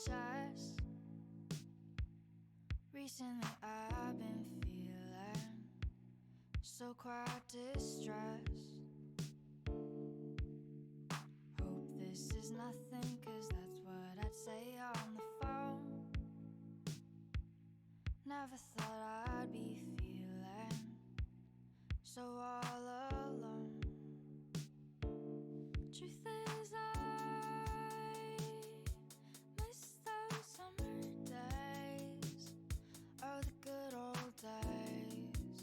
chest. Recently I've been feeling so quite distressed. Hope this is nothing, 'cause that's what I'd say on the phone. Never thought I'd be feeling so all alone. Truth is I miss those summer days. Oh, the good old days.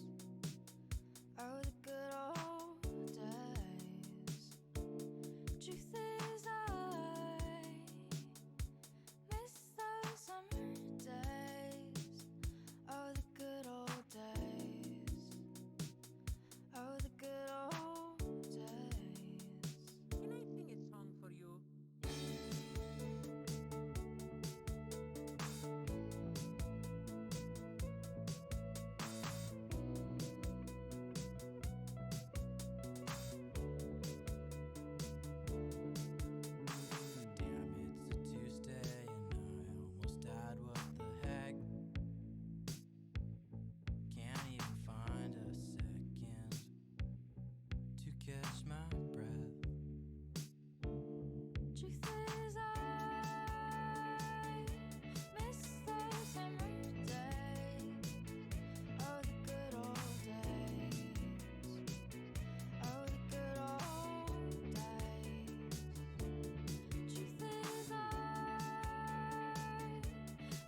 Oh, the good old days. Truth is I miss those summer days. Oh, the good old days. Oh, the good old days. Can I sing a song for you? Damn, it's a Tuesday and I almost died. What the heck? Can't even find a second to catch my breath. Truth is I miss those summer days. Oh, the good old days. Oh, the good old days. Truth is I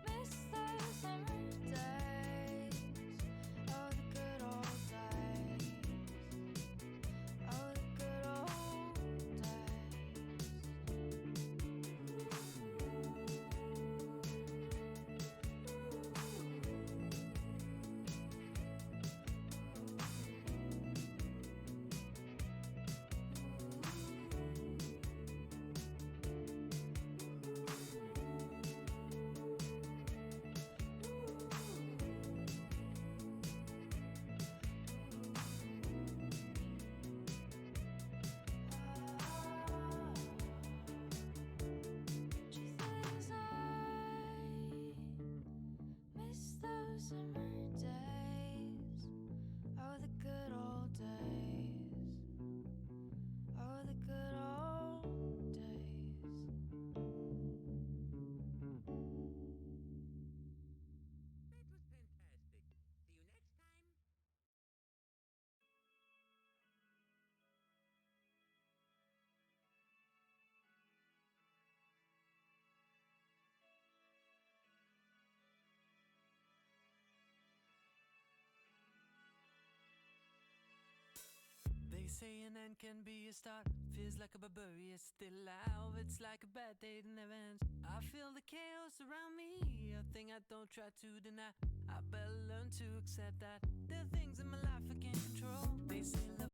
miss those summer days. Oh, the good old days. Oh, the good old Truth is I miss those summer days. Oh, the good old days. Oh, the good old days. That was fantastic. See you next time. They say an end can be a start. Feels like a barbarian still alive. It's like a bad day that never ends. I feel the chaos around me, a thing I don't try to deny. I better learn to accept that there are things in my life I can't control. They say love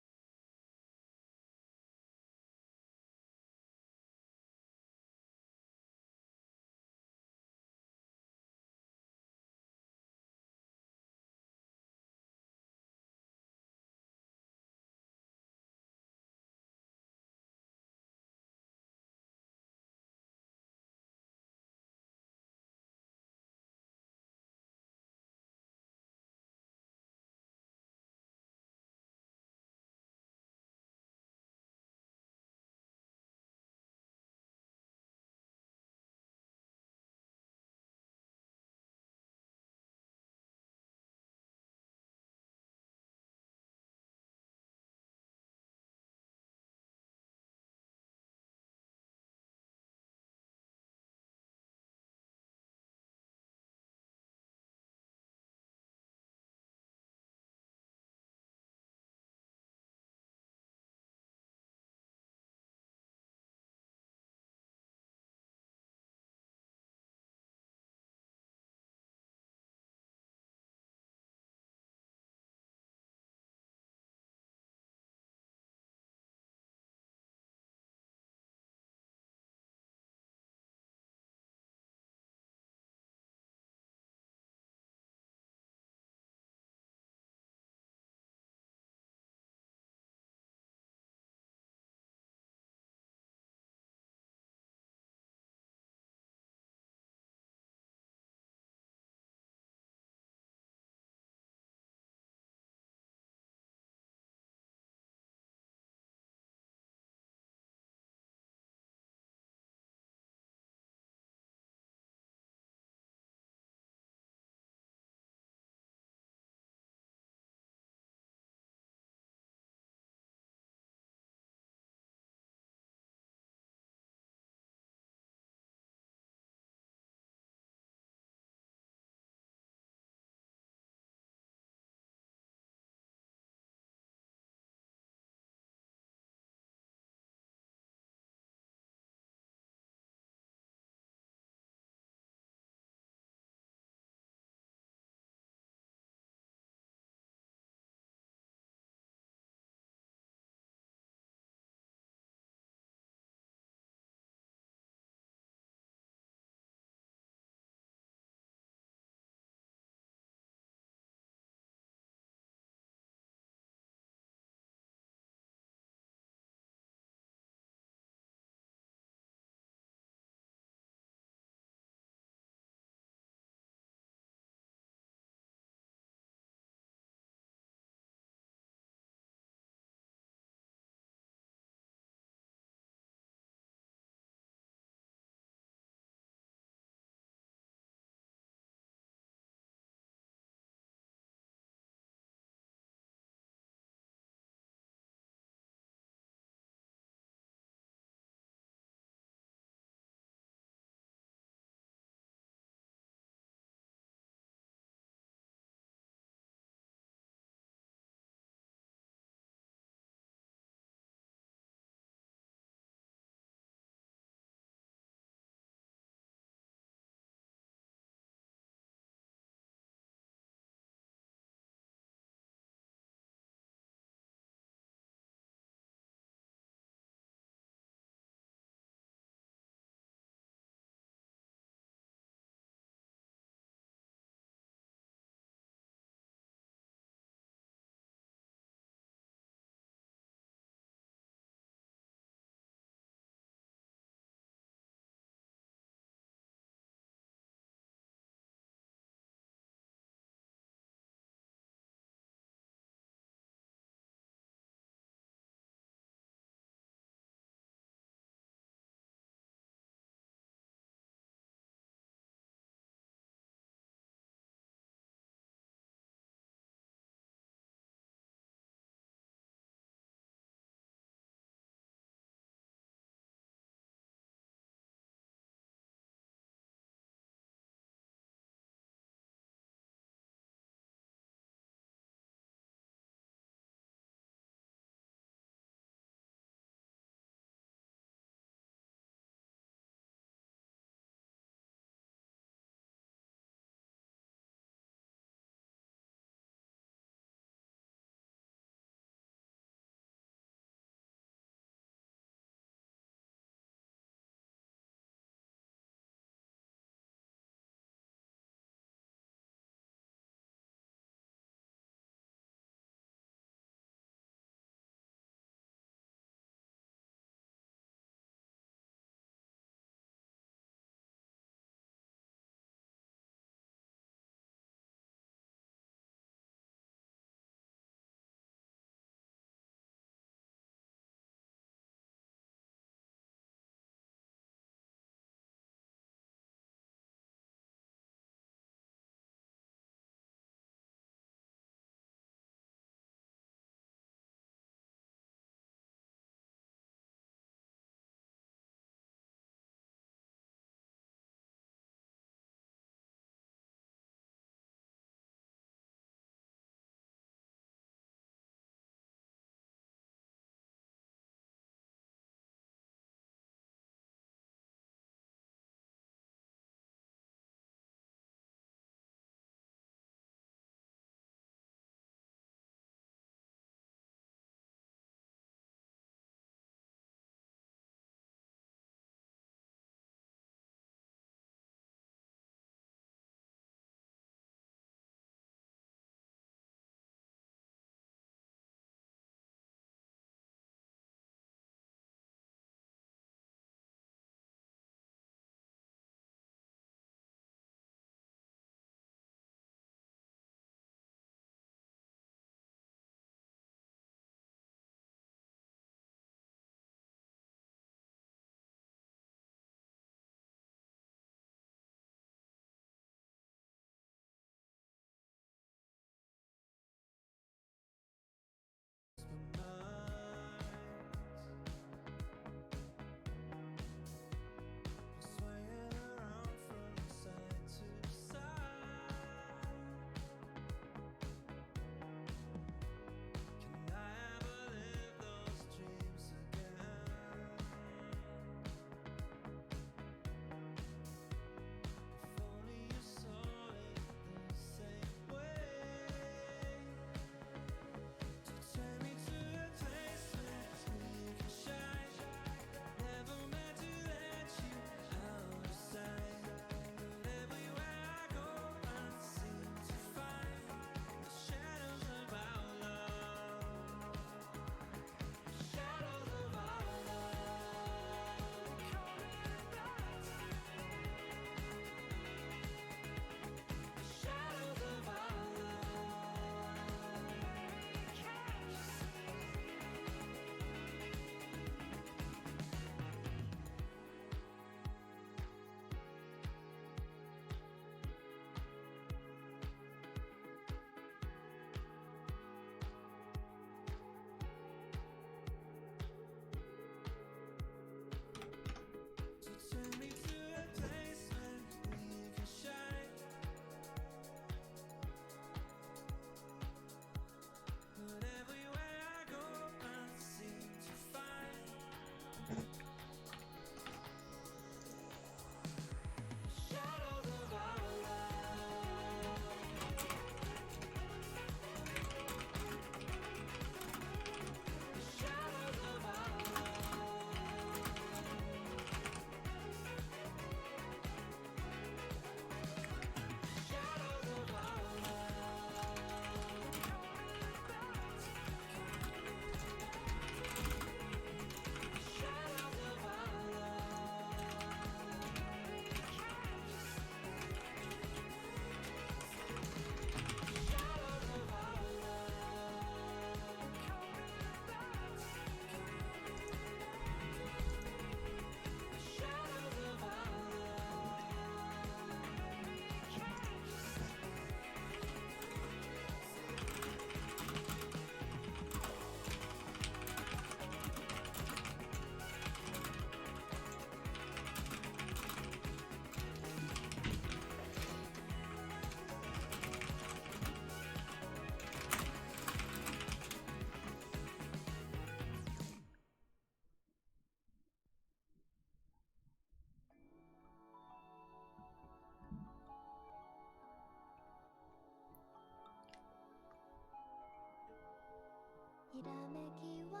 ひらめきは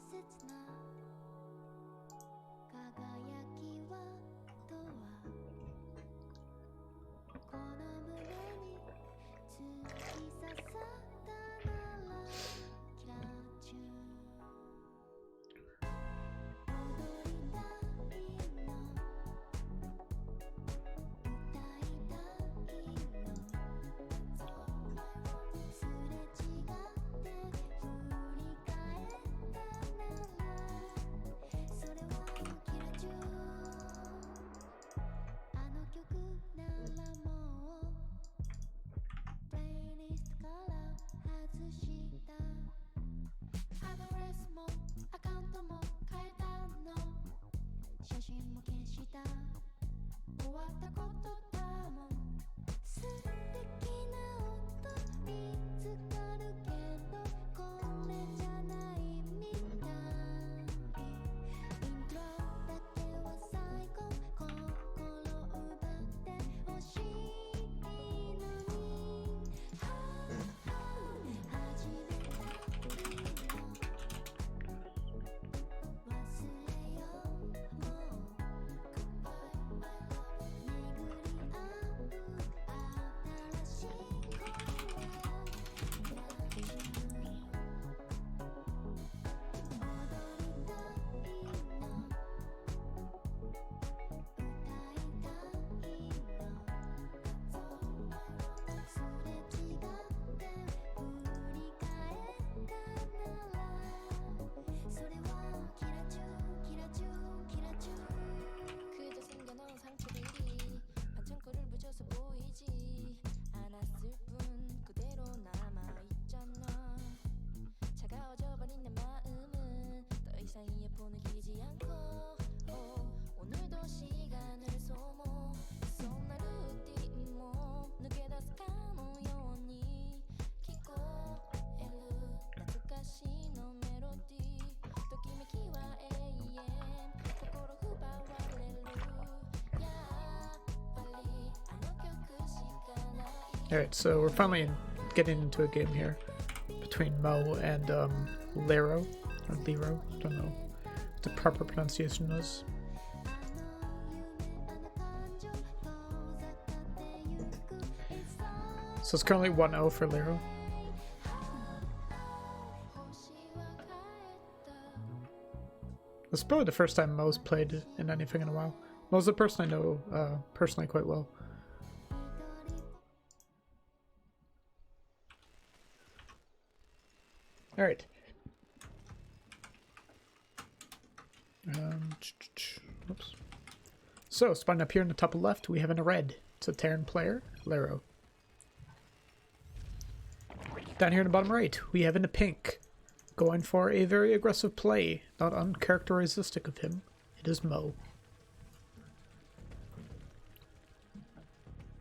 切な輝きはとはこの胸に突き刺さったならキラチュー踊りたいの歌いたいのすれ違って振り返ったならそれはキラチューあの曲ならもうプレイリストから外したアドレスもアカウントも変えたの写真も消した終わったことだもん素敵な音見つかるけどこれじゃないみたいイントロだけは最高心奪ってほしいのに始めたいの忘れようもう Goodbye I love you 巡り合う新しい恋はラジオ踊りたいの歌いたいのすれ違って振り返ったならそれはキラチューキラチューキラチュー그저 생겨놓은 상처들이 반창고를 묻혀서 보이지 않았을 뿐 그대로 남아있잖아 차가워져 버린 내 마음은 더 이상 이어폰을 끼지 않고 오늘도 시간을 소모そんな ルーティンも抜け出すかのように聞こえる懐かしのメロディーときめきは永遠心奪われるやっぱりあの曲しかない Alright, so we're finally getting into a game here between Mo and Lero, or Lero, don't know what the proper pronunciation was. So it's currently 1-0 for Lero. This is probably the first time Mo's played in anything in a while. Mo's a person I know personally quite well. Alright. Oops. So, spawning up here in the top left, we have in a red. It's a Terran player, Lero. Down here in the bottom right, we have in the pink. Going for a very aggressive play, not uncharacteristic of him. It is Mo.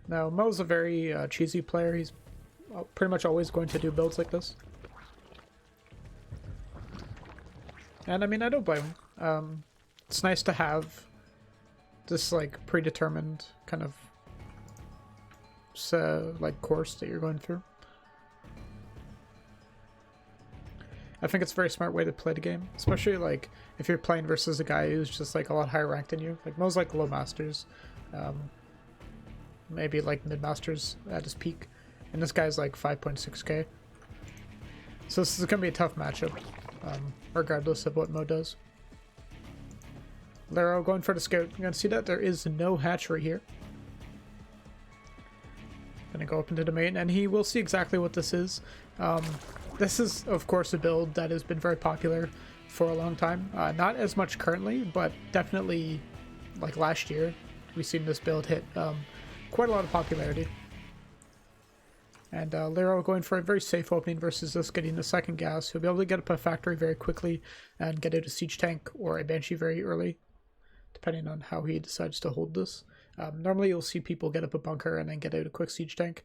Now, Mo's a very cheesy player. He's pretty much always going to do builds like this. And I mean, I don't blame him. It's nice to have this like predetermined kind of like course that you're going through. I think it's a very smart way to play the game, especially like if you're playing versus a guy who's just like a lot higher ranked than you. Like Mo's like low masters, maybe like mid masters at his peak, and this guy's like 5.6k. So this is gonna be a tough matchup, regardless of what Mo does. Lero going for the scout. You're gonna see that there is no hatchery here. Gonna go up into the main, and he will see exactly what this is. This is, of course, a build that has been very popular for a long time. Not as much currently, but definitely, like last year, we've seen this build hit quite a lot of popularity. And Lero going for a very safe opening versus this getting the second gas. He'll be able to get up a factory very quickly and get out a siege tank or a banshee very early, depending on how he decides to hold this. Normally you'll see people get up a bunker and then get out a quick siege tank.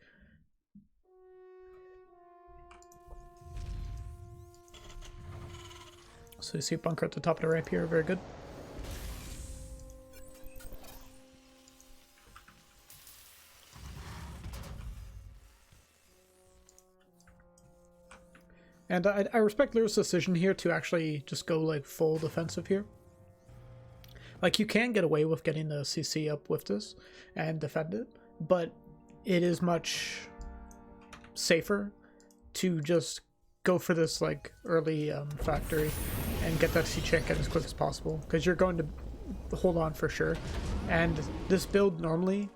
So you see a bunker at the top of the ramp here, very good. And I respect Lyra's decision here to actually just go like full defensive here. Like, you can get away with getting the CC up with this and defend it, but it is much safer to just go for this like early factory and get that C-check as quick as possible, because you're going to hold on for sure. And this build normally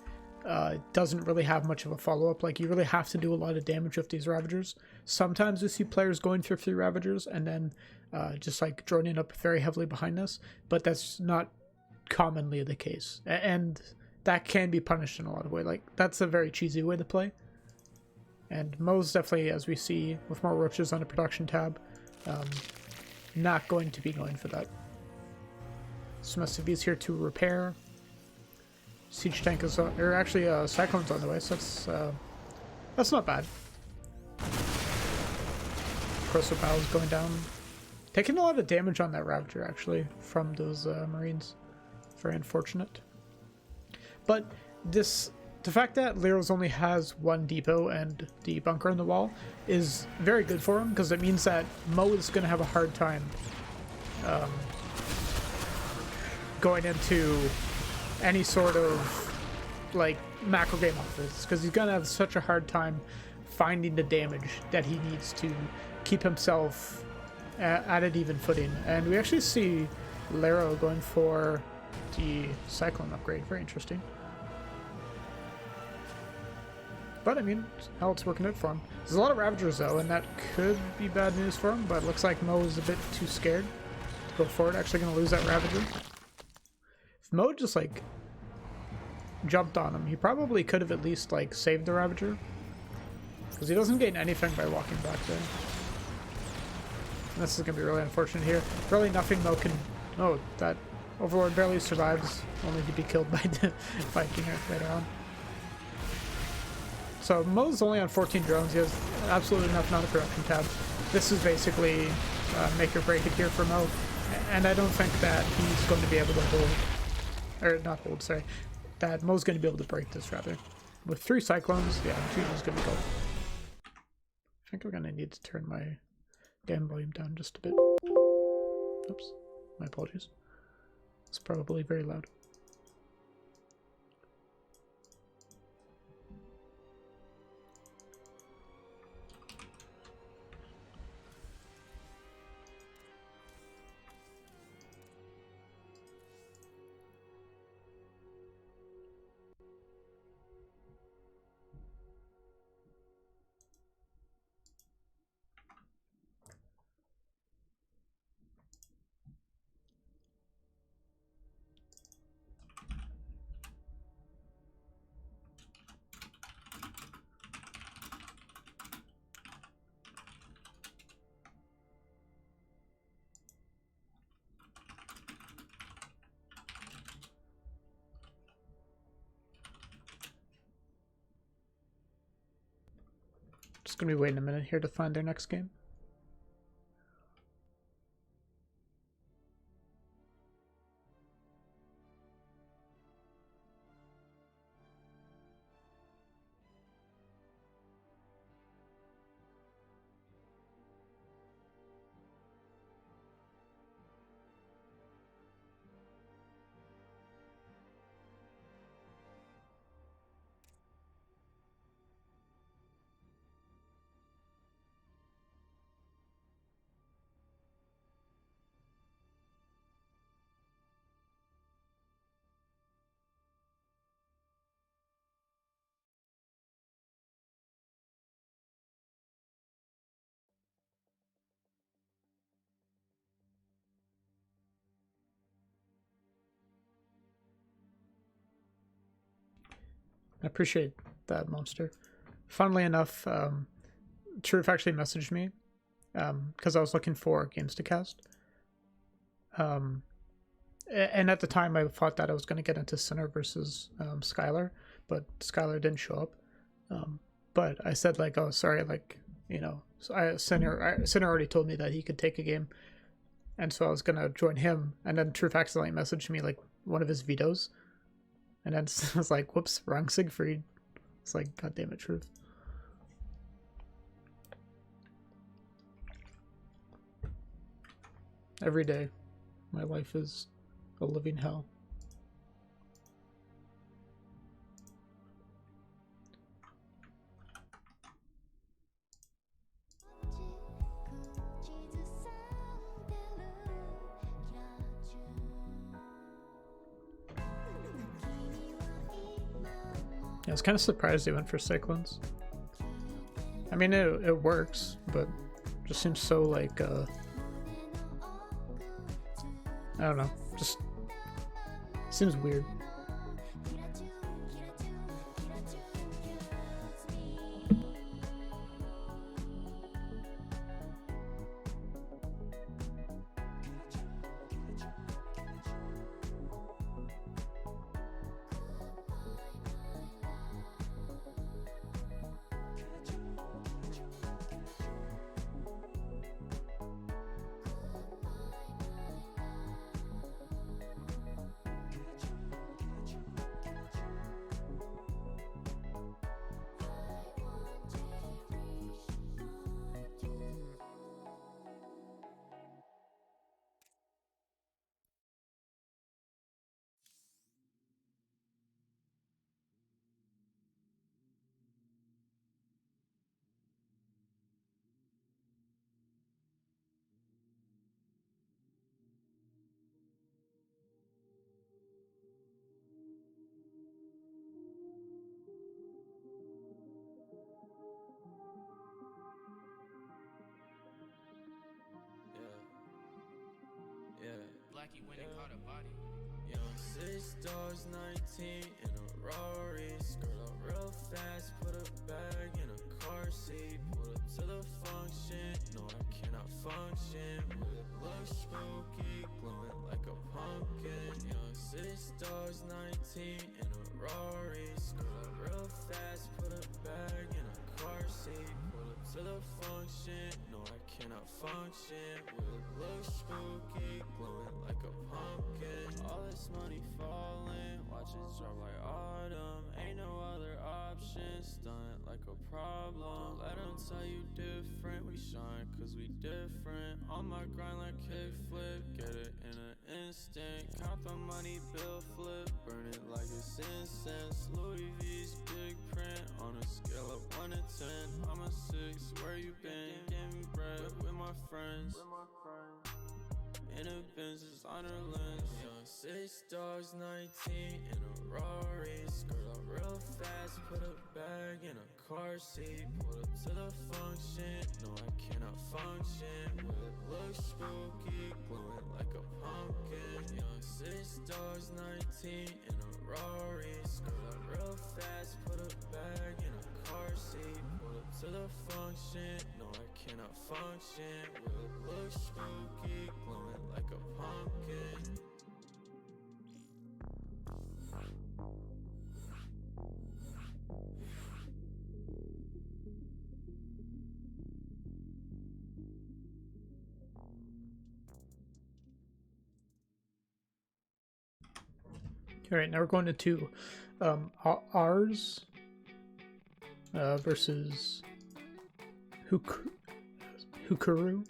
doesn't really have much of a follow-up. Like, you really have to do a lot of damage with these Ravagers. Sometimes we see players going for 3 Ravagers and then just like droning up very heavily behind this, but that's not commonly the case, and that can be punished in a lot of ways. Like, that's a very cheesy way to play. And Mo's definitely, as we see with more roaches on the production tab, not going to be going for that. Submissive is here to repair. Siege tank is or actually Cyclone's on the way, so that's not bad. Corrosive Bow is going down, taking a lot of damage on that Ravager actually from those Marines. Very unfortunate. But the fact that Lyra's only has 1 depot and the bunker on the wall is very good for him, because it means that Mo is going to have a hard time going into any sort of like macro game offense, because he's going to have such a hard time finding the damage that he needs to keep himself at an even footing. And we actually see Lyra going for the Cyclone upgrade. Very interesting. But I mean, hell, it's working out for him. There's a lot of Ravagers though, and that could be bad news for him, but it looks like Mo is a bit too scared to go forward. Actually going to lose that Ravager. If Mo just like jumped on him, he probably could have at least like saved the Ravager, because he doesn't gain anything by walking back there. And this is going to be really unfortunate here. Really nothing Mo can... Oh, that Overlord barely survives, only to be killed by the Viking later on. So Mo's only on 14 drones. He has absolutely nothing on the production tab. This is basically make or break it here for Mo. And I don't think that he's going to be able to hold... Or not hold, sorry. That Mo's going to be able to break this, rather. With 3 Cyclones, yeah, GG's going to be gold. I think we're going to need to turn my game volume down just a bit. Oops, my apologies. It's probably very loud. Just gonna be waiting a minute here to find their next game. I appreciate that, Monster. Funnily enough, Truth actually messaged me because I was looking for games to cast. And at the time, I thought that I was going to get into Sinner versus Skylar, but Skylar didn't show up. But I said, like, oh, sorry, like, you know, Sinner already told me that he could take a game. And so I was going to join him. And then Truth accidentally messaged me, like, one of his vetoes. And then I was like, whoops, wrong Siegfried. It's like, god damn it, Truth. Every day, my life is a living hell. Yeah, I was kind of surprised they went for Cyclones. I mean, it works, but just seems so like, I don't know, just seems weird. Blackie went and caught a body. Young 6 dogs, 19 in a Rari. Skirt up real fast, put a bag in a car seat. Pulled up to the function, no I cannot function. With it look spooky, glowing like a pumpkin. Young 6 dogs, 19 in a Rari. Skirt up real fast, put a bag in a car seat. Pulled up to the function, no I cannot function. With it look spooky, glowing like a pumpkin. All this money falling, watch it drop like autumn. Ain't no other option, stunt like a problem. Let them tell you different, we shine cause we different. On my grind like kickflip, get it in an instant. Count the money, bill flip, burn it like it's incense. Louis V's big print, on a scale of 1 to 10. I'm a 6, where you been? Getting bread with my friends. In a Benz is on her lens. Young 6 dogs, 19 in a Rari. Skirt up real fast, put a bag in a car seat. Pulled up to the function, no I cannot function. With it look spooky, glowing like a pumpkin. Young 6 dogs, 19 in a Rari. Skirt up real fast, put a bag in a car seat. Pulled up to the function, no I cannot function. With it look spooky, glowing like a pumpkin. All right, now we're going to 2. Ours versus Hukuru.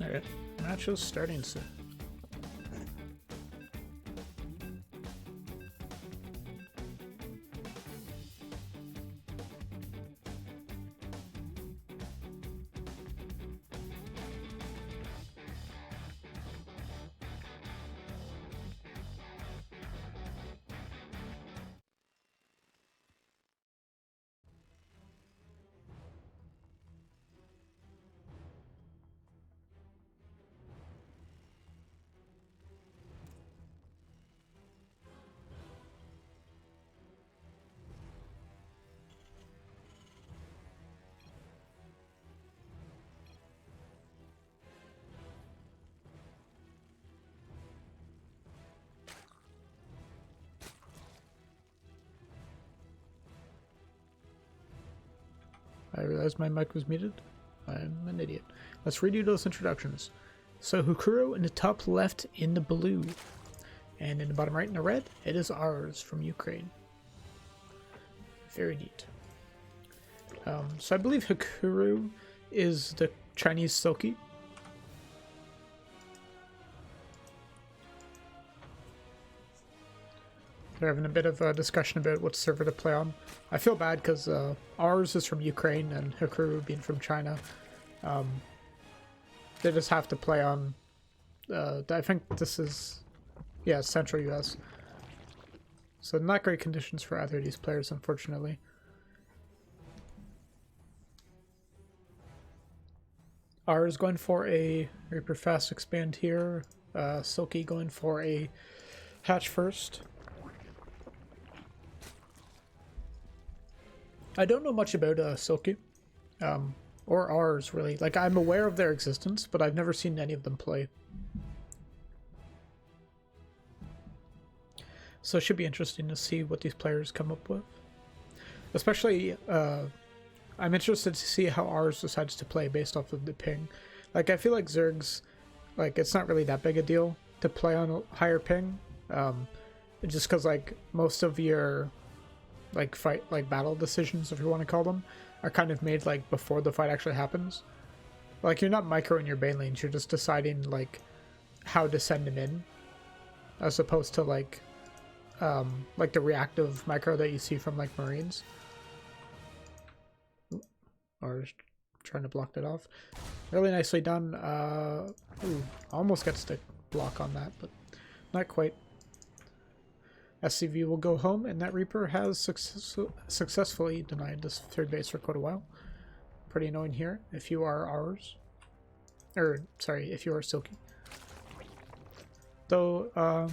Alright, match is starting soon. I realized my mic was muted. I'm an idiot. Let's redo those introductions. So Hukuro in the top left in the blue, and in the bottom right in the red, it is ours from Ukraine. Very neat. So I believe Hukuro is the Chinese Silky. They're having a bit of a discussion about what server to play on. I feel bad because ours is from Ukraine and Hukuro being from China. They just have to play on, I think this is, yeah, Central US. So not great conditions for either of these players, unfortunately. Ours going for a Reaper Fast Expand here. Silky going for a Hatch First. I don't know much about Silky, or ours really. Like, I'm aware of their existence, but I've never seen any of them play. So it should be interesting to see what these players come up with. Especially, I'm interested to see how ours decides to play based off of the ping. Like, I feel like Zerg's, like, it's not really that big a deal to play on a higher ping. Just because, like, most of your like battle decisions, if you want to call them, are kind of made like before the fight actually happens. Like, you're not microing your bane lanes, you're just deciding like how to send them in, as opposed to like the reactive micro that you see from like Marines. Or trying to block that off. Really nicely done. Ooh, almost gets the block on that, but not quite. SCV will go home, and that Reaper has successfully denied this third base for quite a while. Pretty annoying here if you are ours. Or, sorry, if you are Silky. Though,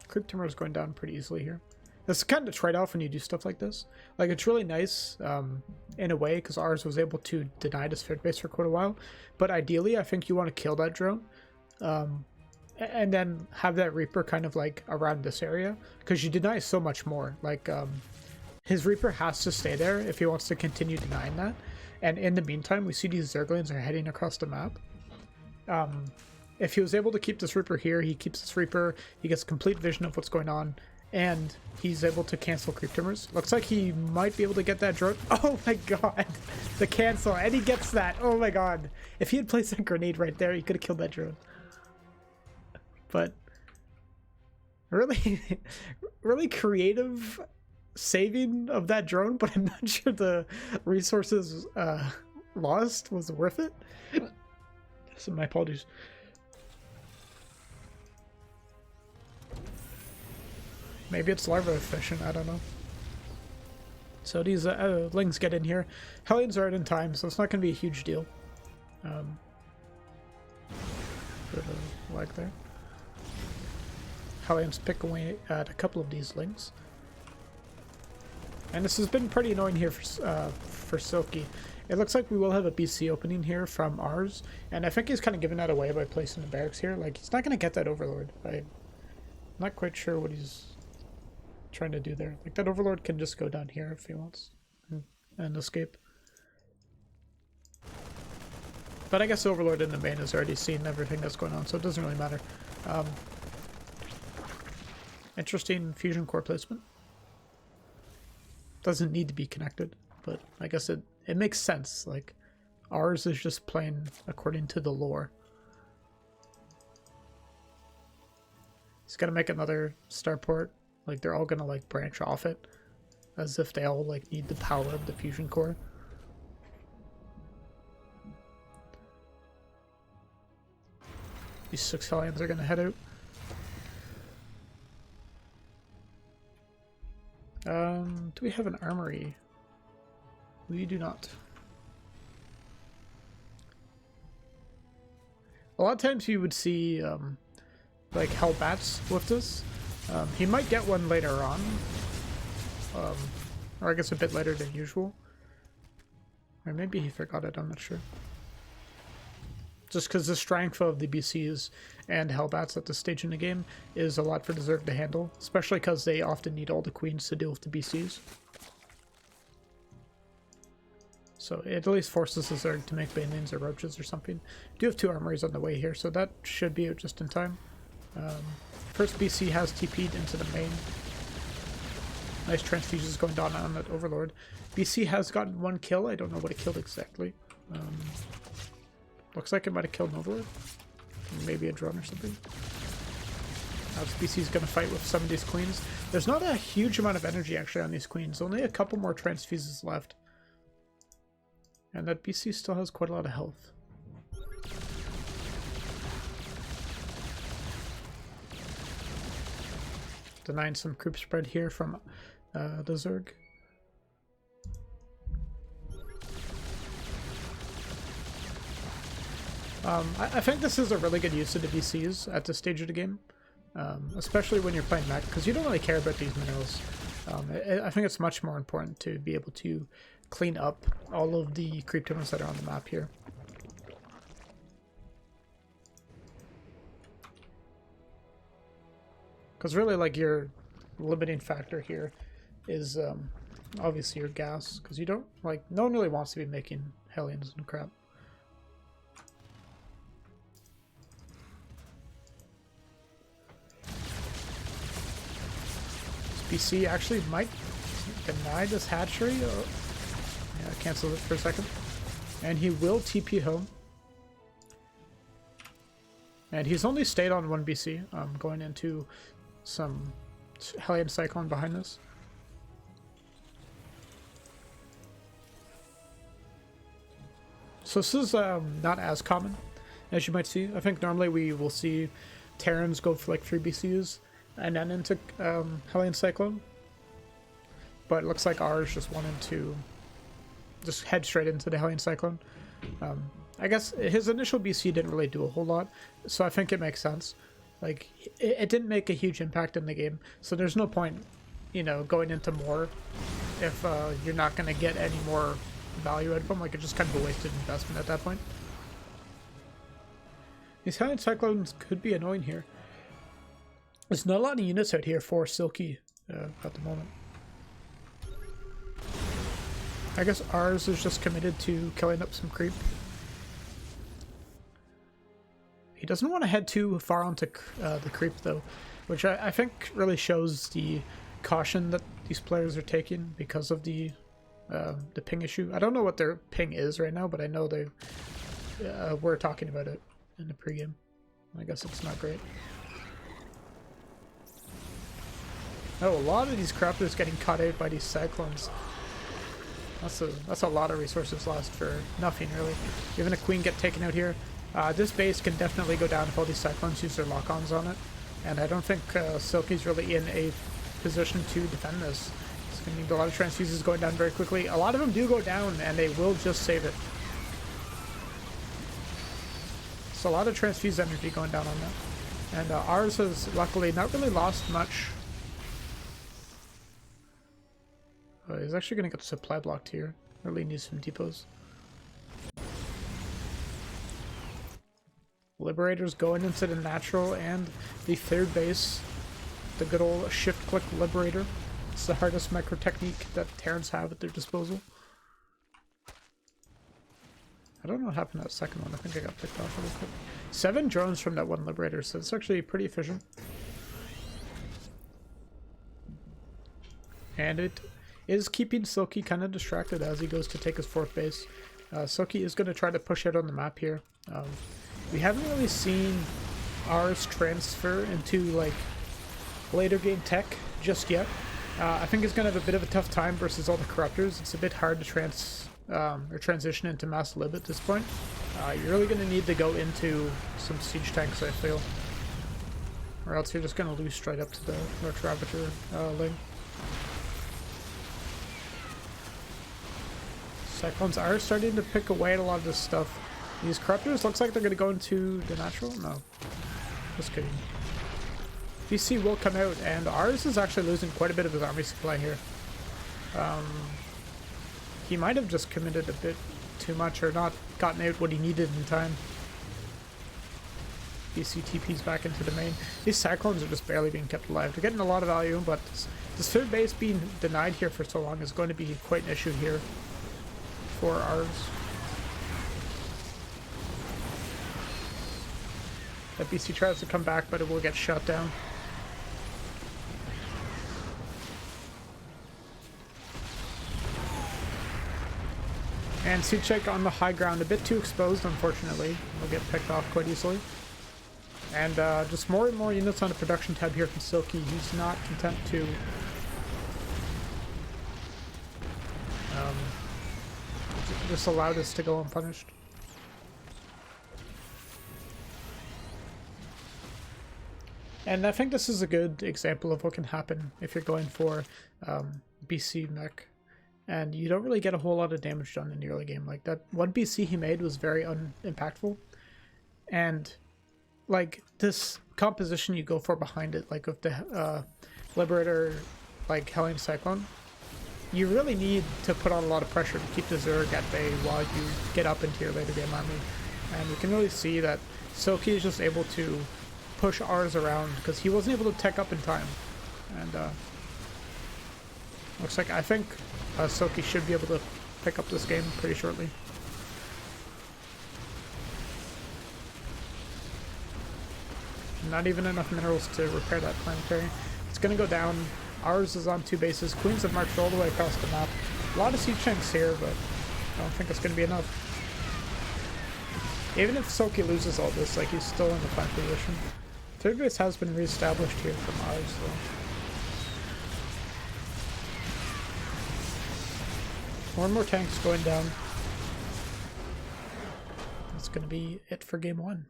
Creep Timber is going down pretty easily here. That's kind of a trade-off when you do stuff like this. Like, it's really nice, in a way, because ours was able to deny this third base for quite a while. But ideally, I think you want to kill that drone. And then have that Reaper kind of like around this area, because you deny so much more. Like, his Reaper has to stay there if he wants to continue denying that. And in the meantime, we see these Zerglings are heading across the map. If he was able to keep this Reaper here, he keeps this Reaper, he gets complete vision of what's going on, and he's able to cancel Creep Timbers. Looks like he might be able to get that drone. Oh my god, the cancel, and he gets that. Oh my god, if he had placed that grenade right there, he could have killed that drone. But really, really creative saving of that drone, but I'm not sure the resources lost was worth it. So my apologies. Maybe it's larva efficient, I don't know. So these lings get in here. Hellions are out in time, so it's not going to be a huge deal. Bit of a lag there. Hellions pick away at a couple of these lings. And this has been pretty annoying here for Silky. It looks like we will have a BC opening here from ours, and I think he's kind of giving that away by placing the barracks here. Like, he's not going to get that Overlord. I'm not quite sure what he's trying to do there. Like, that Overlord can just go down here if he wants and escape. But I guess Overlord in the main has already seen everything that's going on, so it doesn't really matter. Interesting fusion core placement. Doesn't need to be connected, but I guess it makes sense. Like, ours is just playing according to the lore. He's gonna make another starport. Like they're all gonna like branch off it, as if they all like need the power of the fusion core. These 6 Hellions are gonna head out. Do we have an armory? We do not. A lot of times you would see like Hellbats with this. He might get one later on, or I guess a bit later than usual. Or maybe he forgot it, I'm not sure. Just because the strength of the BCs and Hellbats at this stage in the game is a lot for Zerg to handle, especially because they often need all the queens to deal with the BCs. So it at least forces the Zerg to make banelings or roaches or something. We do have 2 armories on the way here, so that should be out just in time. First BC has TP'd into the main. Nice transfusions going down on that Overlord. BC has gotten 1 kill. I don't know what it killed exactly. Looks like it might have killed an Overlord. Maybe a drone or something. Now BC's going to fight with some of these queens. There's not a huge amount of energy actually on these queens. Only a couple more transfuses left. And that BC still has quite a lot of health. Denying some creep spread here from the Zerg. I think this is a really good use of the BCs at this stage of the game. Especially when you're playing mech, because you don't really care about these minerals. I think it's much more important to be able to clean up all of the creep tunnels that are on the map here. Because really, like, your limiting factor here is obviously your gas, because you don't, like, no one really wants to be making Hellions and crap. This BC actually might deny this hatchery. Yeah, cancel it for a second. And he will TP home. And he's only stayed on 1 BC, going into some Hellion Cyclone behind us. So this is not as common as you might see. I think normally we will see Terrans go for like 3 BCs and then into Hellion Cyclone. But it looks like ours just wanted to just head straight into the Hellion Cyclone. I guess his initial BC didn't really do a whole lot, so I think it makes sense. Like, it didn't make a huge impact in the game, so there's no point, you know, going into more if you're not going to get any more value out of them. Like, it's just kind of a wasted investment at that point. These Hellion Cyclones could be annoying here. There's not a lot of units out here for Silky at the moment. I guess ours is just committed to killing up some creep. He doesn't want to head too far onto the creep though, which I think really shows the caution that these players are taking because of the ping issue. I don't know what their ping is right now, but I know they were talking about it in the pregame. I guess it's not great. Oh, a lot of these crafters getting caught out by these cyclones. That's a lot of resources lost for nothing, really. Even a queen get taken out here. This base can definitely go down if all these cyclones use their lock-ons on it. And I don't think Silky's really in a position to defend this. It's going to need a lot of transfuses going down very quickly. A lot of them do go down, and they will just save it. So a lot of transfuse energy going down on that. And ours has luckily not really lost much. He's actually going to get supply blocked here. Really needs some depots. Liberators going into the natural and the third base. The good old shift-click Liberator. It's the hardest micro technique that Terrans have at their disposal. I don't know what happened to that second one. I think I got picked off really quick. 7 drones from that one Liberator, so it's actually pretty efficient. And it is keeping Silky kind of distracted as he goes to take his 4th base. Silky is going to try to push out on the map here. We haven't really seen ours transfer into like later game tech just yet. I think he's going to have a bit of a tough time versus all the corruptors. It's a bit hard to transition into Mass Lib at this point. You're really going to need to go into some siege tanks, I feel. Or else you're just going to lose straight up to the Roach Ravager lane. Cyclones are starting to pick away at a lot of this stuff. These corruptors looks like they're going to go into the natural? No. Just kidding. BC will come out, and ours is actually losing quite a bit of his army supply here. He might have just committed a bit too much or not gotten out what he needed in time. BC TP's back into the main. These Cyclones are just barely being kept alive. They're getting a lot of value, but this third base being denied here for so long is going to be quite an issue here for ours. That BC tries to come back, but it will get shut down. And Siege Check on the high ground, a bit too exposed, unfortunately. Will get picked off quite easily. And just more and more units on the production tab here from Silky. He's not content to just allow this to go unpunished. And I think this is a good example of what can happen if you're going for BC mech. And you don't really get a whole lot of damage done in the early game. Like, that one BC he made was very unimpactful. And, like, this composition you go for behind it, like with the Liberator, like, Hellion Cyclone, you really need to put on a lot of pressure to keep the Zerg at bay while you get up into your later game army. And you can really see that Silky is just able to push ours around because he wasn't able to tech up in time. And, looks like, I think Silky should be able to pick up this game pretty shortly. Not even enough minerals to repair that planetary. It's going to go down. Ours is on 2 bases. Queens have marched all the way across the map. A lot of siege tanks here, but I don't think it's going to be enough. Even if Silky loses all this, like, he's still in the flank position. Third base has been re-established here from ours, though. More and more tanks going down. That's going to be it for game 1.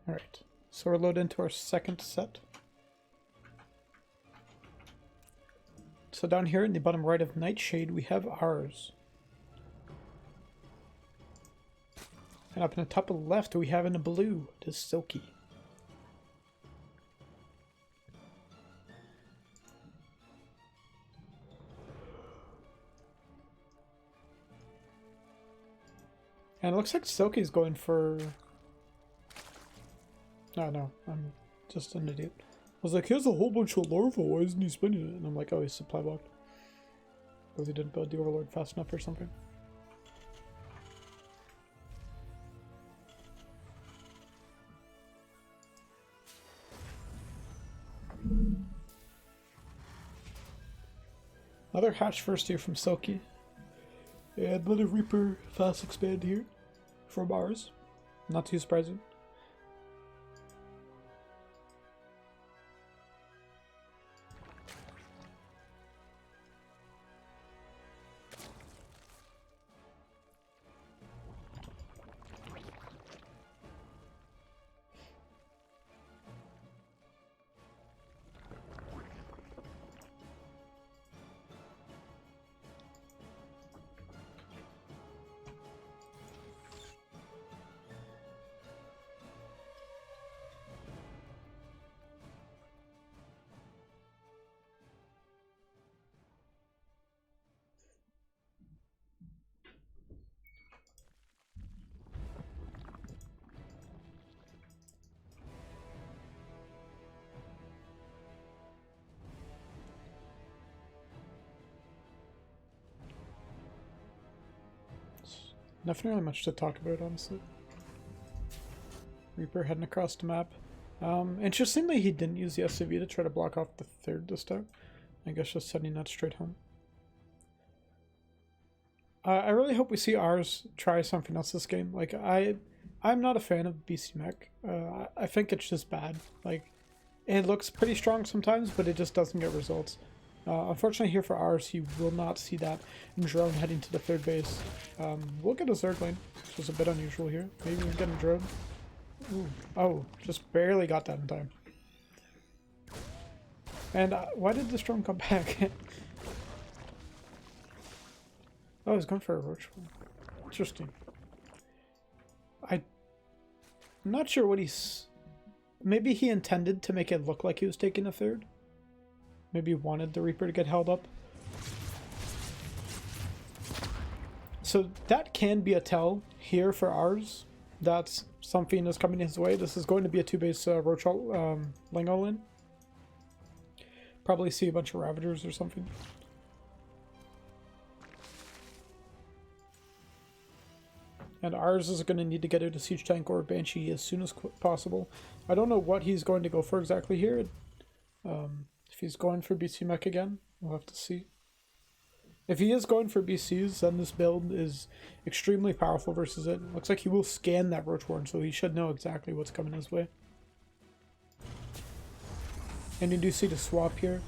Alright, so we're loaded into our second set. So down here in the bottom right of Nightshade, we have ours. And up in the top of the left, we have in the blue, it is Silky. And it looks like Silky's going for... No, I'm just an idiot. I was like, he has a whole bunch of larvae, why isn't he spending it? And I'm like, oh, he's supply blocked. Because he didn't build the Overlord fast enough or something. Another hatch first here from Silky. And another Reaper fast expand here from ours. Not too surprising. Nothing really much to talk about, honestly. Reaper heading across the map. Interestingly, he didn't use the SCV to try to block off the third this time. I guess just sending that straight home. I really hope we see ours try something else this game. Like, I'm not a fan of BC Mech. I think it's just bad. Like, it looks pretty strong sometimes, but it just doesn't get results. Unfortunately here for ours, you will not see that drone heading to the third base. We'll get a Zerg lane, which is a bit unusual here. Maybe we're getting a drone. Ooh. Oh, just barely got that in time. And why did this drone come back? Oh, he's going for a roach. Interesting. I'm not sure what he's... Maybe he intended to make it look like he was taking a third. Maybe he wanted the Reaper to get held up. So that can be a tell here for ours. That's something is coming his way. This is going to be a 2-base Roach Lingo in. Probably see a bunch of Ravagers or something. And ours is going to need to get out a Siege Tank or a Banshee as soon as possible. I don't know what he's going to go for exactly here. If he's going for BC Mech again, we'll have to see. If he is going for BCs, then this build is extremely powerful versus it. Looks like he will scan that Roach Warren, so he should know exactly what's coming his way. And you do see the swap here.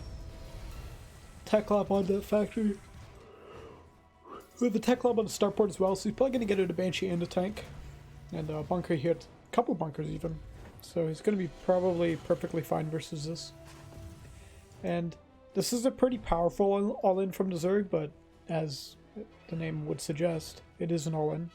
Tech Lab on the factory. With the Tech Lab on the starport as well, so he's probably going to get out a Banshee and a tank. And a bunker here, a couple bunkers even. So he's going to be probably perfectly fine versus this. And this is a pretty powerful all-in from the Zerg, but as the name would suggest, it is an all-in.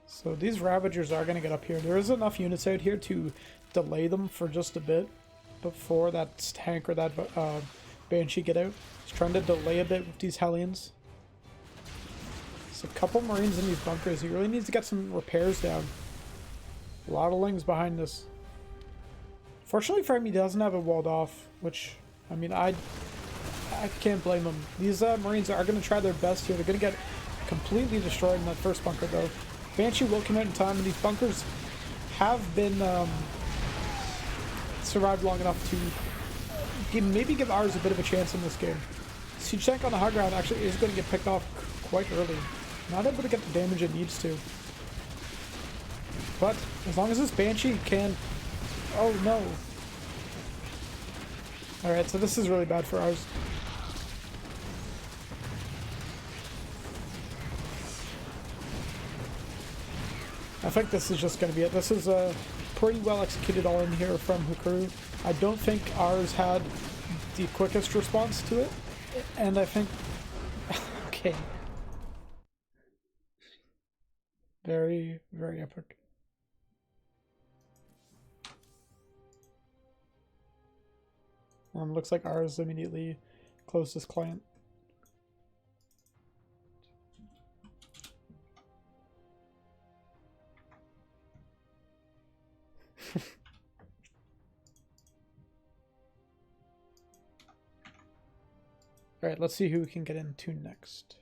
So these Ravagers are going to get up here. There is enough units out here to delay them for just a bit before that tank or that Banshee get out. He's trying to delay a bit with these Hellions. There's a couple Marines in these bunkers. He really needs to get some repairs down. A lot of Lings behind this. Fortunately for him, he doesn't have it walled off, which, I mean, I can't blame him. These Marines are going to try their best here. They're going to get completely destroyed in that first bunker, though. Banshee will come out in time, and these bunkers have been survived long enough to maybe give ours a bit of a chance in this game. Siege Tank on the high ground actually is going to get picked off quite early. Not able to get the damage it needs to. But as long as this Banshee can... Oh no. Alright, so this is really bad for ours. I think this is just going to be it. This is a pretty well executed all in here from Hukuru. I don't think ours had the quickest response to it. And I think... Okay. Very, very epic. Looks like ours immediately closed this client. Alright, let's see who we can get into next.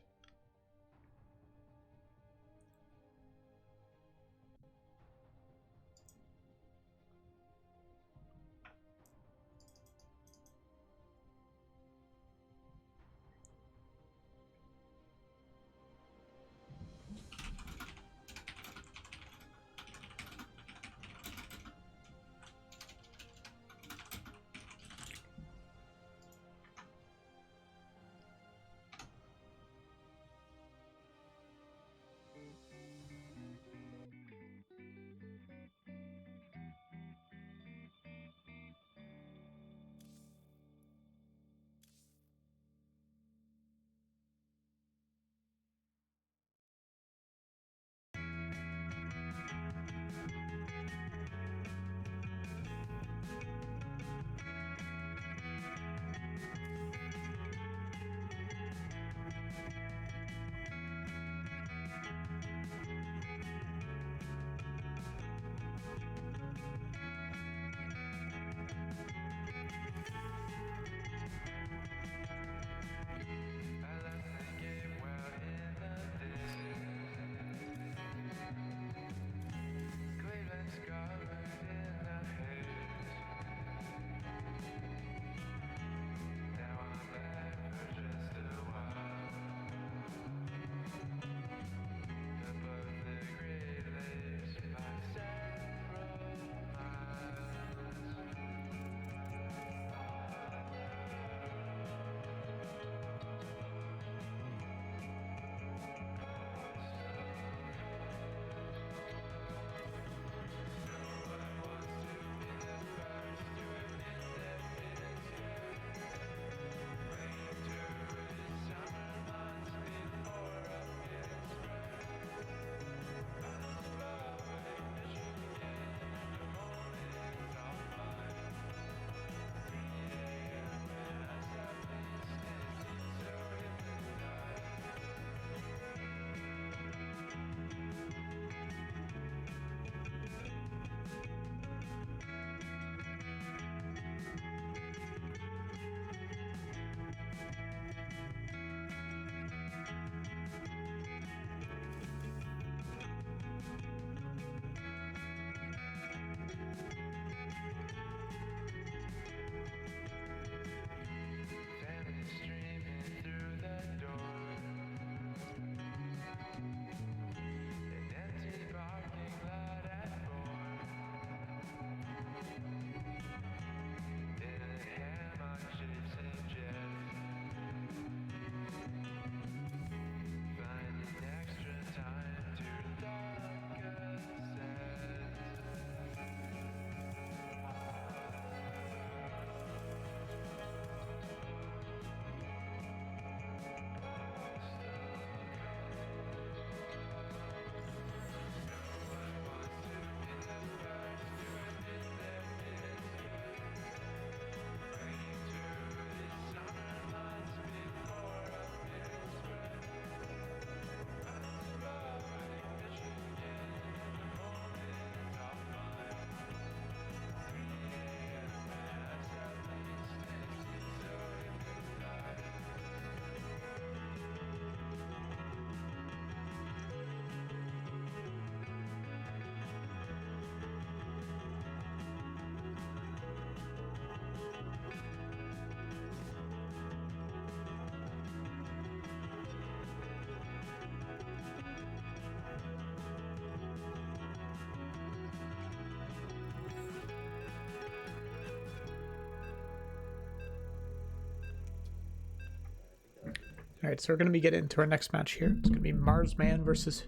Alright, so we're going to be getting into our next match here. It's going to be Marsman versus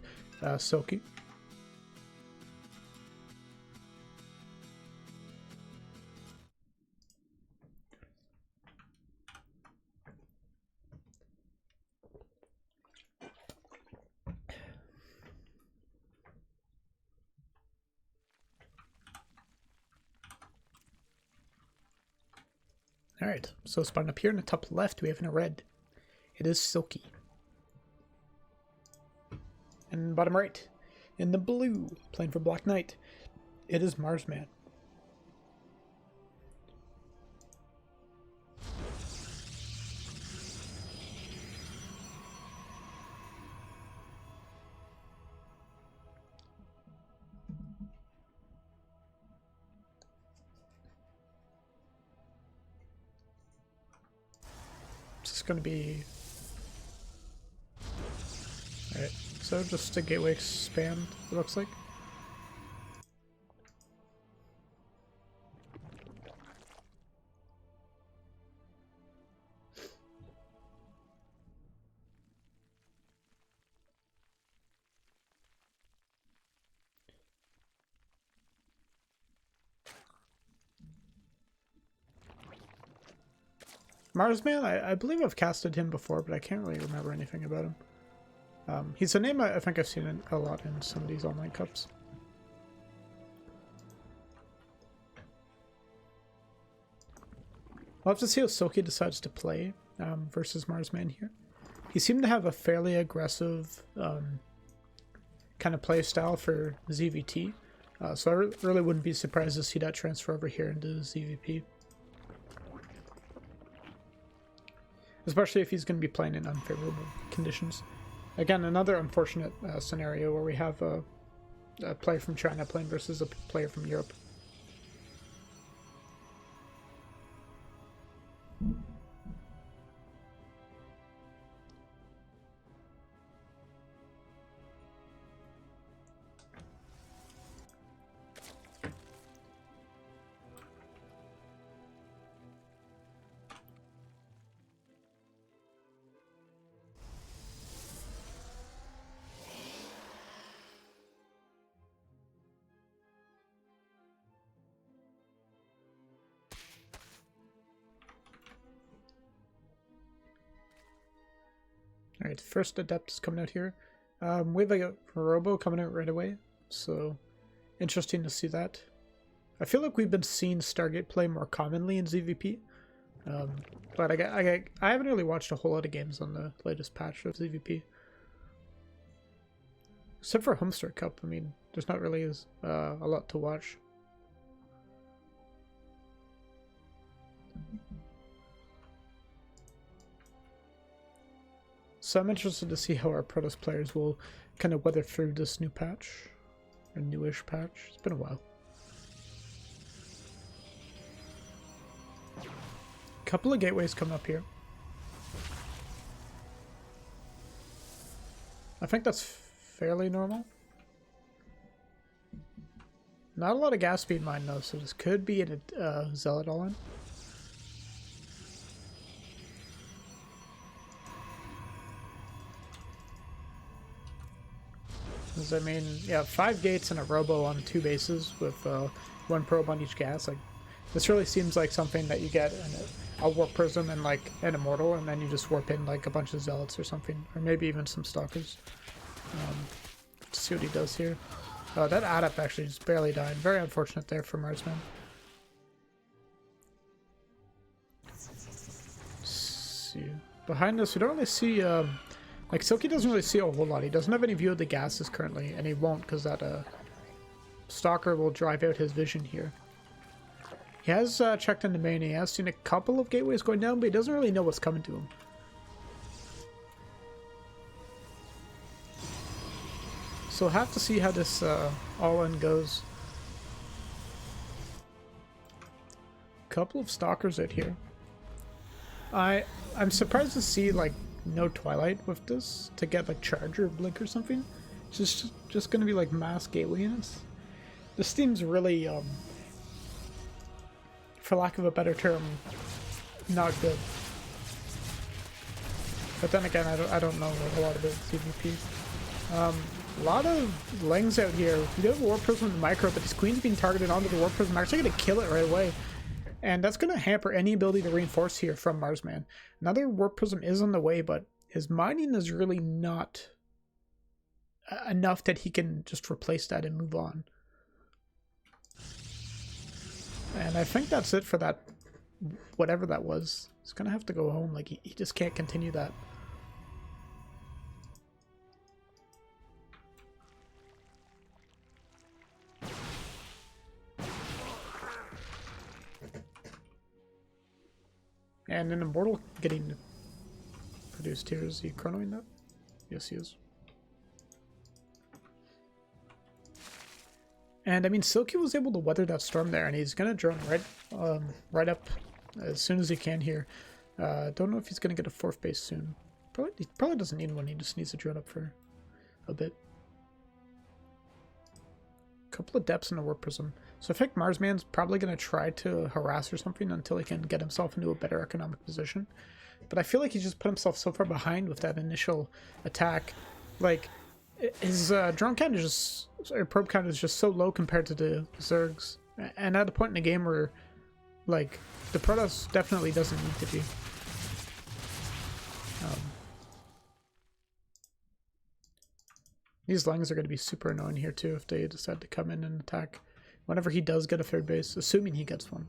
Silky. Alright, so spawning up here in the top left, we have in a red. It is Silky. And bottom right, in the blue, playing for Black Knight, it is Marsman. This is going to be... Alright, so just a gateway expand, it looks like. Marsman, I believe I've casted him before, but I can't really remember anything about him. He's a name I think I've seen a lot in some of these online cups. We'll have to see how Silky decides to play versus Marsman here. He seemed to have a fairly aggressive kind of play style for ZVT, so I really wouldn't be surprised to see that transfer over here into ZVP. Especially if he's going to be playing in unfavorable conditions. Again, another unfortunate scenario where we have a player from China playing versus a player from Europe. Alright, first Adept is coming out here. We have a Robo coming out right away, so interesting to see that. I feel like we've been seeing Stargate play more commonly in ZVP, but I haven't really watched a whole lot of games on the latest patch of ZVP. Except for Homestar Cup, I mean, there's not really a lot to watch. So I'm interested to see how our Protoss players will kind of weather through this new patch, or newish patch. It's been a while. Couple of gateways coming up here. I think that's fairly normal. Not a lot of gas speed mine though, so this could be a Zealot all-in. I mean, yeah, 5 gates and a Robo on 2 bases with 1 probe on each gas. Like, this really seems like something that you get in a Warp Prism and like an Immortal, and then you just warp in like a bunch of Zealots or something, or maybe even some Stalkers. Let's see what he does here. Oh, that Adept actually just barely died. Very unfortunate there for Marsman. Let's see. Behind us, we don't really see... like, Silky doesn't really see a whole lot. He doesn't have any view of the gases currently, and he won't because that Stalker will drive out his vision here. He has checked into main. He has seen a couple of gateways going down, but he doesn't really know what's coming to him. So we'll have to see how this all-in goes. Couple of Stalkers out here. I'm surprised to see, like, no Twilight with this to get like Charge or Blink or something. It's just gonna be like mass gateway units. This seems really for lack of a better term, not good. But then again, I don't know a whole lot about CVP. A lot of Lings out here. We do have a Warp Prism and Micro, but this Queen's being targeted onto the Warp Prism. Actually going to kill it right away. And that's going to hamper any ability to reinforce here from Marsman. Another Warp Prism is on the way, but his mining is really not enough that he can just replace that and move on. And I think that's it for that, whatever that was. He's going to have to go home. Like, he just can't continue that. And an Immortal getting produced here. Is he chronoing that? Yes, he is. And I mean, Silky was able to weather that storm there, and he's gonna drone right up as soon as he can here. Don't know if he's gonna get a 4th base soon. He probably doesn't need one. He just needs to drone up for a bit. Couple of depths in the Warp Prism. So I think Marsman's probably going to try to harass or something until he can get himself into a better economic position. But I feel like he just put himself so far behind with that initial attack. Like, his drone count is just, or probe count is just so low compared to the Zergs. And at a point in the game where, like, the Protoss definitely doesn't need to be. These Lings are going to be super annoying here too if they decide to come in and attack. Whenever he does get a 3rd base, assuming he gets one,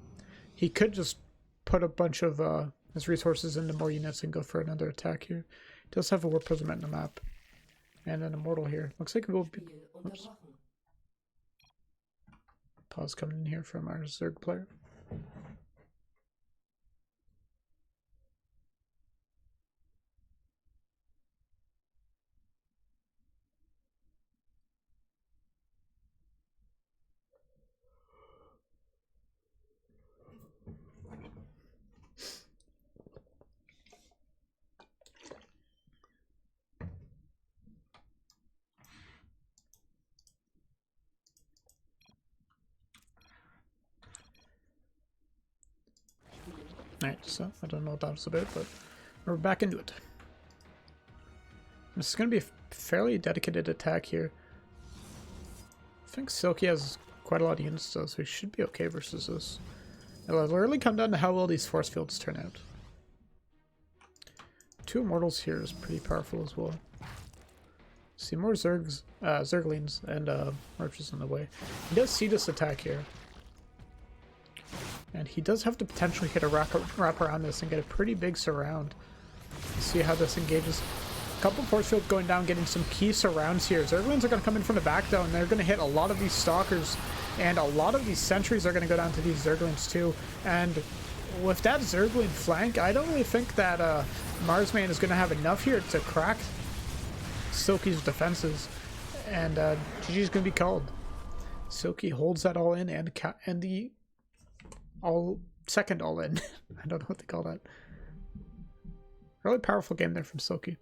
he could just put a bunch of his resources into more units and go for another attack here. He does have a Warp Prism in the map. And an Immortal here. Looks like we'll be... Oops. Pause coming in here from our Zerg player. Alright, so I don't know what that was about, but we're back into it. This is going to be a fairly dedicated attack here. I think Silky has quite a lot of units though, so he should be okay versus this. It'll really come down to how well these force fields turn out. 2 Immortals here is pretty powerful as well. See more Zerglings and Archers in the way. He does see this attack here. And he does have to potentially hit a wrap around this and get a pretty big surround. Let's see how this engages. A couple force fields going down, getting some key surrounds here. Zerglings are going to come in from the back though, and they're going to hit a lot of these Stalkers. And a lot of these sentries are going to go down to these Zerglings too. And with that Zergling flank, I don't really think that Marsman is going to have enough here to crack Silky's defenses. And GG's going to be called. Silky holds that all in, and the second all in. I don't know what they call that. Really powerful game there from Silky.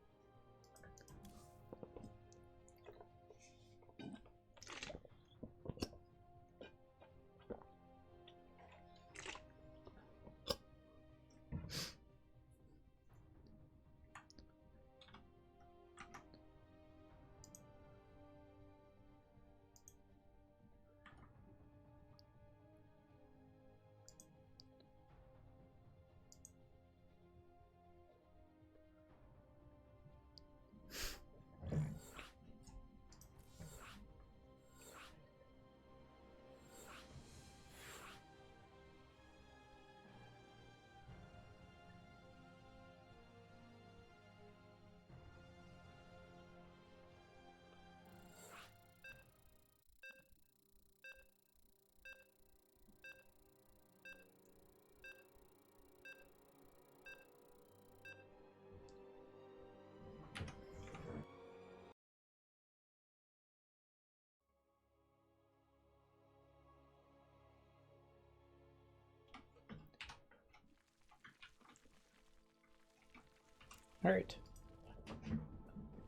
Alright.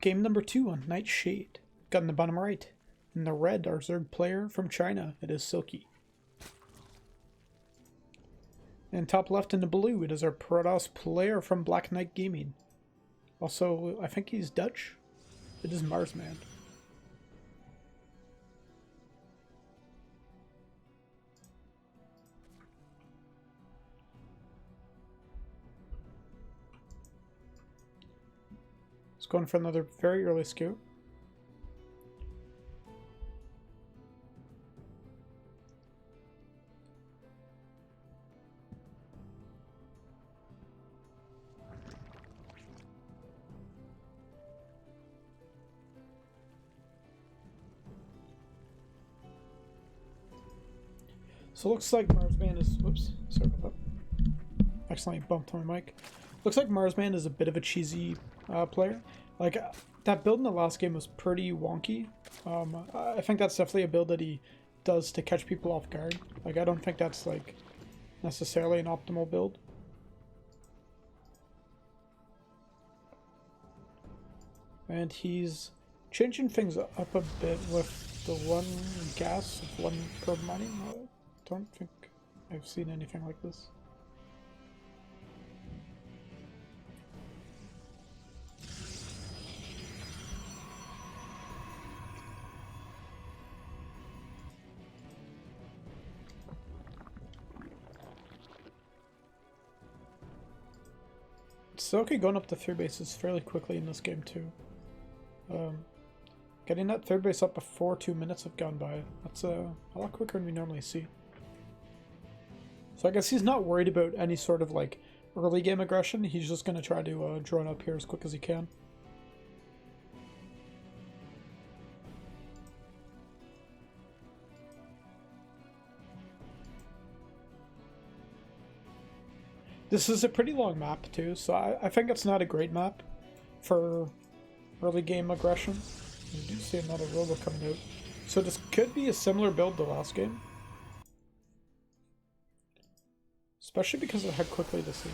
Game number 2 on Nightshade. Got in the bottom right. In the red, our Zerg player from China. It is Silky. And top left in the blue, it is our Protoss player from Black Knight Gaming. Also, I think he's Dutch. It is Marsman. It's going for another very early skew. So it looks like Marsman is, whoops, sorry about that. Accidentally bumped my mic. Looks like Marsman is a bit of a cheesy player. Like, that build in the last game was pretty wonky. I think that's definitely a build that he does to catch people off guard. Like, I don't think that's, like, necessarily an optimal build. And he's changing things up a bit with the one gas of one probe mining. I don't think I've seen anything like this. Silky going up to third base is fairly quickly in this game too. Getting that third base up before 2 minutes have gone by. That's a lot quicker than we normally see. So I guess he's not worried about any sort of like early game aggression. He's just going to try to drone up here as quick as he can. This is a pretty long map too, so I think it's not a great map for early game aggression. You do see another robo coming out. So this could be a similar build to last game. Especially because of how quickly this is.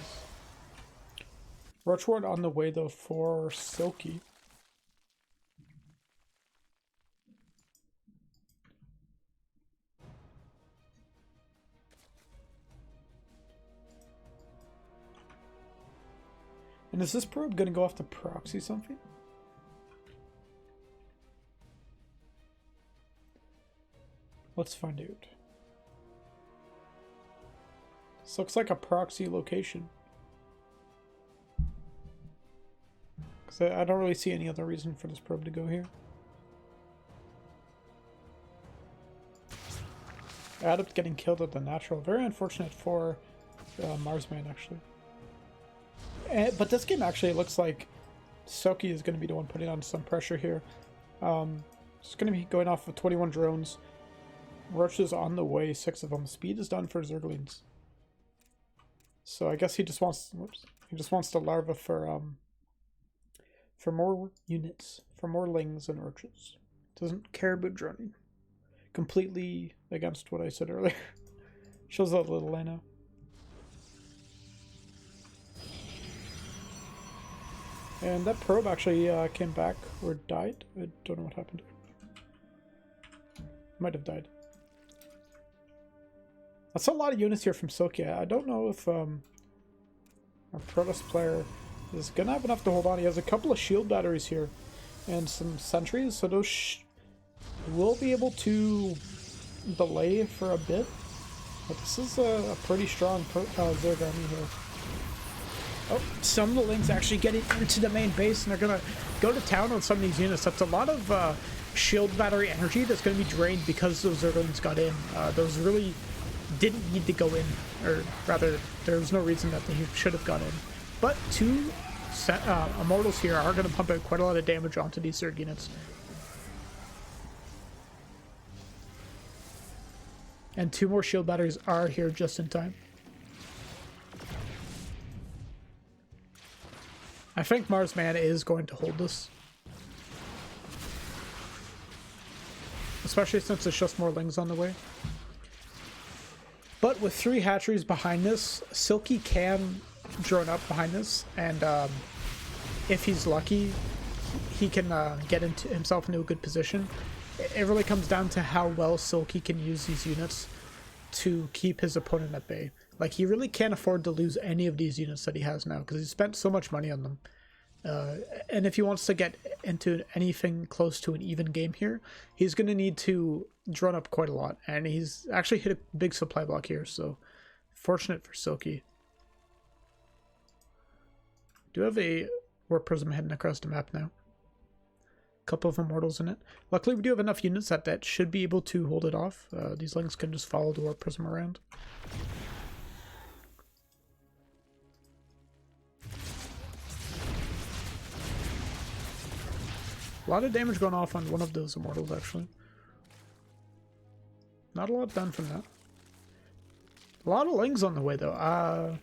Roach Ward on the way though for Silky. And is this probe going to go off to proxy something? Let's find out. This looks like a proxy location. Because I don't really see any other reason for this probe to go here. Adept getting killed at the natural. Very unfortunate for Marsman, actually. But this game actually looks like Soki is going to be the one putting on some pressure here. It's going to be going off with 21 drones. Roach is on the way, 6 of them. Speed is done for Zerglings. So I guess he just wants, whoops, he just wants the larva for more units, for more lings and roaches. Doesn't care about droning. Completely against what I said earlier. Shows that little I know. And that probe actually came back or died. I don't know what happened. Might have died. That's a lot of units here from Silky. I don't know if our Protoss player is going to have enough to hold on. He has a couple of shield batteries here and some sentries, so those will be able to delay for a bit. But this is a pretty strong Zerg army here. Oh, some of the Lings actually getting into the main base, and they're going to go to town on some of these units. That's a lot of shield battery energy that's going to be drained because those Zerglings got in. Those really didn't need to go in, or rather, there was no reason that they should have gone in. But two Immortals here are going to pump out quite a lot of damage onto these Zerg units. And 2 more shield batteries are here just in time. I think Marsman is going to hold this. Especially since it's just more Lings on the way. But with 3 hatcheries behind this, Silky can drone up behind this, and if he's lucky, he can get himself into a good position. It really comes down to how well Silky can use these units to keep his opponent at bay. Like, he really can't afford to lose any of these units that he has now, because he spent so much money on them. And if he wants to get into anything close to an even game here, he's going to need to drone up quite a lot. And he's actually hit a big supply block here, so fortunate for Silky. Do have a Warp Prism heading across the map now. Couple of Immortals in it. Luckily, we do have enough units that should be able to hold it off. These Lings can just follow the Warp Prism around. A lot of damage going off on one of those Immortals, actually. Not a lot done from that. A lot of Lings on the way, though.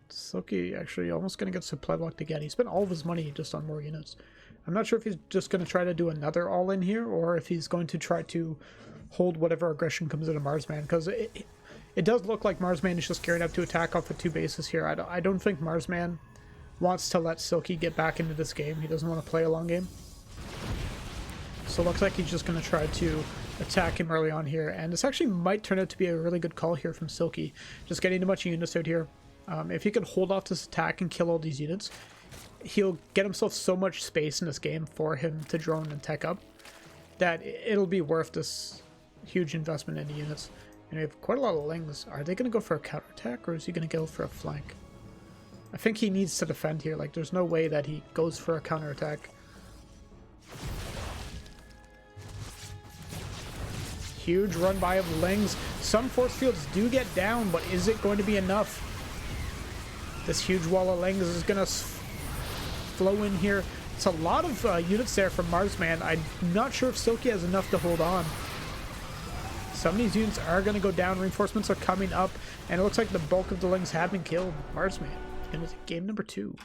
Silky actually almost going to get supply blocked again. He spent all of his money just on more units. I'm not sure if he's just going to try to do another all-in here, or if he's going to try to hold whatever aggression comes into Marsman, because it does look like Marsman is just gearing up to attack off of 2 bases here. I don't think Marsman wants to let Silky get back into this game. He doesn't want to play a long game. So it looks like he's just going to try to attack him early on here, and this actually might turn out to be a really good call here from Silky. Just getting a bunch of units out here. If he can hold off this attack and kill all these units, he'll get himself so much space in this game for him to drone and tech up that it'll be worth this huge investment into units. And we have quite a lot of Lings. Are they going to go for a counterattack, or is he going to go for a flank? I think he needs to defend here. Like, there's no way that he goes for a counterattack. Huge run by of Lings. Some force fields do get down, but is it going to be enough? This huge wall of Lings is going to flow in here. It's a lot of units there from Marsman. I'm not sure if Silky has enough to hold on. Some of these units are going to go down. Reinforcements are coming up, and it looks like the bulk of the Lings have been killed. Marsman going to game number 2.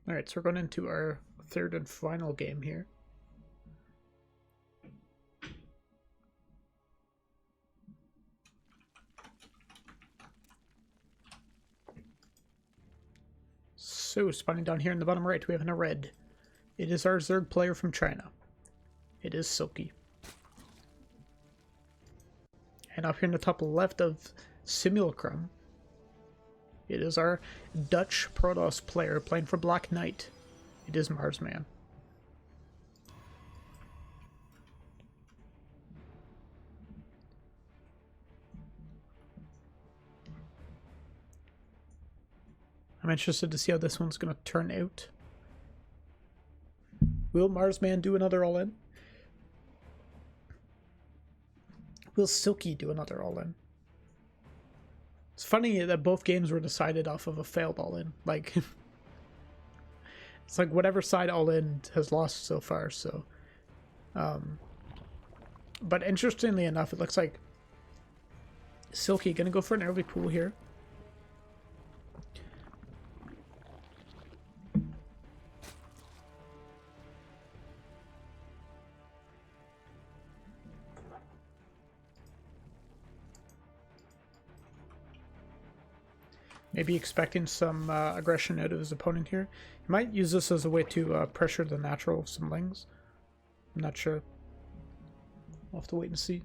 Alright, so we're going into our 3rd and final game here. So, spawning down here in the bottom right, we have a red. It is our Zerg player from China. It is Silky. And up here in the top left of Simulacrum, it is our Dutch Protoss player playing for Black Knight. It is Marsman. I'm interested to see how this one's going to turn out. Will Marsman do another all-in? Will Silky do another all-in? It's funny that both games were decided off of a failed all-in. Like, it's like whatever side all-in has lost so far, so. But interestingly enough, it looks like Silky gonna go for an early pool here. Maybe expecting some aggression out of his opponent here. He might use this as a way to pressure the natural of some Lings. I'm not sure. We'll have to wait and see.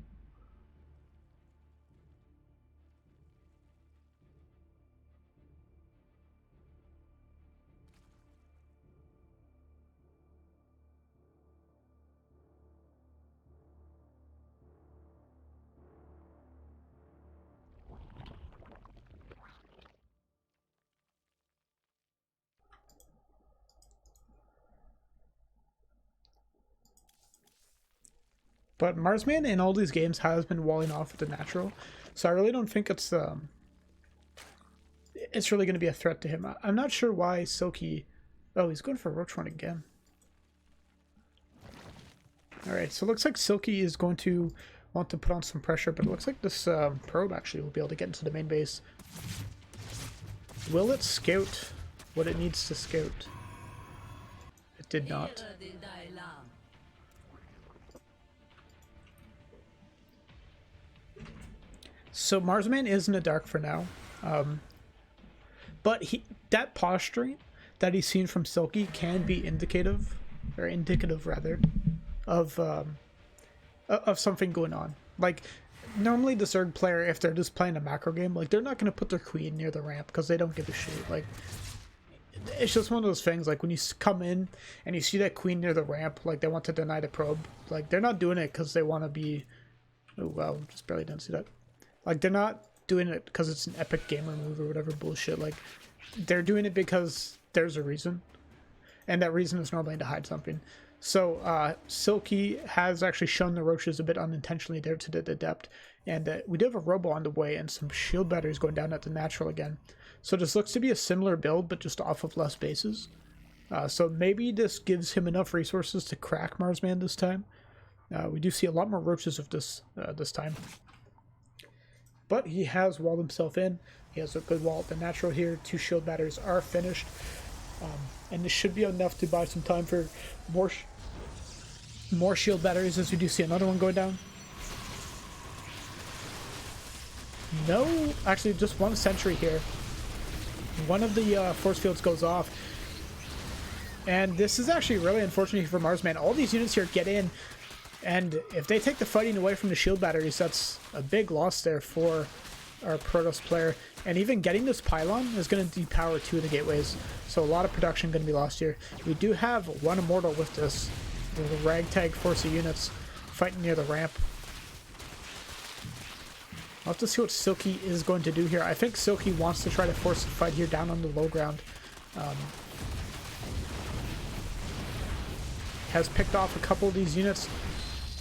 But Marsman in all these games has been walling off with the natural, so I really don't think it's really going to be a threat to him. I'm not sure why Silky Oh, he's going for Roach Run again. Alright, so it looks like Silky is going to want to put on some pressure, but it looks like this probe actually will be able to get into the main base. Will it scout what it needs to scout? It did not. So Marsman is in the dark for now. But that posturing that he's seen from Silky can be indicative rather, of something going on. Like, normally the Zerg player, if they're just playing a macro game, like, they're not going to put their queen near the ramp because they don't give a shit. Like, it's just one of those things, like, when you come in and you see that queen near the ramp, like, they want to deny the probe. Like, they're not doing it because they want to be... Oh, wow, just barely didn't see that. Like, they're not doing it because it's an epic gamer move or whatever bullshit. Like, they're doing it because there's a reason. And that reason is normally to hide something. So, Silky has actually shown the roaches a bit unintentionally there to the adept. And we do have a robo on the way and some shield batteries going down at the natural again. So this looks to be a similar build, but just off of less bases. So maybe this gives him enough resources to crack Marsman this time. We do see a lot more roaches of this time. But he has walled himself in. He has a good wall at the natural here. 2 shield batteries are finished. And this should be enough to buy some time for more shield batteries, as we do see another one going down. No, actually just 1 sentry here. One of the force fields goes off. And this is actually really unfortunate for Marsman. All these units here get in. And if they take the fighting away from the shield batteries, that's a big loss there for our Protoss player. And even getting this pylon is going to depower 2 of the gateways. So a lot of production going to be lost here. We do have 1 immortal with this. The ragtag force of units fighting near the ramp. I'll have to see what Silky is going to do here. I think Silky wants to try to force the fight here down on the low ground. Has picked off a couple of these units.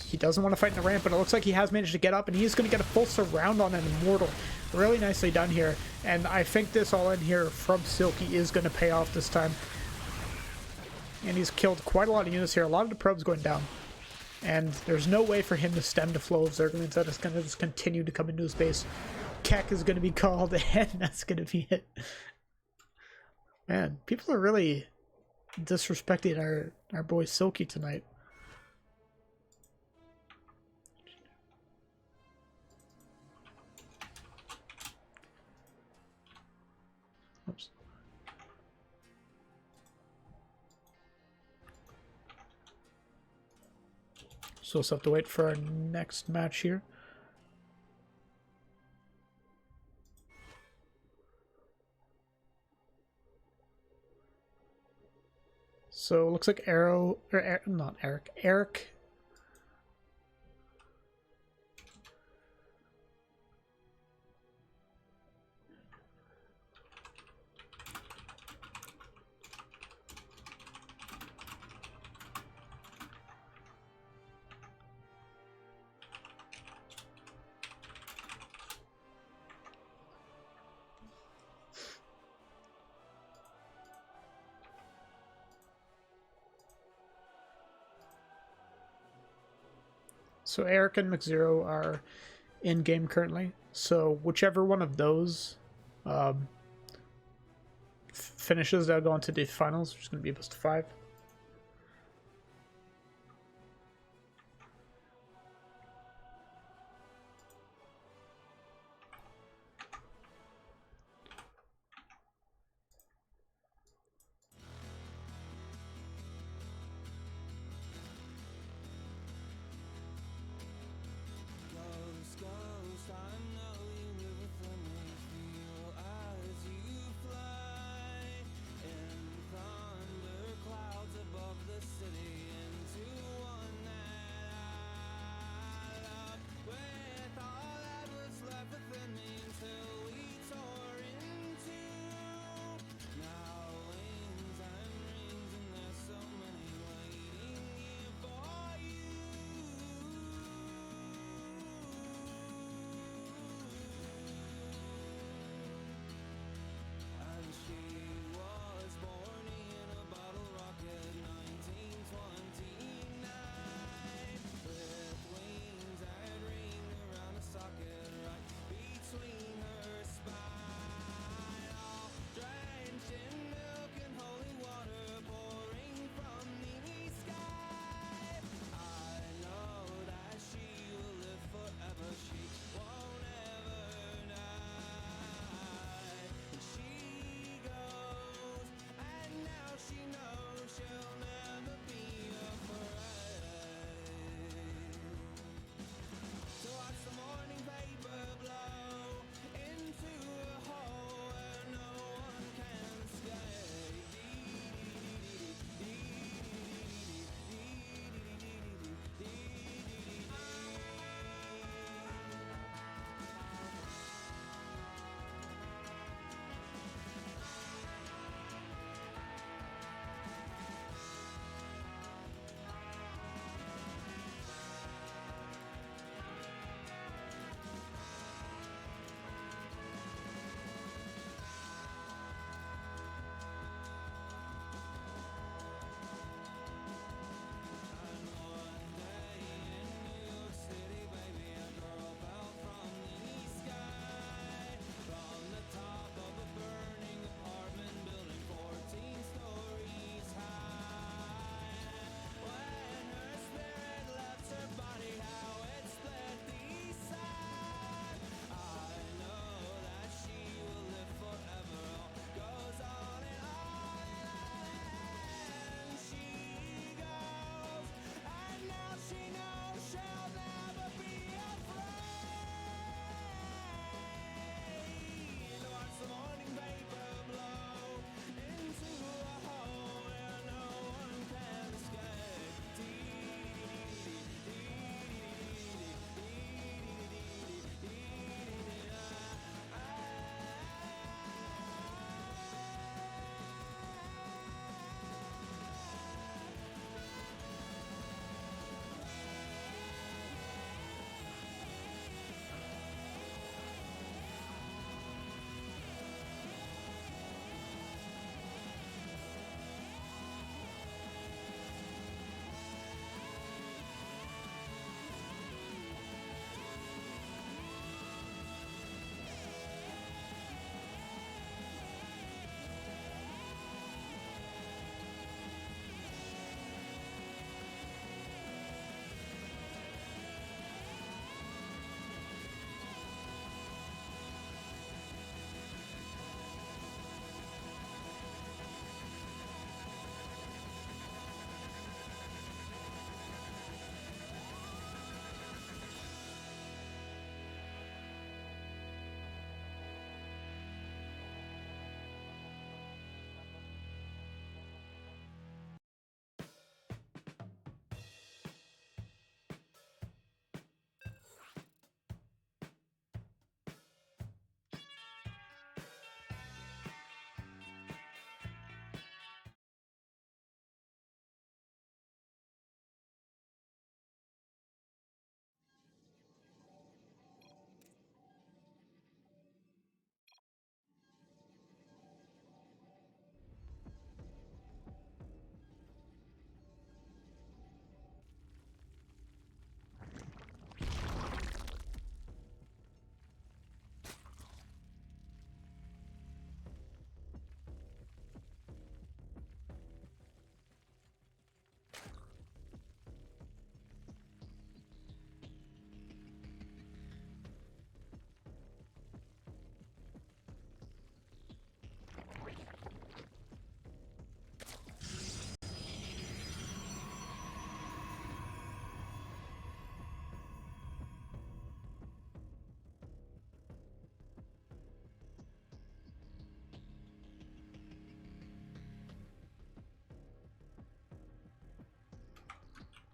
He doesn't want to fight in the ramp, but it looks like he has managed to get up, and he's going to get a full surround on an immortal. Really nicely done here, and I think this all in here from Silky is going to pay off this time. And he's killed quite a lot of units here. A lot of the probes going down. And there's no way for him to stem the flow of Zerglings. That is going to just continue to come into his base. Keck is going to be called, and that's going to be it. Man, people are really disrespecting our boy Silky tonight. Oops. So we'll have to wait for our next match here. So it looks like Eric. So Eric and McZero are in game currently. So whichever one of those finishes, they'll go into the finals, which is going to be best of 5.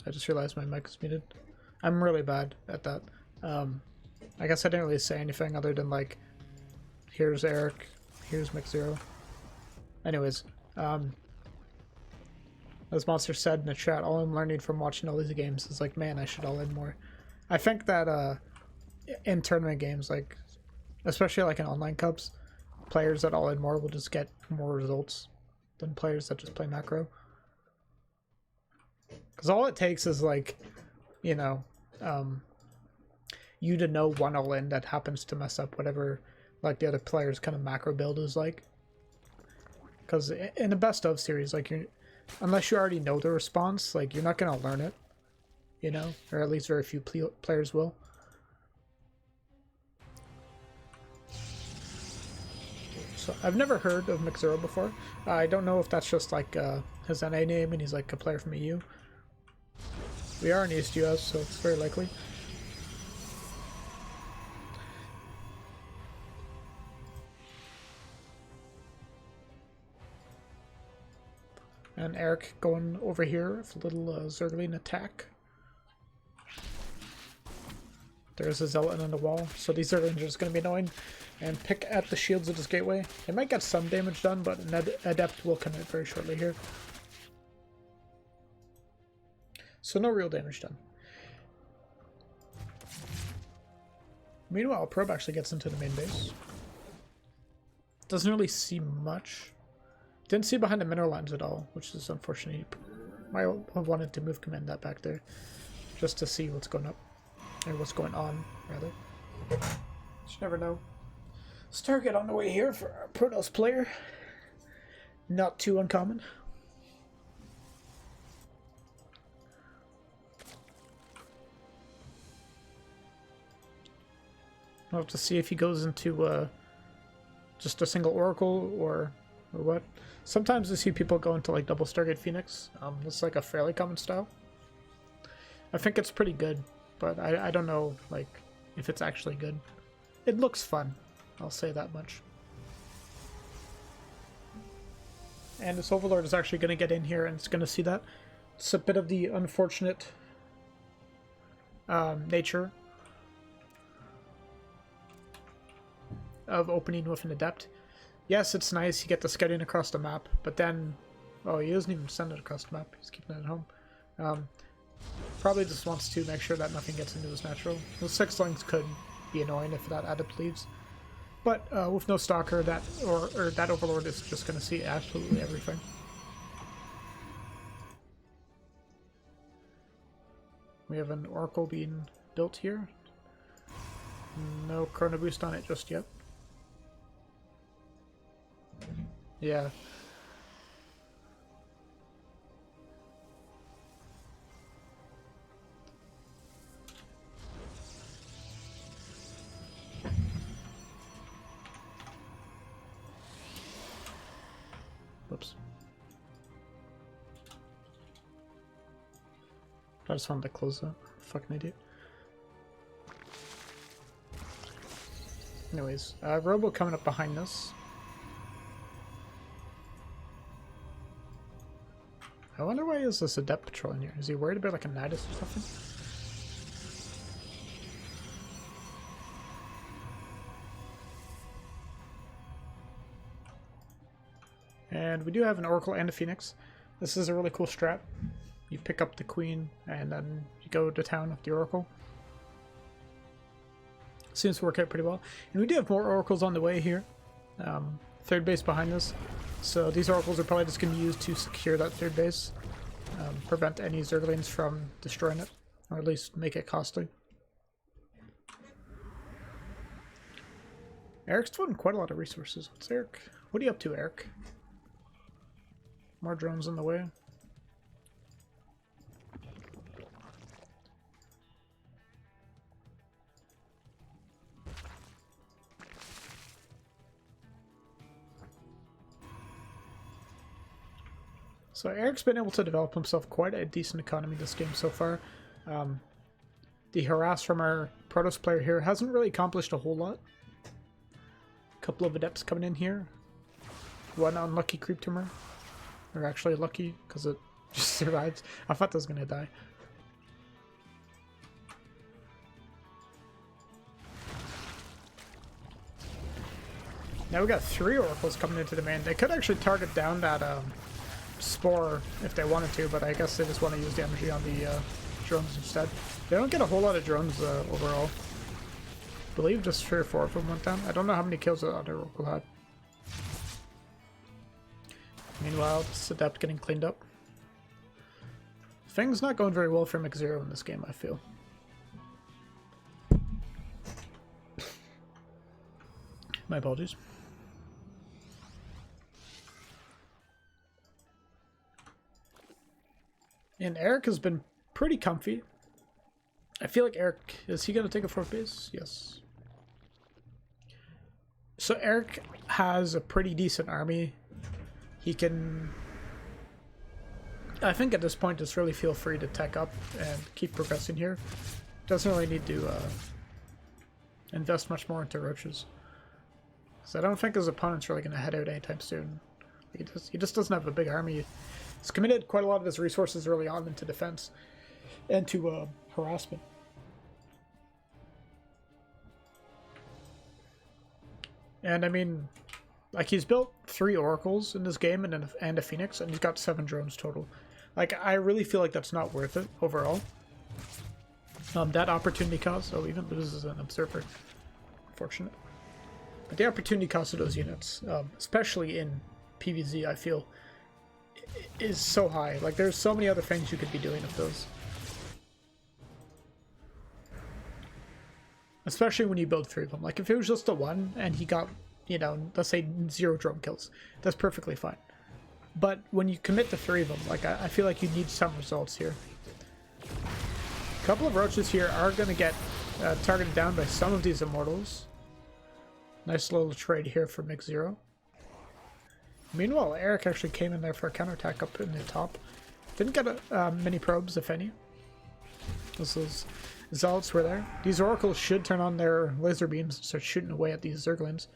I just realized my mic was muted. I'm really bad at that. I guess I didn't really say anything other than like, here's Eric, here's McZero. Anyways, as Monster said in the chat, all I'm learning from watching all these games is like, man, I should all in more. I think that in tournament games, like, especially like in online cups, players that all in more will just get more results than players that just play macro. Because all it takes is like, you know, you to know one all in that happens to mess up whatever like the other player's kind of macro build is like. Because in the best of series, like, unless you already know the response, like, you're not gonna learn it, you know, or at least very few players will. So I've never heard of McZero before. I don't know if that's just like his NA name and he's like a player from EU. We are in East US, so it's very likely. And Eric going over here with a little Zergling attack. There's a Zealot on the wall, so these Zerglings are just going to be annoying. And pick at the shields of this gateway. They might get some damage done, but an Adept will come in very shortly here. So no real damage done. Meanwhile, Probe actually gets into the main base. Doesn't really see much. Didn't see behind the mineral lines at all, which is unfortunate. He might have wanted to move command that back there, just to see what's going up, or what's going on, rather. Just never know. Stargate on the way here for a Protoss player. Not too uncommon. I'll have to see if he goes into just a single Oracle or what. Sometimes I see people go into like double Stargate Phoenix. It's like a fairly common style. I think it's pretty good, but I don't know like if it's actually good. It looks fun, I'll say that much. And this Overlord is actually going to get in here and it's going to see that. It's a bit of the unfortunate nature of opening with an Adept. Yes, it's nice you get the scouting across the map, but then, oh, he doesn't even send it across the map. He's keeping it at home. Probably just wants to make sure that nothing gets into his natural. The Six Lings could be annoying if that Adept leaves, but with no Stalker, that or that Overlord is just going to see absolutely everything. We have an Oracle being built here. No Chrono Boost on it just yet. Yeah. Whoops. I just wanted to close that. Fucking idiot. Anyways, Robo coming up behind us. I wonder why is this Adept patrolling here? Is he worried about like a Nidus or something? And we do have an Oracle and a Phoenix. This is a really cool strat. You pick up the Queen and then you go to town with the Oracle. Seems to work out pretty well. And we do have more Oracles on the way here. Third base behind us. So these Oracles are probably just going to be used to secure that third base. Prevent any Zerglings from destroying it. Or at least make it costly. Eric's throwing quite a lot of resources. What's Eric? What are you up to, Eric? More drones on the way. So Eric's been able to develop himself quite a decent economy this game so far. The harass from our Protoss player here hasn't really accomplished a whole lot. A couple of Adepts coming in here. One unlucky creep tumor. Or actually lucky, because it just survives. I thought that was going to die. Now we got 3 oracles coming into the main. They could actually target down that spore if they wanted to, but I guess they just want to use the energy on the drones instead. They don't get a whole lot of drones overall. I believe just 3 or 4 of them went down. I don't know how many kills the other oracle had. Meanwhile, this adept getting cleaned up. Things not going very well for McZero in this game, I feel. My apologies. And Eric has been pretty comfy. I feel like Eric, is he going to take a 4th base? Yes. So Eric has a pretty decent army. He can, I think at this point, just really feel free to tech up and keep progressing here. Doesn't really need to invest much more into roaches. So I don't think his opponent's really going to head out anytime soon. He just doesn't have a big army. He's committed quite a lot of his resources early on into defense and to harassment. And I mean, like, he's built 3 oracles in this game and a phoenix, and he's got 7 drones total. Like, I really feel like that's not worth it overall. That opportunity cost, so even loses an observer. Unfortunate. But the opportunity cost of those units, especially in PvZ, I feel, is so high. Like, there's so many other things you could be doing with those. Especially when you build 3 of them. Like, if it was just a 1 and he got, you know, let's say 0 drone kills, that's perfectly fine. But when you commit to 3 of them, like, I feel like you need some results here. A couple of roaches here are going to get targeted down by some of these immortals. Nice little trade here for McZero. Meanwhile, Eric actually came in there for a counterattack up in the top. Didn't get many probes, if any. Those zealots were there. These oracles should turn on their laser beams and start shooting away at these zerglings.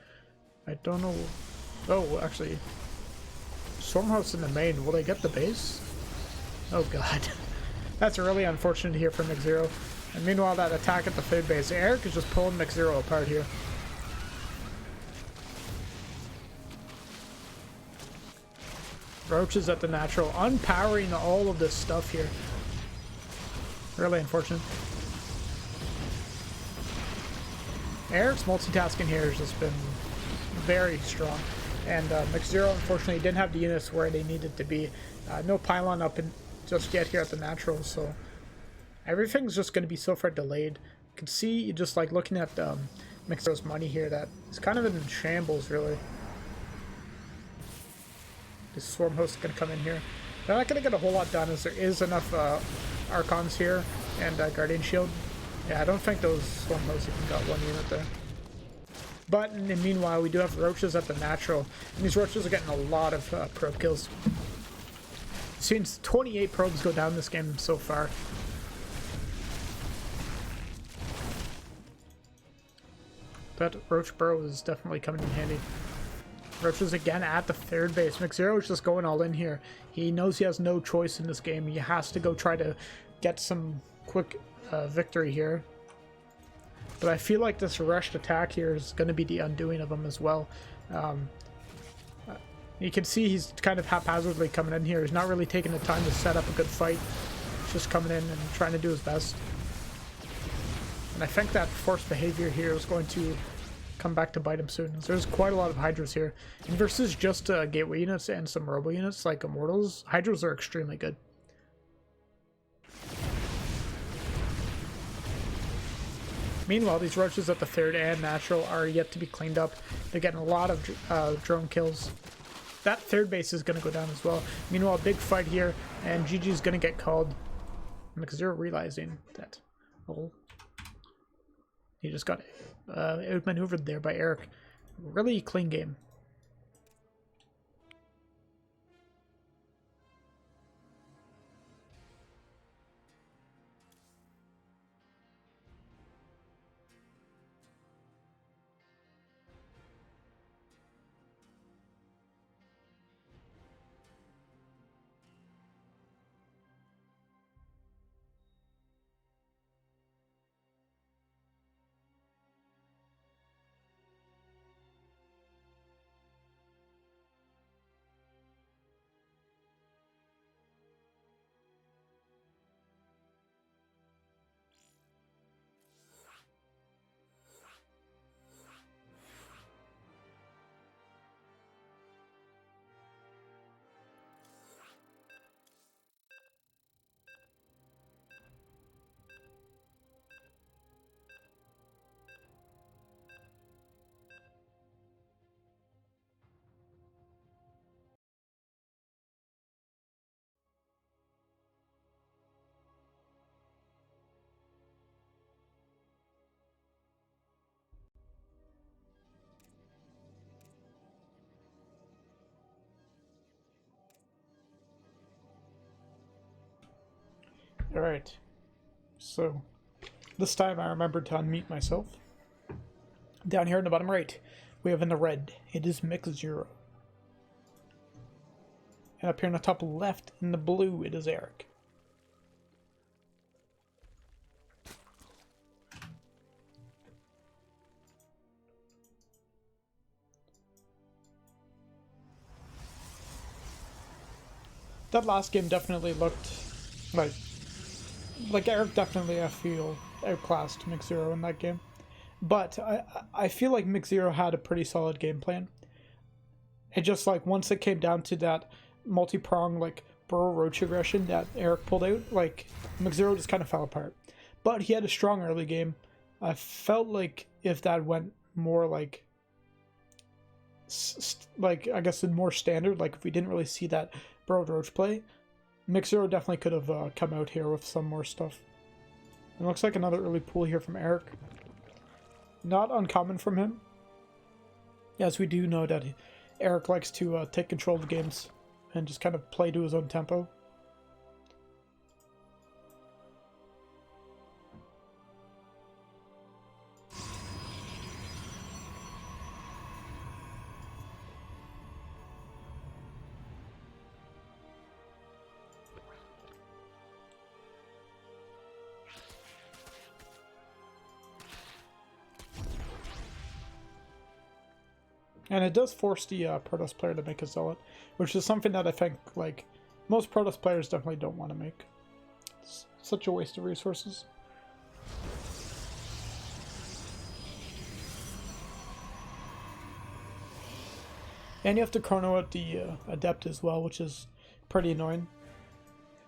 I don't know. Oh, actually, Stormhouse in the main. Will they get the base? Oh god. That's really unfortunate here for McZero. And meanwhile, that attack at the 3rd base. Eric is just pulling McZero apart here. Roaches at the natural, unpowering all of this stuff here. Really unfortunate. Eric's multitasking here has just been very strong. And McZero, unfortunately, didn't have the units where they needed to be. No pylon up in just yet here at the natural, so everything's just going to be so far delayed. You can see, just like looking at McZero's money here, that it's kind of in shambles, really. This swarm host is going to come in here. They're not going to get a whole lot done as there is enough Archons here and Guardian Shield. Yeah, I don't think those swarm hosts even got 1 unit there. But meanwhile, we do have roaches at the natural, and these roaches are getting a lot of probe kills. Seen 28 probes go down this game so far. That roach burrow is definitely coming in handy. Roaches again at the 3rd base. McZero is just going all in here. He knows he has no choice in this game. He has to go try to get some quick victory here. But I feel like this rushed attack here is going to be the undoing of him as well. You can see he's kind of haphazardly coming in here. He's not really taking the time to set up a good fight. He's just coming in and trying to do his best. And I think that forced behavior here is going to come back to bite him soon. There's quite a lot of Hydras here. And versus just gateway units and some robo units like Immortals, Hydras are extremely good. Meanwhile, these roaches at the 3rd and natural are yet to be cleaned up. They're getting a lot of drone kills. That 3rd base is going to go down as well. Meanwhile, big fight here, and GG's going to get called. McZero realizing that, oh, he just got outmaneuvered there by Eric. Really clean game. Alright. So, this time I remembered to unmute myself. Down here in the bottom right, we have in the red, it is Mix Zero. And up here in the top left, in the blue, it is Eric. That last game definitely looked like Eric definitely, I feel, outclassed Mix Zero in that game. But I feel like Mix Zero had a pretty solid game plan. It just, like, once it came down to that multi-prong, like, burrow roach aggression that Eric pulled out, like, Mix Zero just kind of fell apart. But he had a strong early game. I felt like if that went more, like I guess more standard, like if we didn't really see that burrow roach play, Mix Zero definitely could have come out here with some more stuff. It looks like another early pull here from Eric. Not uncommon from him, as we do know that Eric likes to take control of the games and just kind of play to his own tempo. And it does force the Protoss player to make a Zealot, which is something that I think, like, most Protoss players definitely don't want to make. It's such a waste of resources. And you have to chrono out the Adept as well, which is pretty annoying.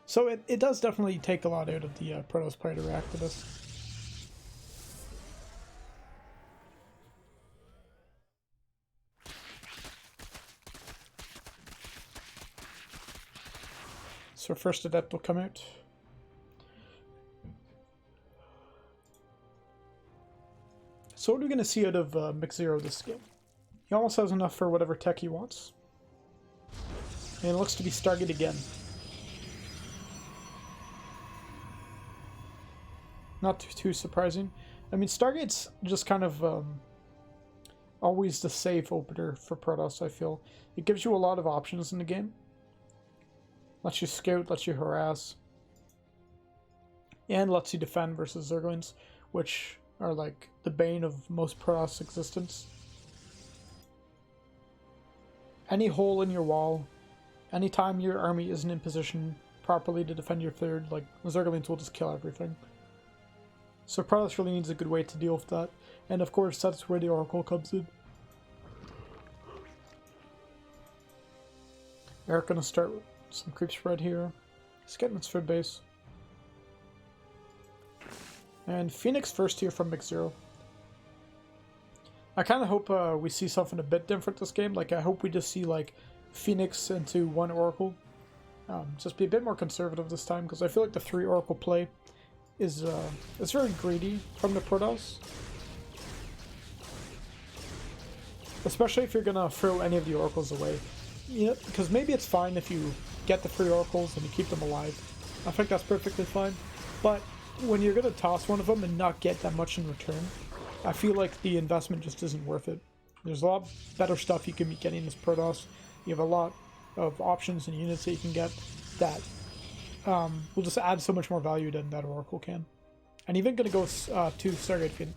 So it does definitely take a lot out of the Protoss player to react to this. So first Adept will come out. So what are we going to see out of Mix Zero this game? He almost has enough for whatever tech he wants. And it looks to be Stargate again. Not too surprising. I mean, Stargate's just kind of always the safe opener for Protoss, I feel. It gives you a lot of options in the game. Lets you scout, lets you harass, and lets you defend versus Zerglings, which are like the bane of most Protoss existence. Any hole in your wall, anytime your army isn't in position properly to defend your third, like, Zerglings will just kill everything. So Protoss really needs a good way to deal with that, and of course that's where the Oracle comes in. Eric gonna start with some creep spread here. He's getting its third base. And Phoenix first here from Mix Zero. I kind of hope we see something a bit different this game. Like, I hope we just see, like, Phoenix into one Oracle. Just be a bit more conservative this time, because I feel like the 3 Oracle play is it's very greedy from the Protoss. Especially if you're going to throw any of the Oracles away. Yeah, because maybe it's fine if you get the 3 Oracles and you keep them alive. I think that's perfectly fine. But when you're going to toss one of them and not get that much in return, I feel like the investment just isn't worth it. There's a lot better stuff you can be getting this Protoss. You have a lot of options and units that you can get that will just add so much more value than that Oracle can. And even going to go 2 Stargate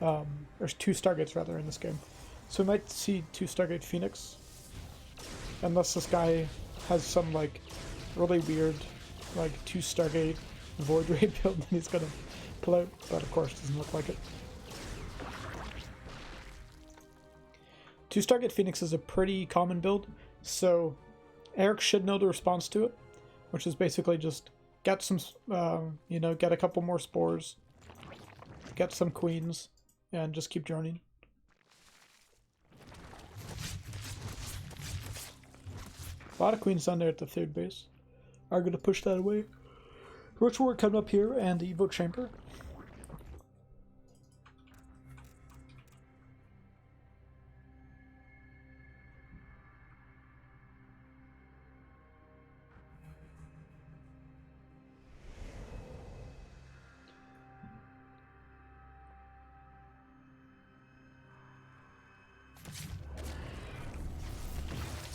or 2 Stargates rather in this game. So we might see 2 Stargate Phoenix. Unless this guy has some, like, really weird, like, 2 Stargate Void Ray build that he's gonna pull out, but of course doesn't look like it. 2 Stargate Phoenix is a pretty common build, so Eric should know the response to it, which is basically just get some, you know, get a couple more spores, get some queens, and just keep droning. A lot of queens down there at the 3rd base are going to push that away. Ritual coming up here and the Evo Chamber.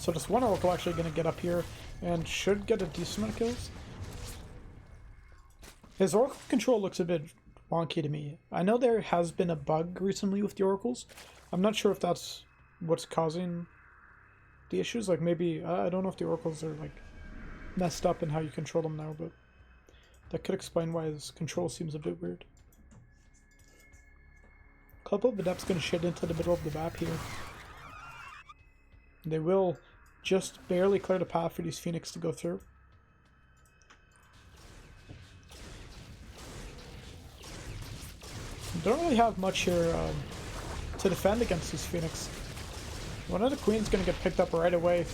So just one Oracle actually going to get up here and should get a decent amount of kills. His Oracle control looks a bit wonky to me. I know there has been a bug recently with the Oracles. I'm not sure if that's what's causing the issues. Like maybe, I don't know if the Oracles are like messed up in how you control them now, but that could explain why his control seems a bit weird. Club of Adept's going to shit into the middle of the map here. They will just barely clear the path for these Phoenix to go through. Don't really have much here to defend against these Phoenix. One of the Queen's going to get picked up right away.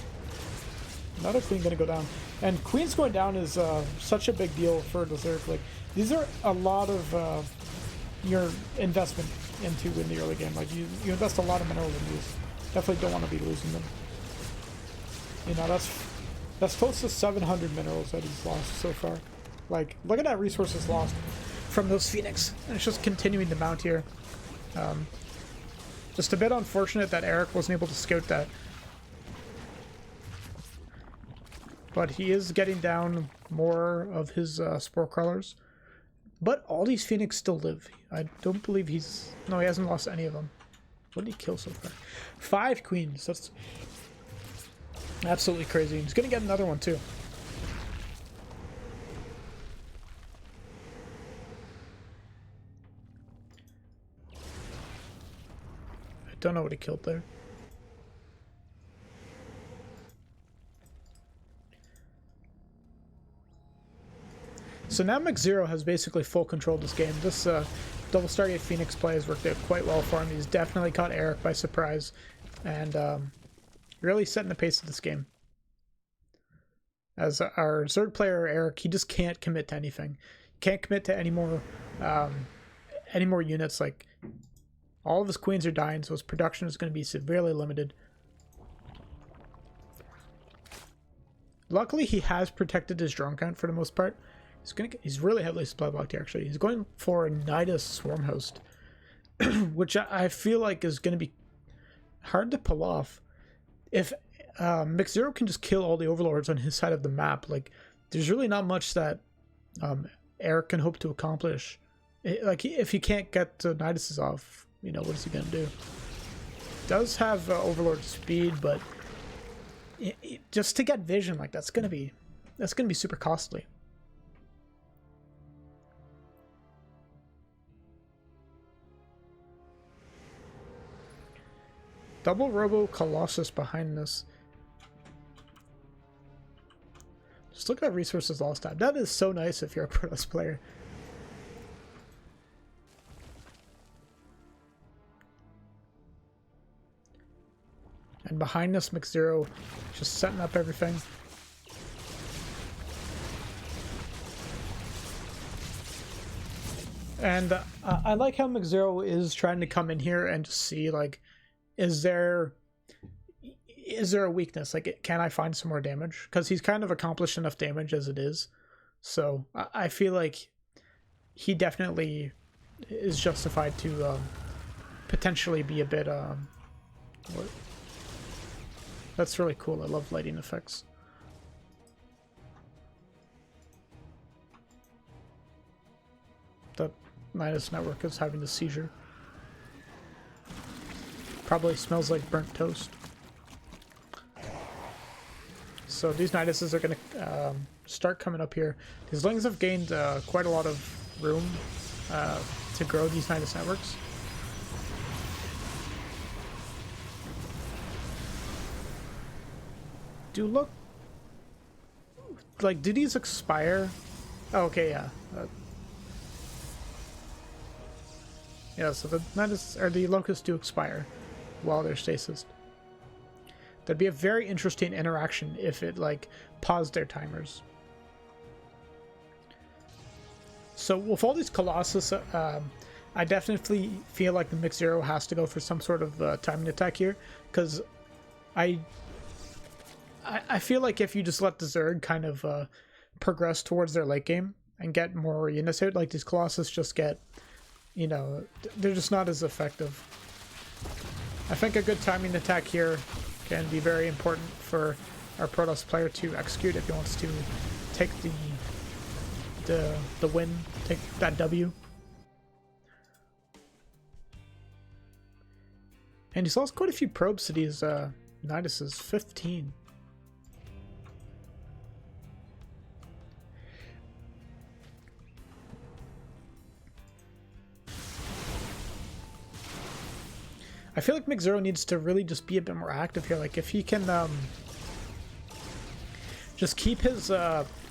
Another Queen going to go down. And Queen's going down is such a big deal for Berserk. Like, these are a lot of your investment into in the early game. Like, you invest a lot of minerals in these. Definitely don't want to be losing them. You know, that's close to 700 minerals that he's lost so far. Like, look at that resources lost from those Phoenix. And it's just continuing to mount here. Just a bit unfortunate that Eric wasn't able to scout that. But he is getting down more of his spore crawlers. But all these Phoenix still live. I don't believe he's... No, he hasn't lost any of them. What did he kill so far? 5 Queens. That's absolutely crazy. He's going to get another one too. I don't know what he killed there. So now McZero has basically full control of this game. This double Stargate Phoenix play has worked out quite well for him. He's definitely caught Eric by surprise and really setting the pace of this game. As our Zerg player, Eric, he just can't commit to anything. Can't commit to any more units. Like, all of his Queens are dying, so his production is going to be severely limited. Luckily, he has protected his drone count for the most part. He's really heavily supply blocked here, actually. He's going for a Nidus Swarm Host, which I feel like is going to be hard to pull off. If McZero can just kill all the Overlords on his side of the map, like, there's really not much that Eric can hope to accomplish. If he can't get the Niduses off, you know, what is he going to do? Does have Overlord speed, but just to get vision, like, that's going to be super costly. Double Robo Colossus behind this. Just look at resources lost time. That is so nice if you're a Protoss player. And behind us, McZero just setting up everything. And I like how McZero is trying to come in here and just see, like, is there a weakness? Like, can I find some more damage? Because he's kind of accomplished enough damage as it is. So I feel like he definitely is justified to potentially be a bit... That's really cool. I love lighting effects. The Nidus network is having a seizure. Probably smells like burnt toast. So these Niduses are going to start coming up here. These Lings have gained quite a lot of room to grow these Nidus networks. Do look... Like, do these expire? Oh, okay, yeah. Yeah, so the Nidus, or the Locusts do expire while they're stasis. That'd be a very interesting interaction if it, like, paused their timers. So with all these Colossus, I definitely feel like the McZero has to go for some sort of timing attack here, because I feel like if you just let the Zerg kind of progress towards their late game and get more units out, like these Colossus just get, you know, they're just not as effective. I think a good timing attack here can be very important for our Protoss player to execute if he wants to take the win, take that W. And he's lost quite a few probes to these Niduses, 15. I feel like McZero needs to really just be a bit more active here. Like if he can just keep his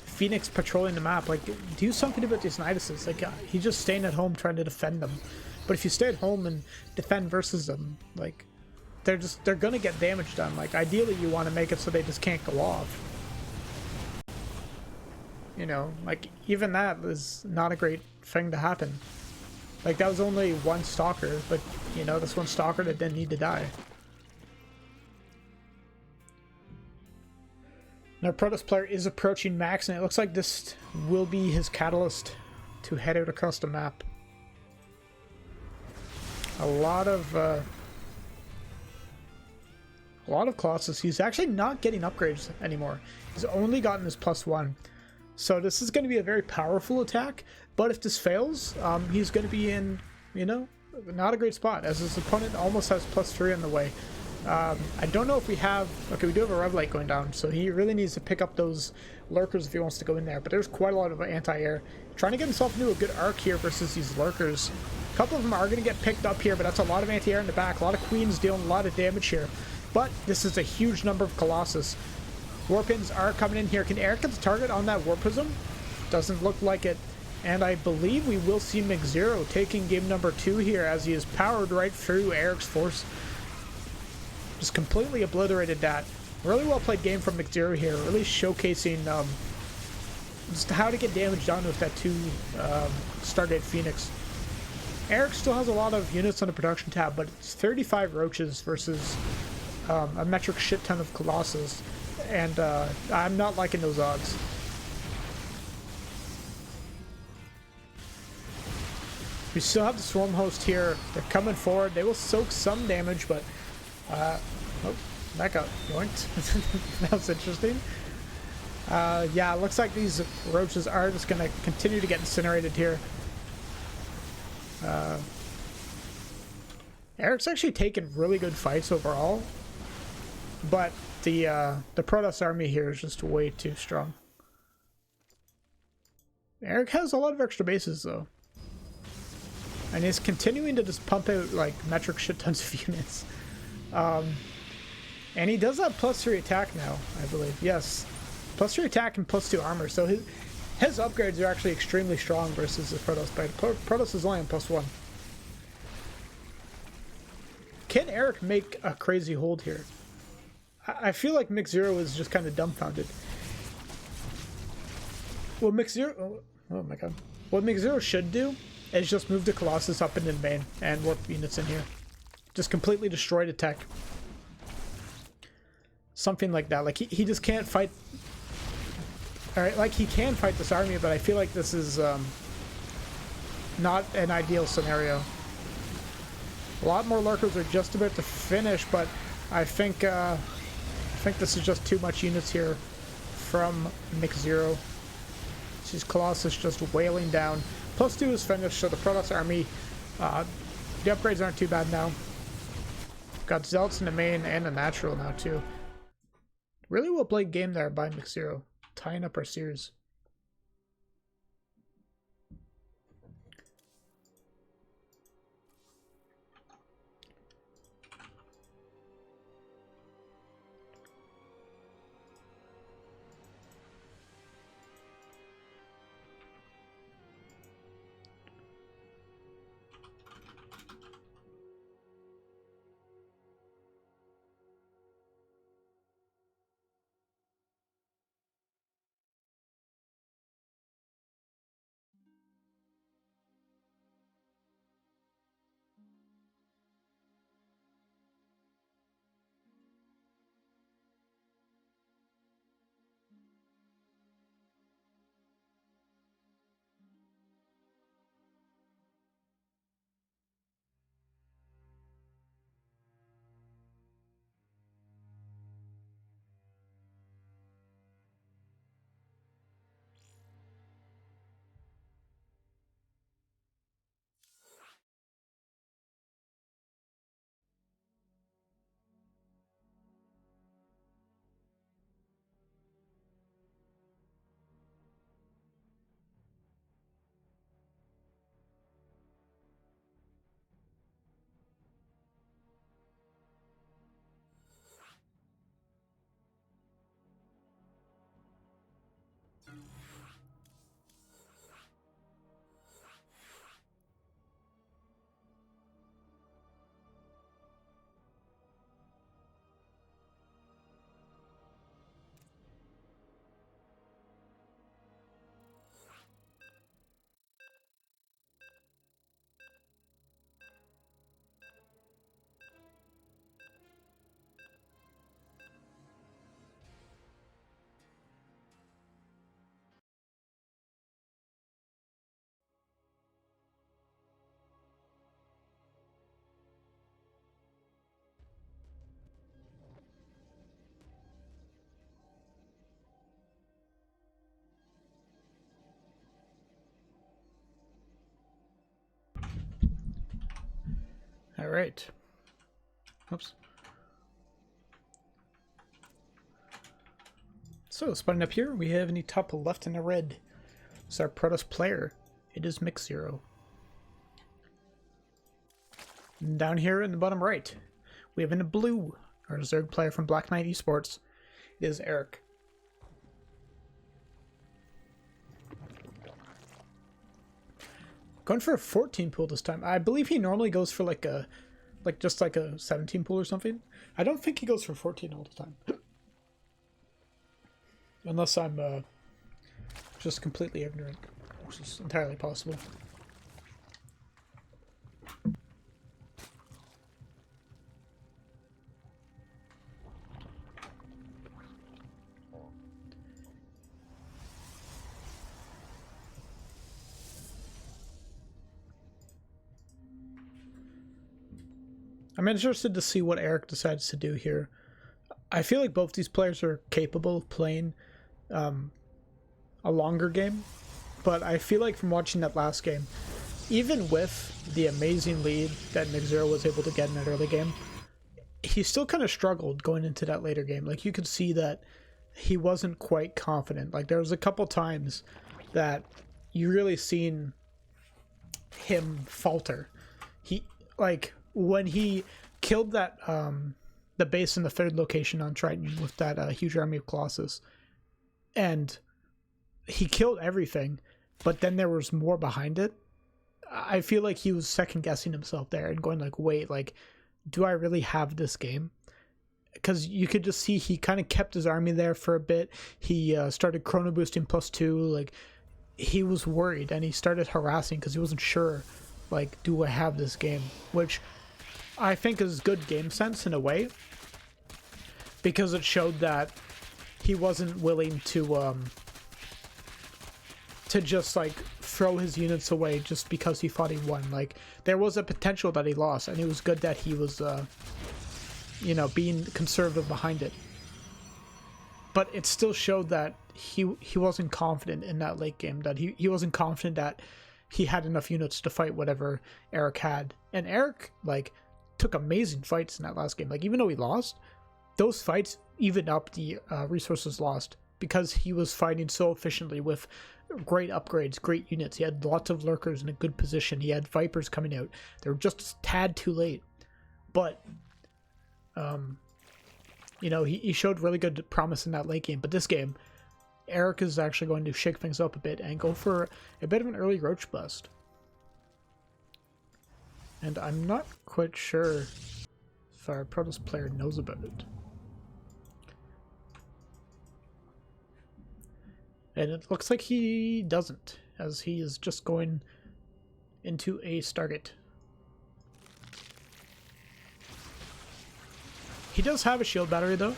Phoenix patrolling the map, like do something about these Niduses. Like he's just staying at home trying to defend them. But if you stay at home and defend versus them, like they're gonna get damage done. Like ideally you want to make it so they just can't go off. You know, like even that is not a great thing to happen. Like that was only one stalker, but you know, this one stalker that didn't need to die. Now Protoss player is approaching max, and it looks like this will be his catalyst to head out across the map. A lot of Colossus. He's actually not getting upgrades anymore. He's only gotten his +1. So this is going to be a very powerful attack, but if this fails, he's going to be in, you know, not a great spot, as his opponent almost has +3 on the way. I don't know if we have... Okay, we do have a Rev Light going down, so he really needs to pick up those Lurkers if he wants to go in there, but there's quite a lot of anti-air. Trying to get himself into a good arc here versus these Lurkers. A couple of them are going to get picked up here, but that's a lot of anti-air in the back. A lot of Queens dealing a lot of damage here, but this is a huge number of Colossus. Warpins are coming in here. Can Eric get the target on that Warp Prism? Doesn't look like it. And I believe we will see McZero taking game number 2 here, as he is powered right through Eric's force. Just completely obliterated that. Really well played game from McZero here. Really showcasing just how to get damage done with that 2 Stargate Phoenix. Eric still has a lot of units on the production tab, but it's 35 Roaches versus a metric shit ton of Colossus. And I'm not liking those odds. We still have the Swarm Host here. They're coming forward. They will soak some damage, but... oh, that got yoinked. That was interesting. Yeah, it looks like these Roaches are just going to continue to get incinerated here. Eric's actually taken really good fights overall, but the Protoss army here is just way too strong. Eric has a lot of extra bases though, and he's continuing to just pump out like metric shit tons of units. And he does have +3 attack now, I believe. Yes, +3 attack and +2 armor. So his upgrades are actually extremely strong versus the Protoss. But Protoss is only on +1. Can Eric make a crazy hold here? I feel like McZero is just kind of dumbfounded. Well, McZero... Oh my god. What McZero should do is just move the Colossus up into the main and warp units in here. Just completely destroy the tech. Something like that. Like, he just can't fight... Alright, like, he can fight this army, but I feel like this is not an ideal scenario. A lot more Lurkers are just about to finish, but I think this is just too much units here from McZero. These Colossus just wailing down. +2 is finished, so the Protoss army, the upgrades aren't too bad now. Got Zealots in the main and a natural now too. Really well played game there by McZero, tying up our series. All right. Oops. So, spotting up here, we have in the top left in the red. It's our Protoss player. It is Mix0. And down here in the bottom right, we have in the blue, our Zerg player from Black Knight Esports. It is Eric. Going for a 14 pool this time. I believe he normally goes for like a, just like a 17 pool or something. I don't think he goes for 14 all the time. Unless I'm just completely ignorant, which is entirely possible. I'm interested to see what Eric decides to do here. I feel like both these players are capable of playing a longer game, but I feel like from watching that last game, even with the amazing lead that Mix0 was able to get in that early game, he still kind of struggled going into that later game. Like, you could see that he wasn't quite confident. Like, there was a couple times that you really seen him falter. He, like, when he killed that the base in the third location on Triton with that huge army of Colossus, and he killed everything, but then there was more behind it. I feel like he was second guessing himself there and going like, wait, like, do I really have this game? Because you could just see he kind of kept his army there for a bit. He started chrono boosting +2. Like, he was worried and he started harassing because he wasn't sure, like, do I have this game? Which I think is good game sense in a way, because it showed that he wasn't willing to just like throw his units away just because he thought he won. Like, there was a potential that he lost, and it was good that he was you know, being conservative behind it. But it still showed that he wasn't confident in that late game, that he wasn't confident that he had enough units to fight whatever Eric had. And Eric, like, took amazing fights in that last game. Like, even though he lost, those fights evened up the resources lost, because he was fighting so efficiently with great upgrades, great units. He had lots of lurkers in a good position. He had Vipers coming out. They were just a tad too late. But, you know, he showed really good promise in that late game. But this game, Eric is actually going to shake things up a bit and go for a bit of an early Roach Bust. And I'm not quite sure if our Protoss player knows about it. And it looks like he doesn't, as he is just going into a Stargate. He does have a shield battery, though.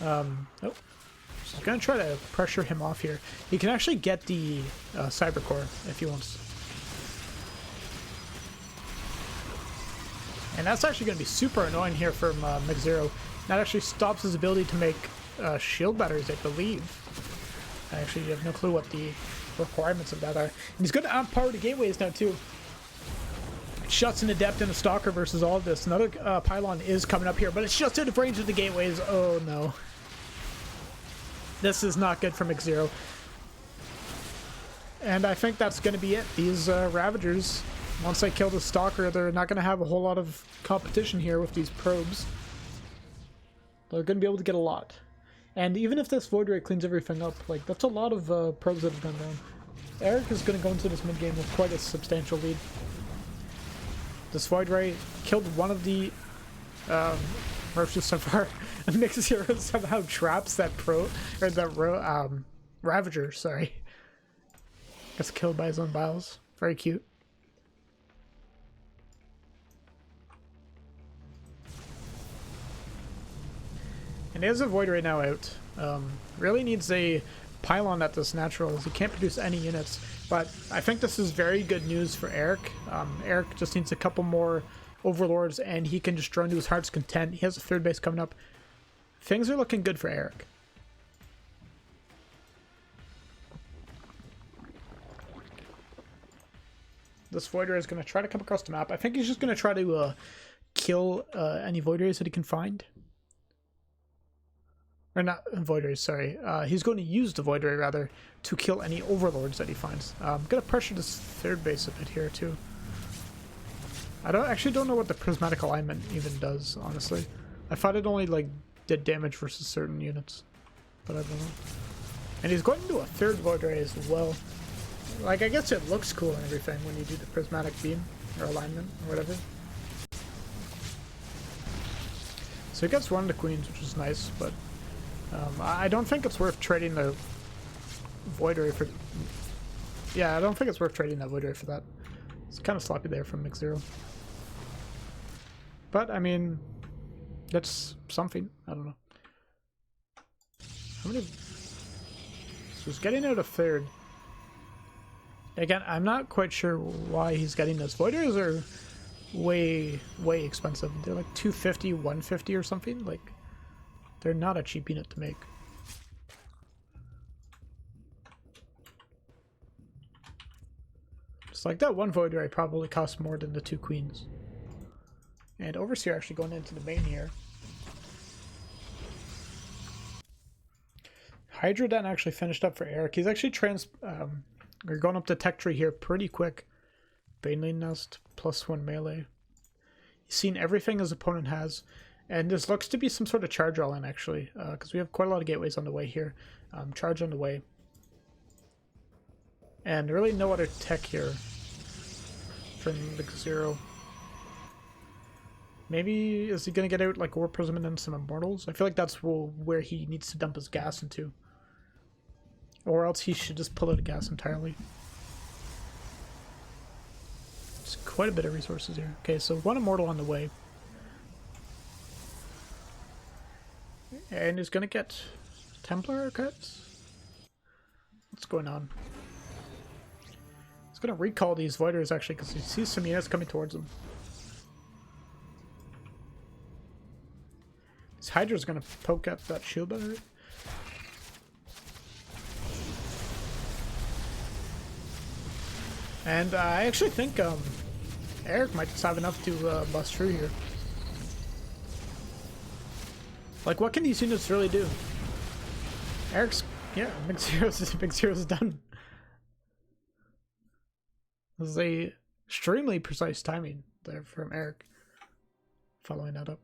Oh, so I'm going to try to pressure him off here. He can actually get the Cyber Core if he wants. And that's actually going to be super annoying here from Mix0. That actually stops his ability to make shield batteries, I believe. I actually have no clue what the requirements of that are. And he's going to outpower the gateways now, too. Shuts an Adept and a Stalker versus all of this. Another pylon is coming up here, but it's just out of range of the gateways. Oh, no. This is not good for Mix0. And I think that's going to be it. These Ravagers, once they kill the Stalker, they're not going to have a whole lot of competition here with these probes. They're going to be able to get a lot. And even if this Void Ray cleans everything up, like, that's a lot of probes that have gone down. Eric is going to go into this mid-game with quite a substantial lead. This Void Ray killed one of the Roaches so far. And Mix0 somehow traps that Ravager, sorry. Gets killed by his own biles. Very cute. And he has a Void Ray now out. Really needs a pylon at this natural, as he can't produce any units. But I think this is very good news for Eric. Eric just needs a couple more Overlords, and he can just drone to his heart's content. He has a third base coming up. Things are looking good for Eric. this Void Ray is going to try to come across the map. I think he's just going to try to kill any Void Rays that he can find. Or not Void Rays, sorry. He's going to use the Void Ray, rather, to kill any Overlords that he finds. I'm going to pressure this third base a bit here, too. I actually don't know what the Prismatic Alignment even does, honestly. I thought it only, like, did damage versus certain units. But I don't know. And he's going to do a third Void Ray as well. Like, I guess it looks cool and everything when you do the Prismatic Beam, or Alignment, or whatever. So he gets one of the Queens, which is nice, but I don't think it's worth trading the Void Ray for... Yeah, I don't think it's worth trading that Void Ray for that. It's kind of sloppy there from Mix-Zero. But, I mean, that's something. I don't know. How many... So he's getting out a third. Again, I'm not quite sure why he's getting this. Void Rays are way expensive. They're like 250, 150 or something. Like, they're not a cheap unit to make. Just like that one Void Ray probably costs more than the 2 Queens. And Overseer actually going into the main here. Hydra Den actually finished up for Eric. He's actually we're going up the tech tree here pretty quick. Baneling Nest, +1 melee. He's seen everything his opponent has. And this looks to be some sort of charge all-in, actually. Because we have quite a lot of gateways on the way here. Charge on the way. And really no other tech here from the Zero. Maybe is he going to get out like War Prism and then some Immortals? I feel like that's where he needs to dump his gas into. Or else he should just pull out the gas entirely. It's quite a bit of resources here. Okay, so 1 Immortal on the way. And he's going to get Templar Archives? What's going on? He's going to recall these Voiders actually because he sees some units coming towards him. This Hydra's going to poke at that shield battery. And I actually think Eric might just have enough to bust through here. Like, what can these units really do? Eric's... yeah, Big Zero's done. This is a extremely precise timing there from Eric. Following that up.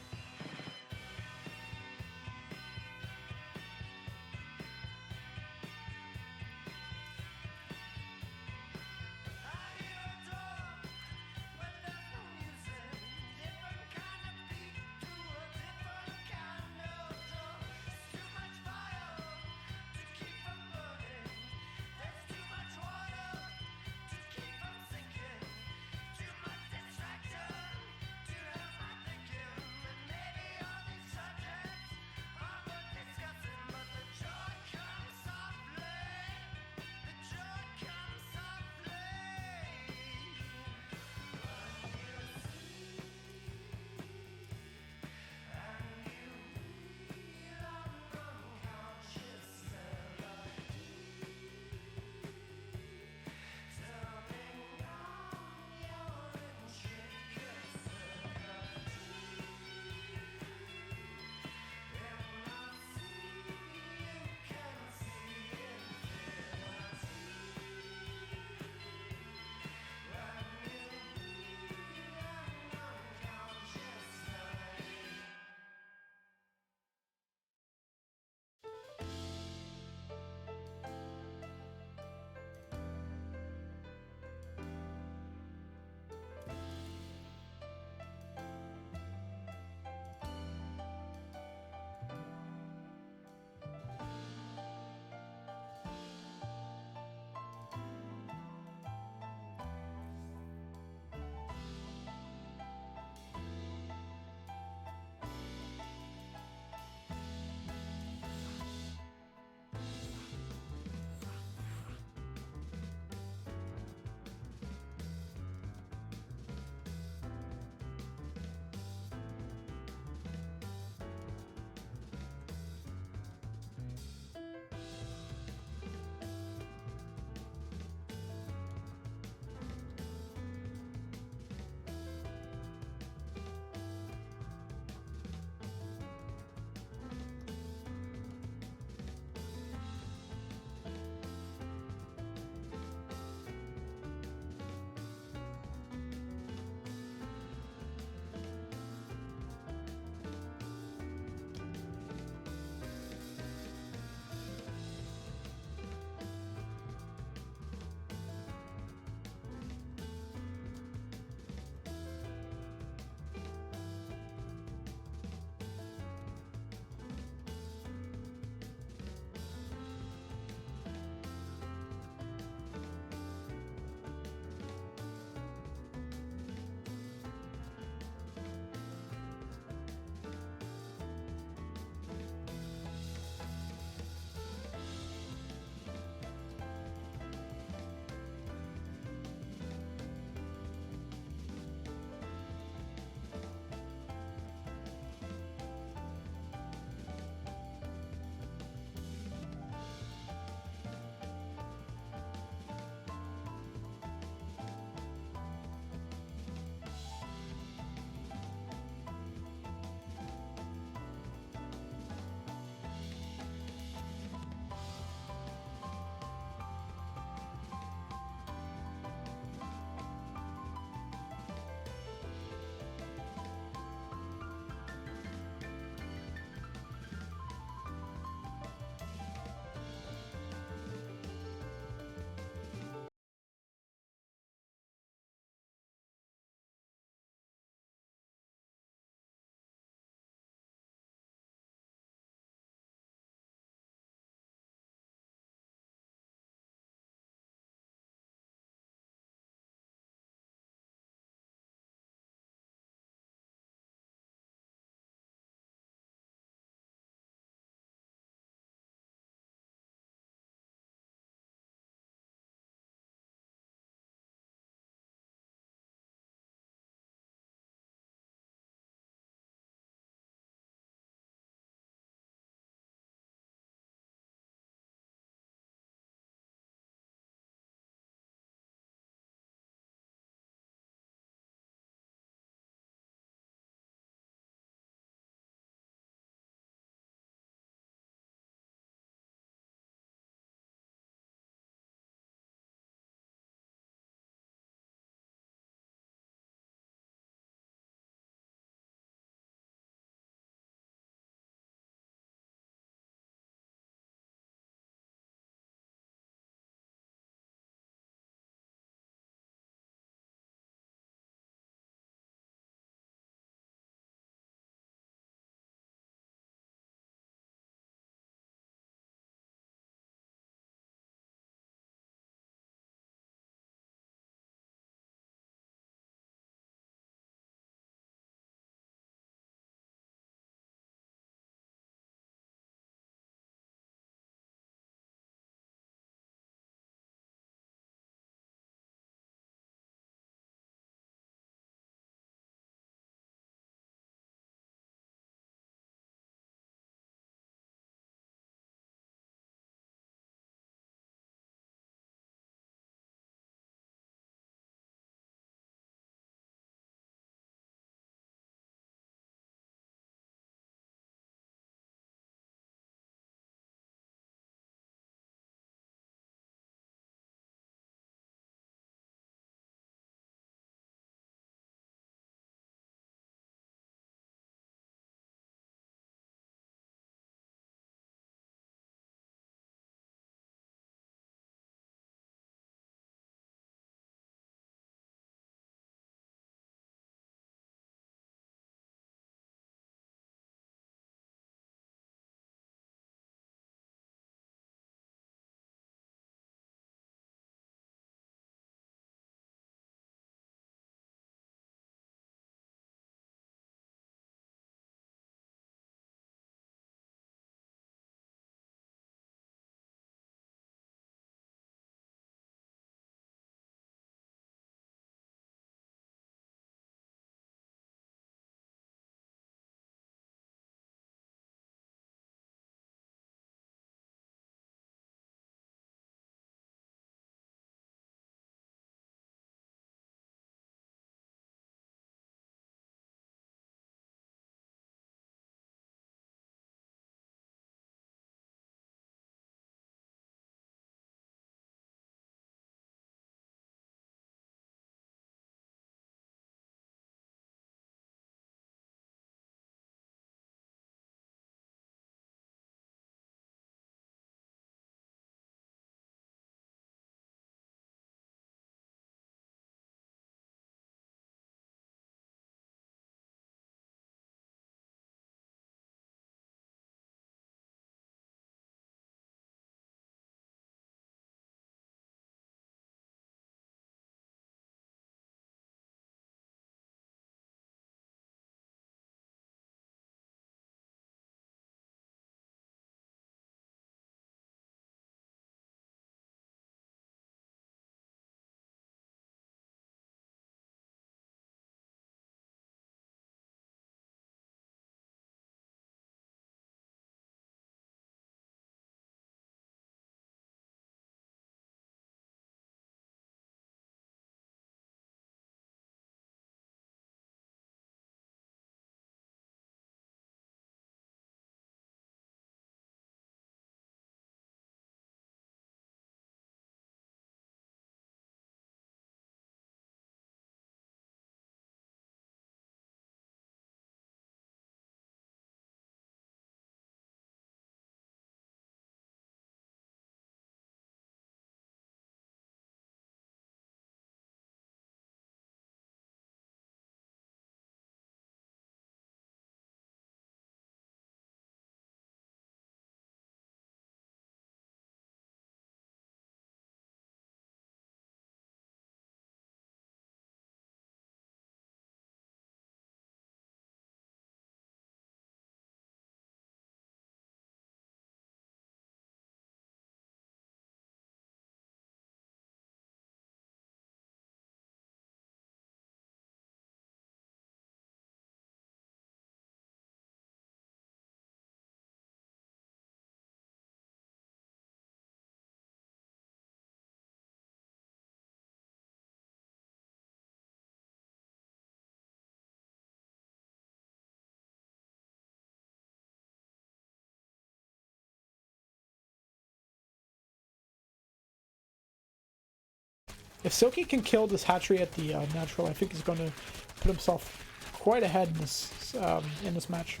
If Silky can kill this hatchery at the natural, I think he's going to put himself quite ahead in this match.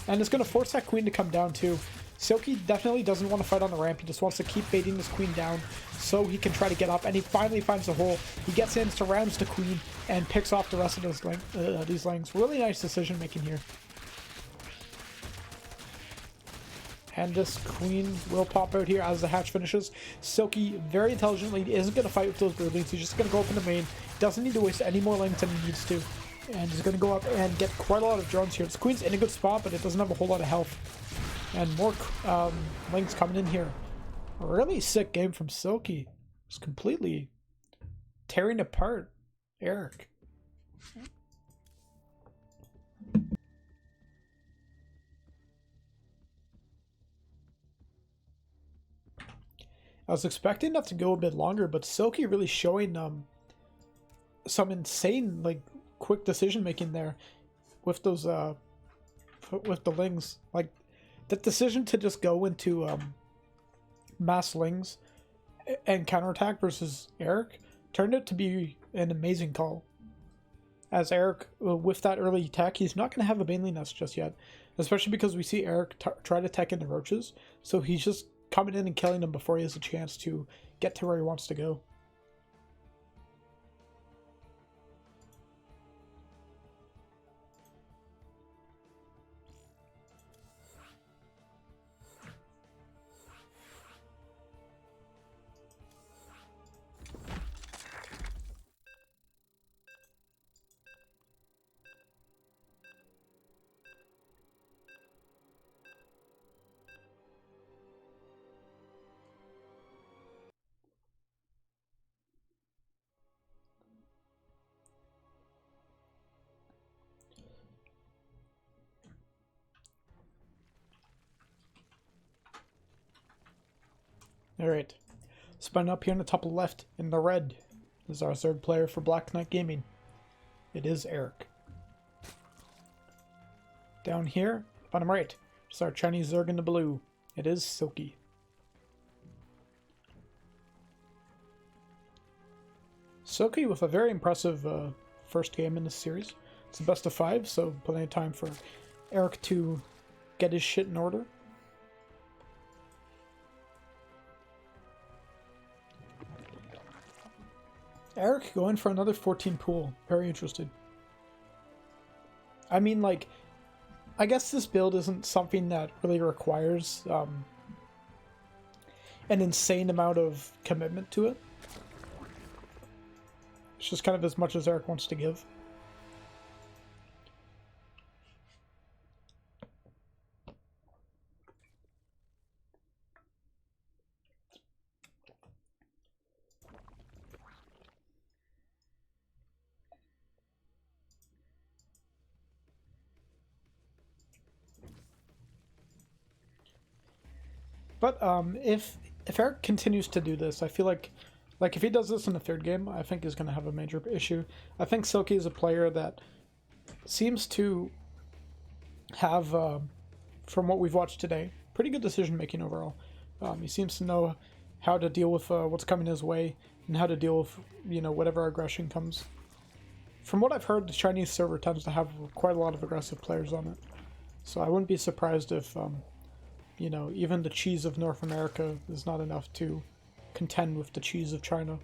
And it's going to force that queen to come down too. Silky definitely doesn't want to fight on the ramp. He just wants to keep baiting this queen down so he can try to get up. And he finally finds the hole. He gets in, surrounds the queen, and picks off the rest of these lanes. Really nice decision making here. And this queen will pop out here as the hatch finishes. Silky, very intelligently, isn't going to fight with those broodlings. He's just going to go up in the main. Doesn't need to waste any more lanes than he needs to. And he's going to go up and get quite a lot of drones here. This queen's in a good spot, but it doesn't have a whole lot of health. And more links coming in here. Really sick game from Silky. Just completely tearing apart Eric. I was expecting that to go a bit longer, but Silky really showing some insane like quick decision making there with those with the lings. Like that decision to just go into mass lings and counterattack versus Eric turned out to be an amazing call. As Eric, with that early tech, he's not going to have a Baneley nest just yet, especially because we see Eric try to tech into roaches, so he's just coming in and killing him before he has a chance to get to where he wants to go. Alright, spun up here in the top left in the red is our third player for Black Knight Gaming. It is Eric. Down here, bottom right, is our Chinese Zerg in the blue. It is Silky. Silky with a very impressive first game in this series. It's a best of 5, so plenty of time for Eric to get his shit in order. Eric going for another 14 pool. Very interested. I mean, like, I guess this build isn't something that really requires an insane amount of commitment to it. It's just kind of as much as Eric wants to give. But if Eric continues to do this, I feel like if he does this in the third game, I think he's going to have a major issue. I think Silky is a player that seems to have, from what we've watched today, pretty good decision making overall. He seems to know how to deal with what's coming his way and how to deal with whatever aggression comes. From what I've heard, the Chinese server tends to have quite a lot of aggressive players on it, so I wouldn't be surprised if even the cheese of North America is not enough to contend with the cheese of China.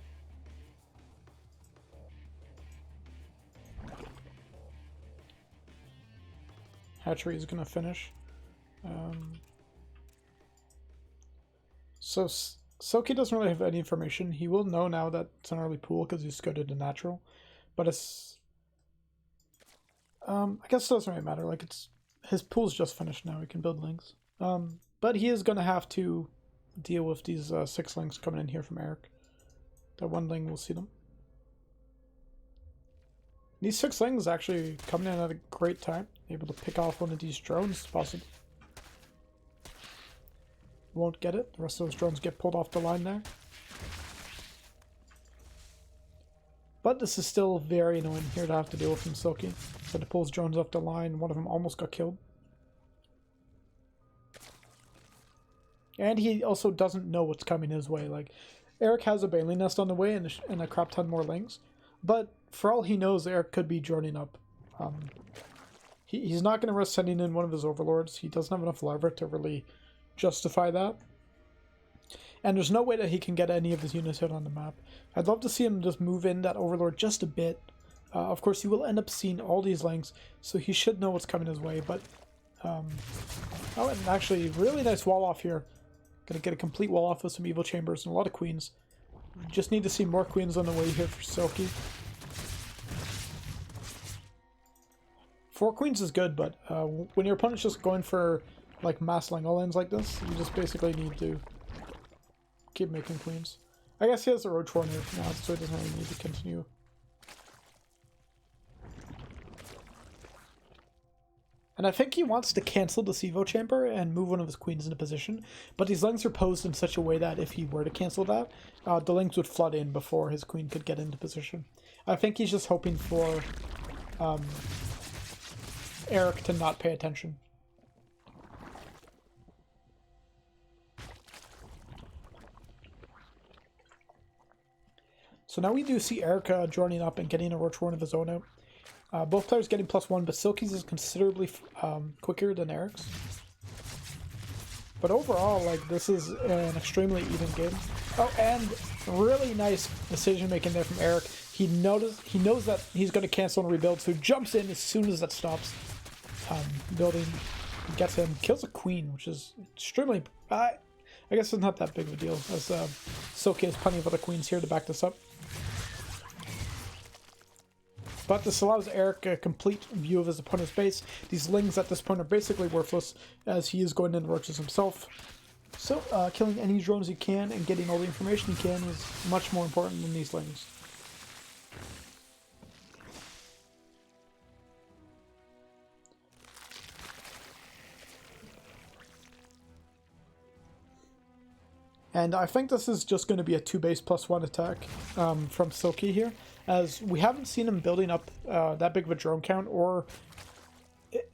Hatchery is going to finish. So Silky doesn't really have any information. He will know now that it's an early pool because he's scouted to natural. But it's... I guess it doesn't really matter. Like, his pool's just finished now. He can build links. But he is going to have to deal with these 6 links coming in here from Eric. That one ling will see them. These 6 lings actually coming in at a great time. Able to pick off one of these drones, possibly. Won't get it. The rest of those drones get pulled off the line there. But this is still very annoying here to have to deal with from Silky. So to pull his drones off the line, one of them almost got killed. And he also doesn't know what's coming his way. Like, Eric has a Bailey nest on the way and a crap ton more lings, but for all he knows, Eric could be droning up. He's not going to risk sending in one of his overlords. He doesn't have enough larvae to really justify that. And there's no way that he can get any of his units out on the map. I'd love to see him just move in that overlord just a bit. Of course, he will end up seeing all these lings, so he should know what's coming his way. But oh, and actually, really nice wall off here. Gonna get a complete wall off with some evil chambers and a lot of queens. Just need to see more queens on the way here for Silky. 4 queens is good, but when your opponent's just going for like mass all-ins like this, you just basically need to keep making queens. I guess he has a Roach Warrior now, so he doesn't really need to continue. And I think he wants to cancel the Sevo Chamber and move one of his queens into position, but these lings are posed in such a way that if he were to cancel that, the lings would flood in before his queen could get into position. I think he's just hoping for Eric to not pay attention. So now we do see Eric joining up and getting a Roach Warren of his own out. Both players getting +1, but Silky's is considerably quicker than Eric's. But overall, like, this is an extremely even game. Oh, and really nice decision making there from Eric. He knows that he's going to cancel and rebuild, so he jumps in as soon as that stops building. Gets him, kills a queen, which is extremely... I guess it's not that big of a deal, as Silky has plenty of other queens here to back this up. But this allows Eric a complete view of his opponent's base. These lings at this point are basically worthless, as he is going into roaches himself. So, killing any drones he can and getting all the information he can is much more important than these lings. And I think this is just going to be a 2 base +1 attack from Silky here, as we haven't seen him building up that big of a drone count,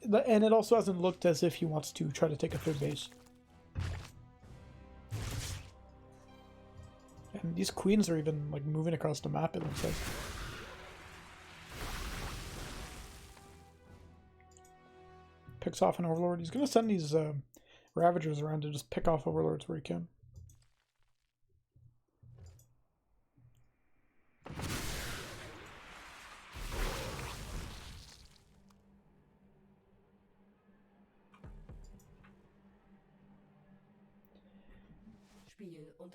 and it also hasn't looked as if he wants to try to take a 3rd base. And these queens are even like moving across the map, it looks like. Picks off an overlord. He's going to send these Ravagers around to just pick off overlords where he can.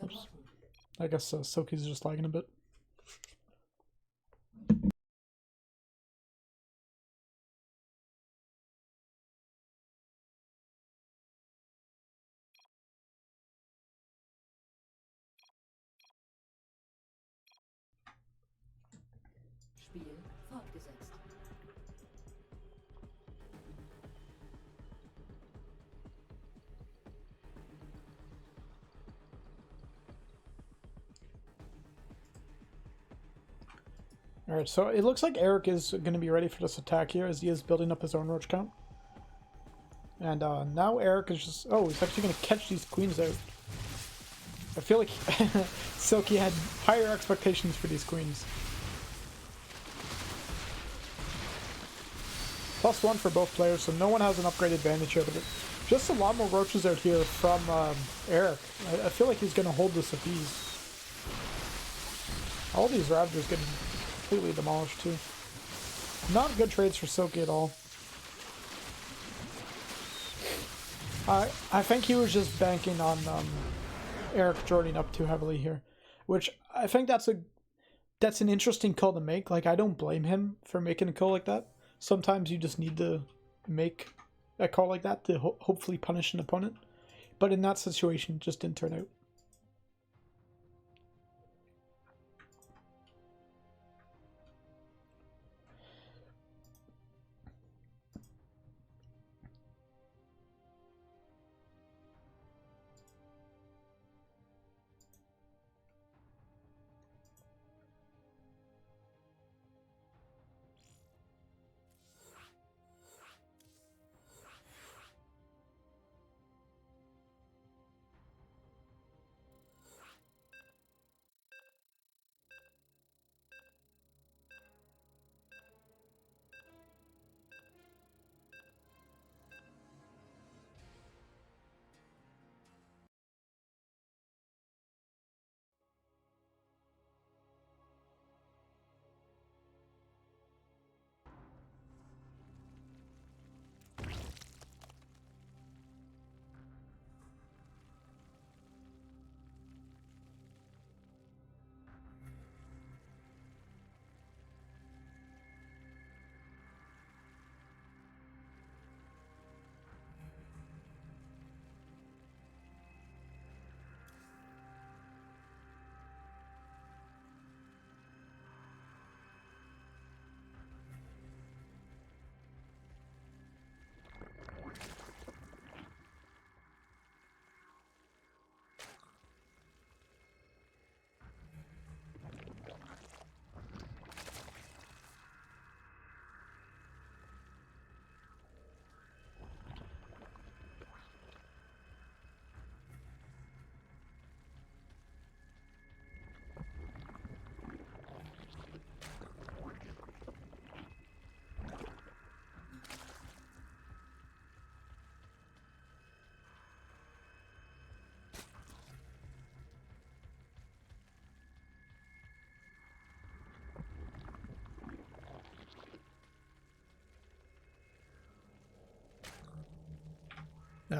Oops. I guess Silky's just lagging a bit. Spiel fortgesetzt. Alright, so it looks like Eric is going to be ready for this attack here, as he is building up his own roach count. And now Eric is just... Oh, he's actually going to catch these queens out. I feel like Silky had higher expectations for these queens. +1 for both players, so no one has an upgrade advantage here, but just a lot more roaches out here from Eric. I feel like he's going to hold this with ease. All these Ravagers getting completely demolished too. Not good trades for Silky at all. I think he was just banking on Eric joining up too heavily here, which I think that's an interesting call to make. Like, I don't blame him for making a call like that. Sometimes you just need to make a call like that to hopefully punish an opponent, but in that situation it just didn't turn out.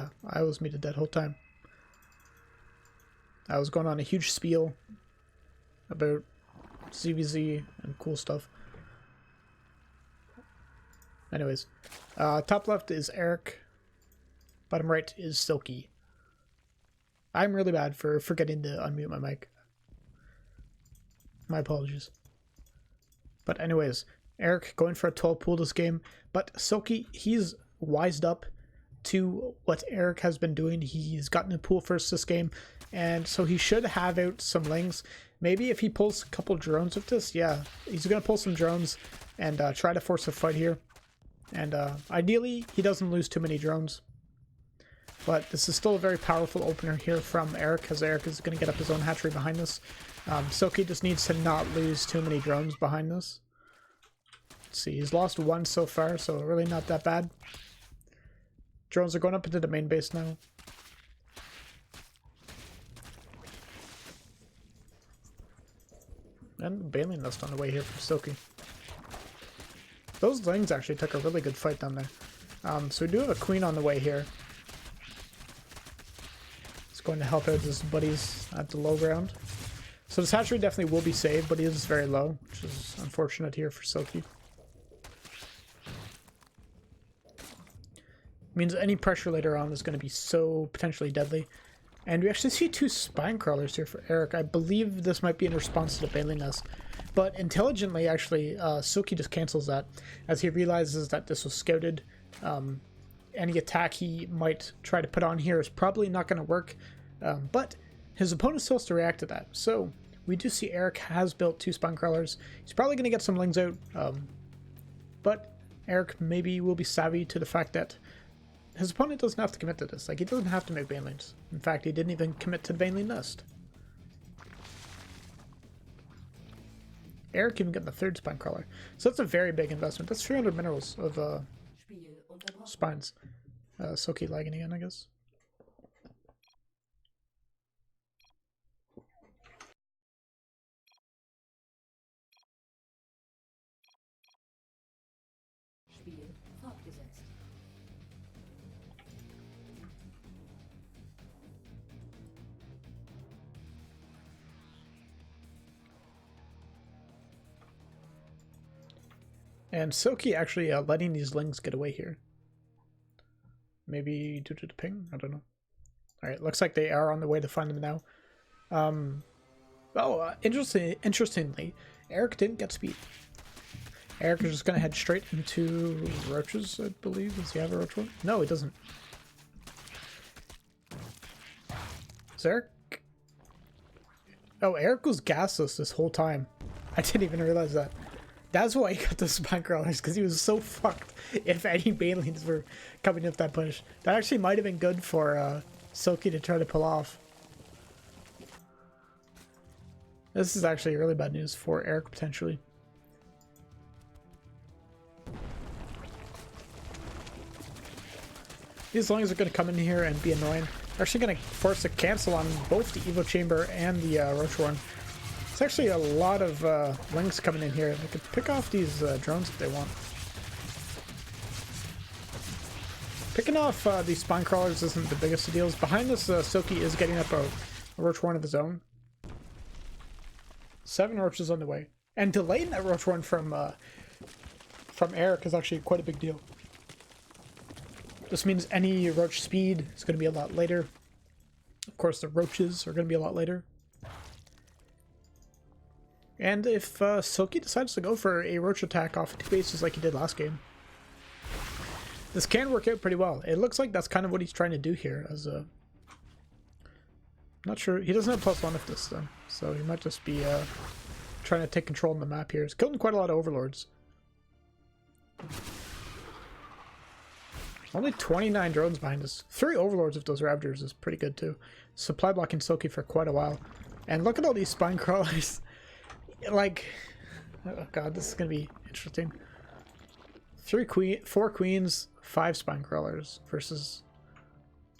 Yeah, I was muted that whole time. I was going on a huge spiel about ZVZ and cool stuff. Anyways, top left is Eric. Bottom right is Silky. I'm really bad for forgetting to unmute my mic. My apologies. But anyways, Eric going for a 12 pool this game. But Silky, he's wised up to what Eric has been doing. He's gotten a pool first this game. And so he should have out some lings. Maybe if he pulls a couple drones with this, yeah. He's going to pull some drones and try to force a fight here. And ideally, he doesn't lose too many drones. But this is still a very powerful opener here from Eric, as Eric is going to get up his own hatchery behind this. Silky just needs to not lose too many drones behind this. Let's see, he's lost one so far, so really not that bad. Drones are going up into the main base now. And Baleen Nest on the way here from Silky. Those lings actually took a really good fight down there. So we do have a queen on the way here. It's going to help out his buddies at the low ground. So this hatchery definitely will be saved, but he is very low, which is unfortunate here for Silky. Means any pressure later on is going to be so potentially deadly. And we actually see two spine crawlers here for Eric. I believe this might be in response to the Baleen Nest. But intelligently, actually, Silky just cancels that as he realizes that this was scouted. Any attack he might try to put on here is probably not going to work. But his opponent still has to react to that. So we do see Eric has built two spine crawlers. He's probably going to get some lings out. But Eric maybe will be savvy to the fact that his opponent doesn't have to commit to this. Like, he doesn't have to make banelings. In fact, he didn't even commit to the Baleen Nest. Eric even got the third spine crawler. So that's a very big investment. That's 300 minerals of spines. Silky lagging again, I guess. Spiel fortgesetzt. And Silky actually letting these lings get away here. Maybe due to the ping? I don't know. Alright, looks like they are on the way to find them now. Interestingly, Eric didn't get speed. Eric is just going to head straight into roaches, I believe. Does he have a roach one? No, he doesn't. Is Eric... Oh, Eric was gasless this whole time. I didn't even realize that. That's why he got the spine crawlers, because he was so fucked if any banelings were coming up that push. That actually might have been good for Silky to try to pull off. This is actually really bad news for Eric, potentially. These lings are going to come in here and be annoying. They're actually going to force a cancel on both the Evo Chamber and the Roach one. It's actually a lot of lings coming in here. They could pick off these drones if they want. Picking off these spine crawlers isn't the biggest of deals. Behind this, Silky is getting up a roach one of his own. 7 roaches on the way. And delaying that roach one from Eric is actually quite a big deal. This means any roach speed is going to be a lot later. Of course, the roaches are going to be a lot later. And if Silky decides to go for a roach attack off 2 bases like he did last game, this can work out pretty well. It looks like that's kind of what he's trying to do here. As a, not sure, he doesn't have +1 with this though, so he might just be trying to take control of the map here. He's killing quite a lot of overlords. Only 29 drones behind us. 3 overlords with those raptors is pretty good too. Supply blocking Silky for quite a while. And look at all these spine crawlers. Like, oh god, this is gonna be interesting. 4 queens, 5 spine crawlers versus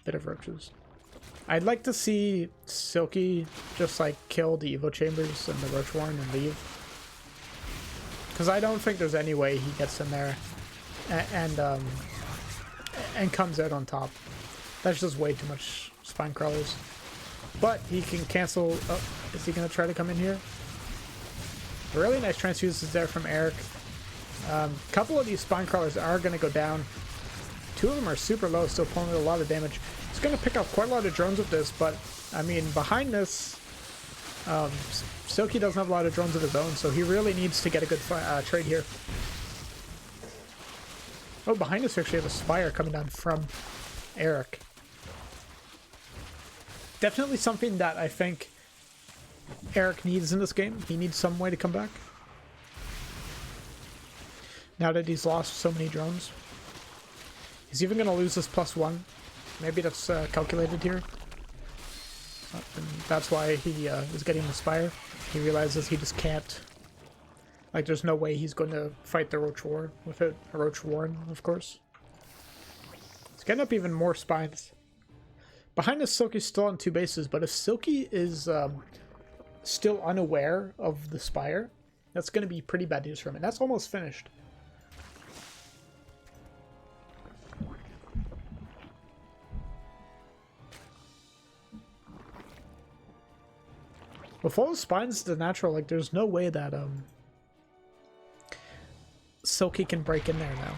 a bit of roaches. I'd like to see Silky just like kill the Evo Chambers and the Roach Warren and leave, because I don't think there's any way he gets in there and comes out on top. That's just way too much spine crawlers. But he can cancel... Oh, is he going to try to come in here? A really nice transfuses there from Eric. A couple of these spine crawlers are going to go down. Two of them are super low, still pulling a lot of damage. He's going to pick up quite a lot of drones with this, but I mean, behind this, Silky doesn't have a lot of drones of his own, so he really needs to get a good trade here. Oh, behind us we actually have a Spire coming down from Eric. Definitely something that I think Eric needs in this game. He needs some way to come back. Now that he's lost so many drones. He's even going to lose this +1. Maybe that's calculated here. And that's why he is getting the Spire. He realizes he just can't. Like, there's no way he's going to fight the Roach War with it. A Roach Warren, of course. It's getting up even more spines. Behind us, Silky's still on 2 bases, but if Silky is still unaware of the Spire, that's going to be pretty bad news for him. And that's almost finished. With all the spines to the natural, like, there's no way that Silky can break in there now.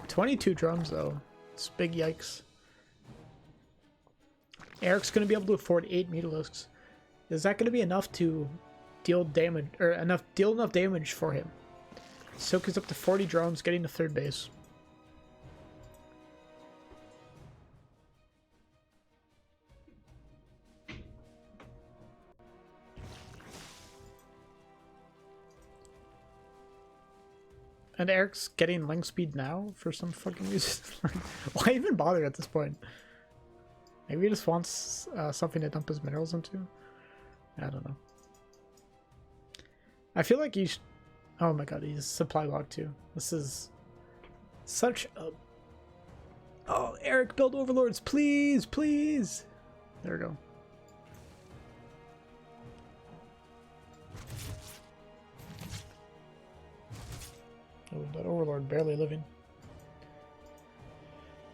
22 drones, though. It's big yikes. Eric's going to be able to afford 8 Mutalisks. Is that going to be enough to deal damage, or deal enough damage for him? Silky's up to 40 drones, getting to 3rd base. And Eric's getting link speed now for some fucking reason. Why even bother at this point? Maybe he just wants something to dump his minerals into? I don't know. I feel like he's... Oh my god, he's supply locked too. This is such a... Oh, Eric, build overlords, please, please! There we go. Oh, that overlord barely living.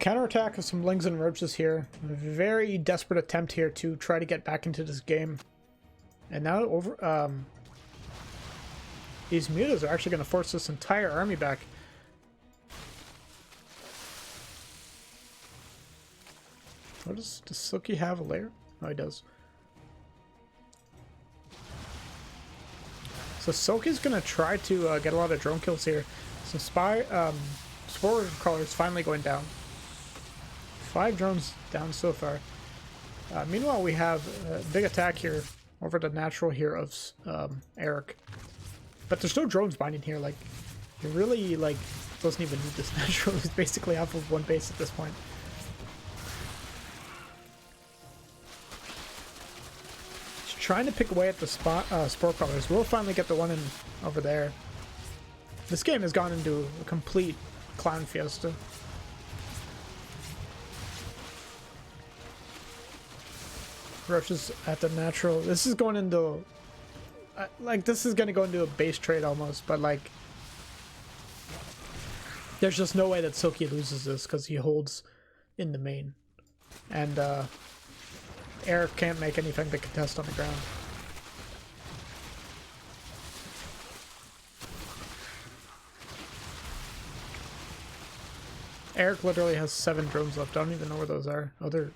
Counterattack of some lings and roaches here. Very desperate attempt here to try to get back into this game. And now these mutas are actually going to force this entire army back. What does Silky have a lair? Oh, he does. So Silky's going to try to get a lot of drone kills here. So Spore Crawler's finally going down. 5 drones down so far. Meanwhile, we have a big attack here over the natural here of Eric. But there's no drones binding here. Like, he really, like, doesn't even need this natural. He's basically off of 1 base at this point. He's trying to pick away at the Spore Crawlers. We'll finally get the one in over there. This game has gone into a complete clown fiesta. Rushes at the natural. This is going into... like, this is going to go into a base trade almost, but, like... There's just no way that Silky loses this because he holds in the main. And, Eric can't make anything to contest on the ground. Eric literally has 7 drones left. I don't even know where those are. Oh, they're...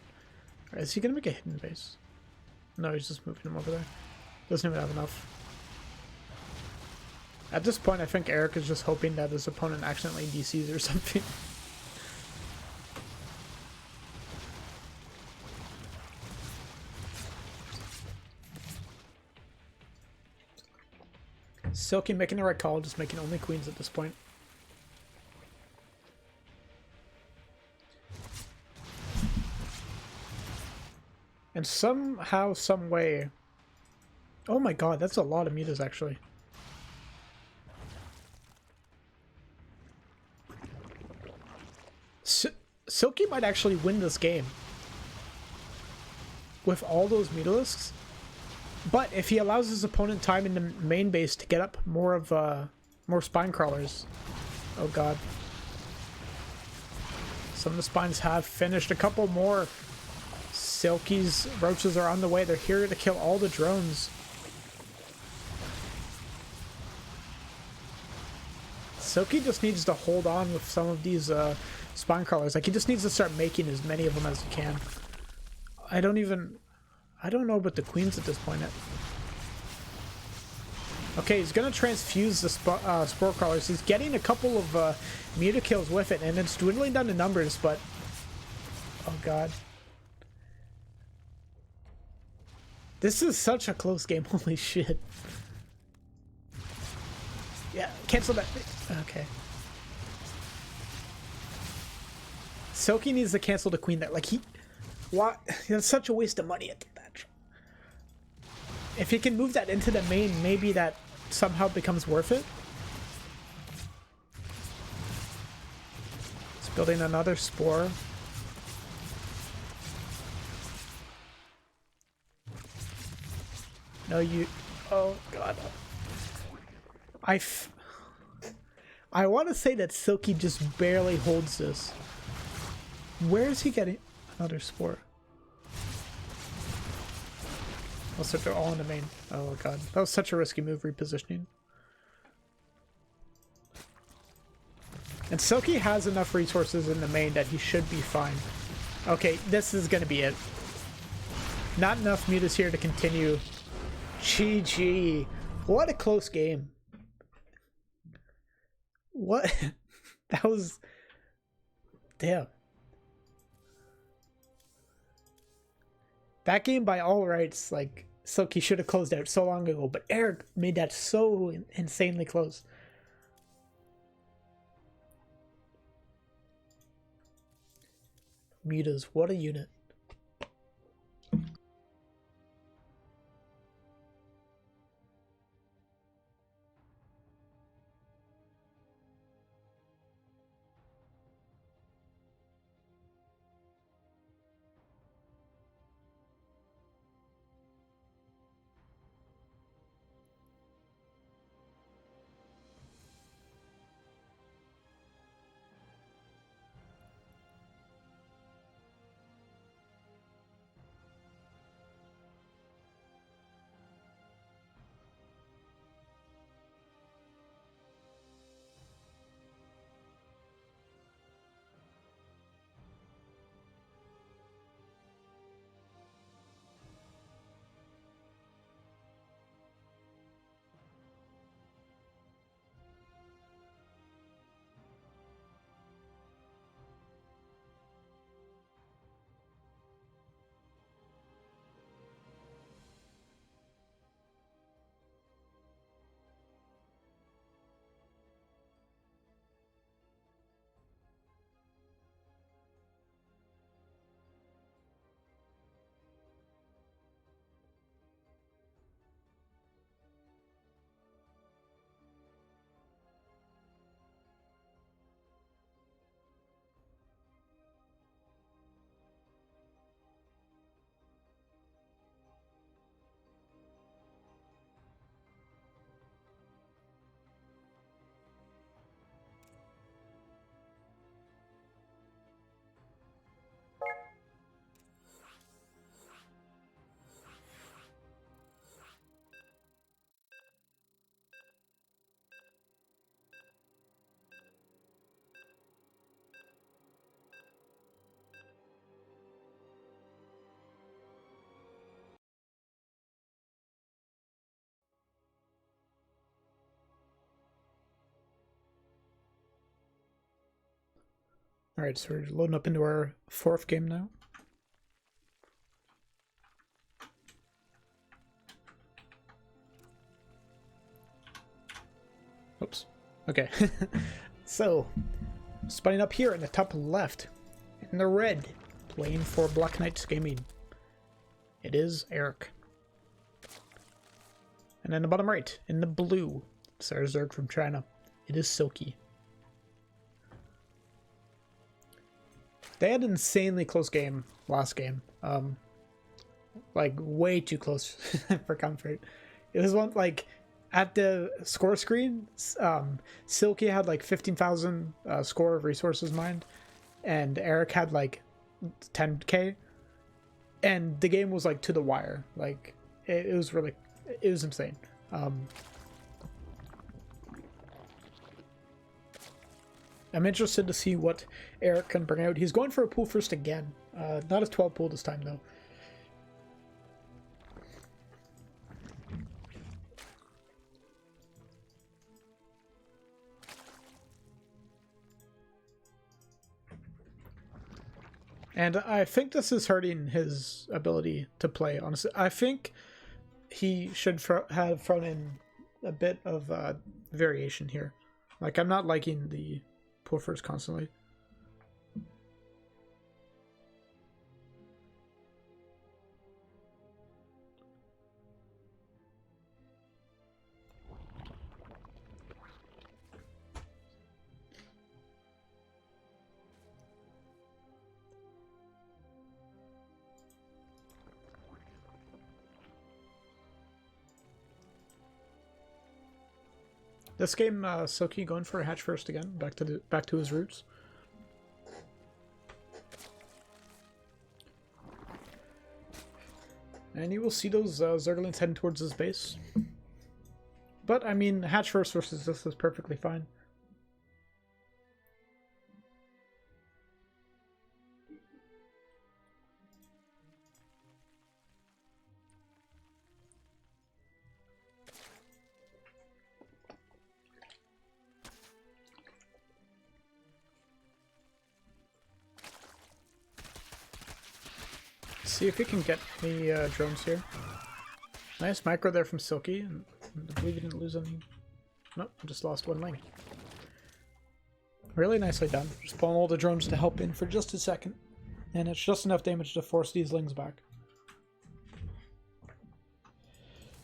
Is he going to make a hidden base? No, he's just moving them over there. Doesn't even have enough. At this point, I think Eric is just hoping that his opponent accidentally DCs or something. Silky making the right call, just making only queens at this point. And somehow, some way... Oh my god, that's a lot of mutas, actually. Silky might actually win this game. With all those mutalisks. But if he allows his opponent time in the main base to get up more of more spine crawlers. Oh god. Some of the spines have finished. A couple more. Silky's roaches are on the way. They're here to kill all the drones. Silky just needs to hold on with some of these spine crawlers. Like, he just needs to start making as many of them as he can. I don't know about the queens at this point. Okay, he's gonna transfuse the spore crawlers. He's getting a couple of muta kills with it, and it's dwindling down to numbers, but... Oh god. This is such a close game, holy shit. Yeah, cancel that. Okay. Silky needs to cancel the queen there. Like, what? That's such a waste of money at that. If he can move that into the main, maybe that somehow becomes worth it. It's building another spore. No, you... Oh, God. I want to say that Silky just barely holds this. Where is he getting another spore? Looks like they're all in the main. Oh god, that was such a risky move, repositioning. And Silky has enough resources in the main that he should be fine. Okay, this is gonna be it. Not enough mutas here to continue. GG. What a close game. What? That was... Damn. That game, by all rights, like, Silky should have closed out so long ago, but Eric made that so insanely close. Mutas, what a unit. Alright, so we're loading up into our fourth game now. Oops. Okay. So, spinning up here in the top left, in the red, playing for Black Knights Gaming, it is Eric. And in the bottom right, in the blue, Sarzerg from China, it is Silky. They had an insanely close game last game. Like, way too close for comfort. It was one, like, at the score screen, Silky had like 15,000 score of resources mined, and Eric had like 10k, and the game was like to the wire. Like it was really, it was insane. I'm interested to see what Eric can bring out. He's going for a pool first again. Not a 12 pool this time though. And I think this is hurting his ability to play, honestly. I think he should have thrown in a bit of variation here. Like, I'm not liking the pull first constantly. This game, Silky going for a hatch first again, back to his roots. And you will see those Zerglings heading towards his base. But I mean, hatch first versus this is perfectly fine. See if we can get any drones here. Nice micro there from Silky. And I believe he didn't lose any. Nope, just lost one lane. Really nicely done. Just pulling all the drones to help in for just a second. And it's just enough damage to force these lings back.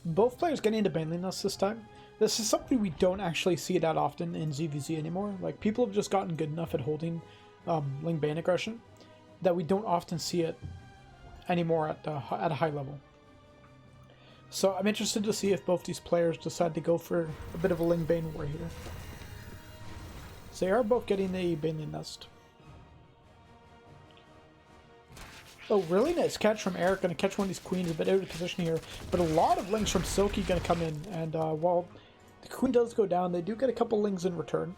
Both players getting into Baneley Nest this time. This is something we don't actually see that often in ZVZ anymore. Like, people have just gotten good enough at holding Ling Bane aggression that we don't often see it anymore at a high level. So I'm interested to see if both these players decide to go for a bit of a Ling Bane war here. So they are both getting a Baneley Nest. Oh, really nice catch from Eric. Going to catch one of these queens a bit out of position here. But a lot of lings from Silky going to come in. And while the queen does go down, they do get a couple lings in return.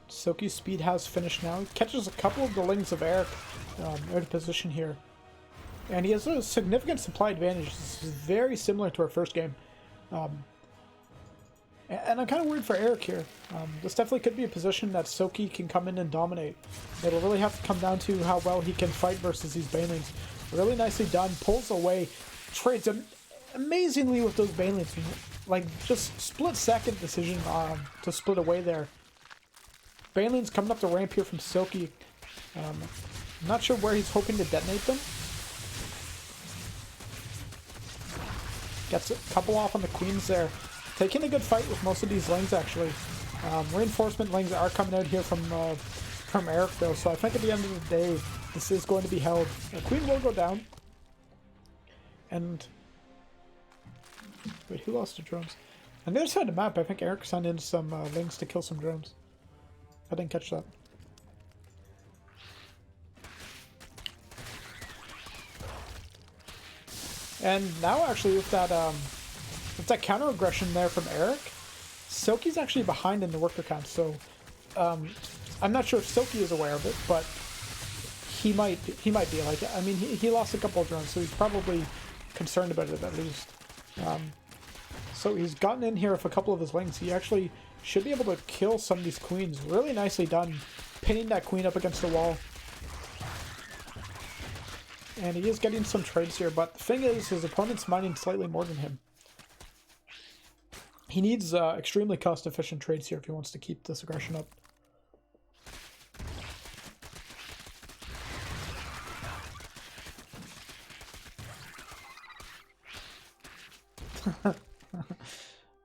Silky's speed has finished now. He catches a couple of the lings of Eric out of position here. And he has a significant supply advantage. This is very similar to our first game. And I'm kind of worried for Eric here. This definitely could be a position that Silky can come in and dominate. It'll really have to come down to how well he can fight versus these Banelings. Really nicely done. Pulls away. Trades amazingly with those Banelings. Like, just split-second decision to split away there. Baneling's coming up the ramp here from Silky. I'm not sure where he's hoping to detonate them. Gets a couple off on the queens there. Taking a good fight with most of these lings, actually. Reinforcement lings are coming out here from Eric, though, so I think at the end of the day, this is going to be held. The queen will go down. And... wait, who lost the drones? On the other side of the map, I think Eric sent in some lings to kill some drones. I didn't catch that. And now, actually, with that counter aggression there from Eric, Silky's actually behind in the worker count. So I'm not sure if Silky is aware of it, but he might be. Like, I mean, he lost a couple of drones, so he's probably concerned about it at least. So he's gotten in here with a couple of his lings. He actually should be able to kill some of these queens. Really nicely done, pinning that queen up against the wall. And he is getting some trades here, but the thing is, his opponent's mining slightly more than him. He needs extremely cost-efficient trades here if he wants to keep this aggression up.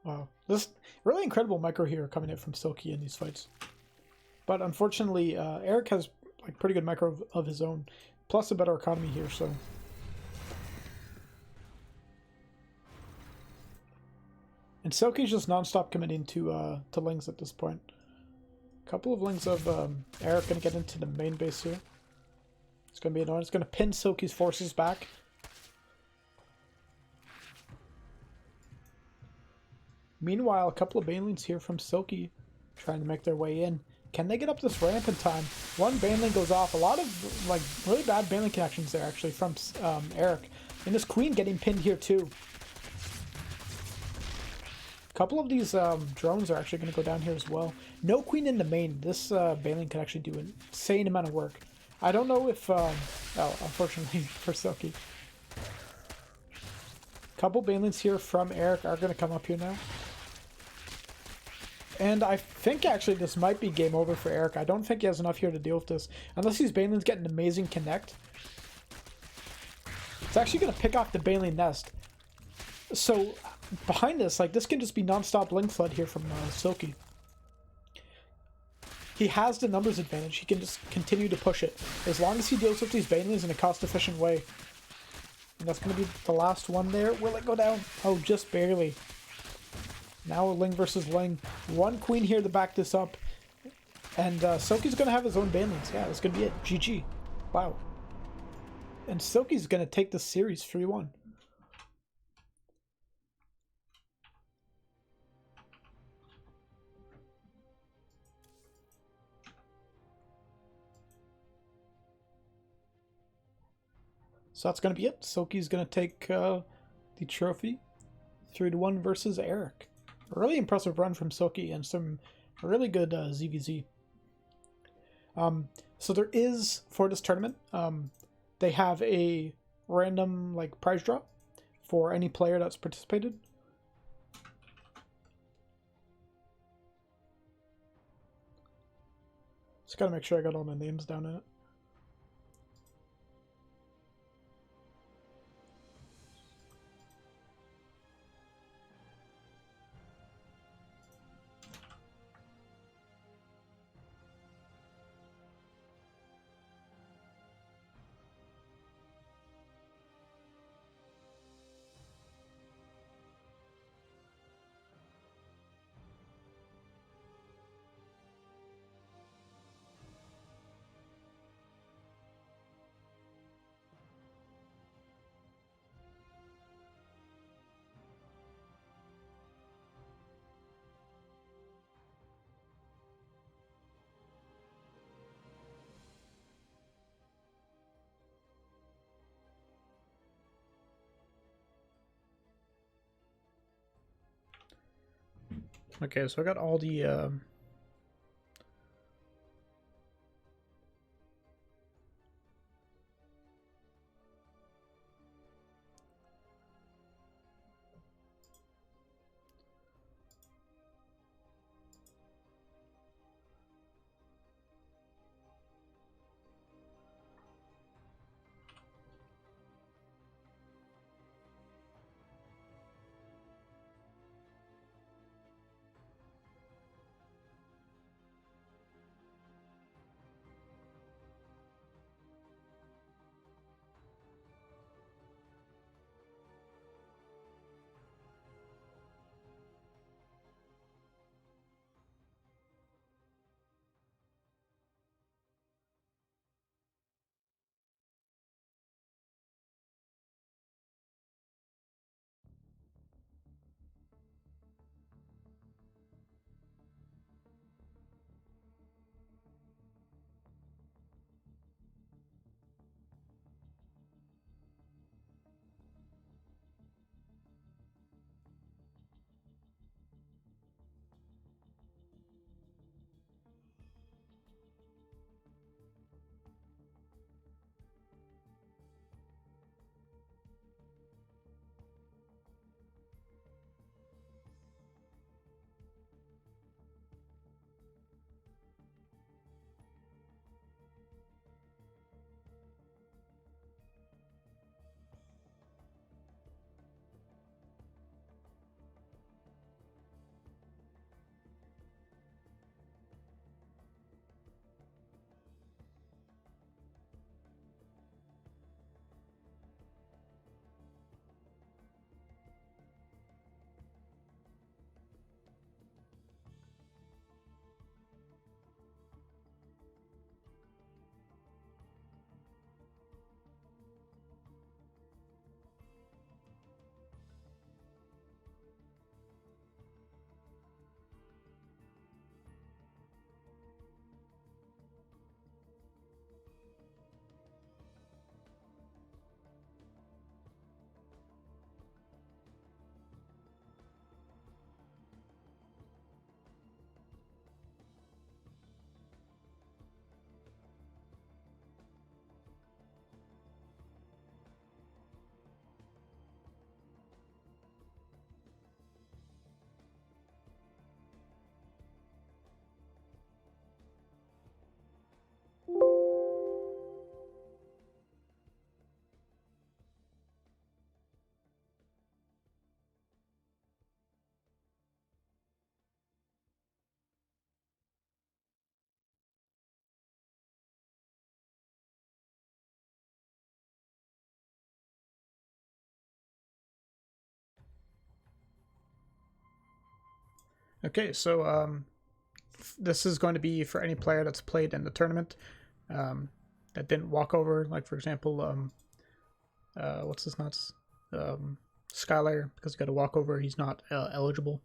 Wow. This really incredible micro here coming out from Silky in these fights. But unfortunately, Eric has like pretty good micro of his own. Plus a better economy here, so... and Silky's just non-stop committing to lings at this point. Couple of links of Eric gonna get into the main base here. It's gonna be annoying. It's gonna pin Silky's forces back. Meanwhile, a couple of banelings here from Silky trying to make their way in. Can they get up this ramp in time? One baneling goes off. A lot of like really bad baneling connections there actually from Eric. And this queen getting pinned here too. A couple of these drones are actually going to go down here as well. No queen in the main. This baneling could actually do an insane amount of work. I don't know if... oh, unfortunately for Silky. Couple banelings here from Eric are going to come up here now. And I think actually this might be game over for Eric. I don't think he has enough here to deal with this. Unless these banelings get an amazing connect. It's actually going to pick off the baneling nest. So behind this, like this can just be non-stop link flood here from Silky. He has the numbers advantage. He can just continue to push it. As long as he deals with these banelings in a cost-efficient way. And that's going to be the last one there. Will it go down? Oh, just barely. Now Ling versus Ling. One queen here to back this up. And Silky's going to have his own banelings. Yeah, that's going to be it. GG. Wow. And Silky's going to take this series 3-1. So that's going to be it. Silky's going to take the trophy 3-1 versus Eric. A really impressive run from Silky and some really good ZVZ. So there is, for this tournament, they have a random like prize draw for any player that's participated. Just gotta make sure I got all my names down in it. Okay, so I got all the Okay, so this is going to be for any player that's played in the tournament that didn't walk over. Like for example, what's his nuts? Skylar, because he got a walkover, he's not eligible.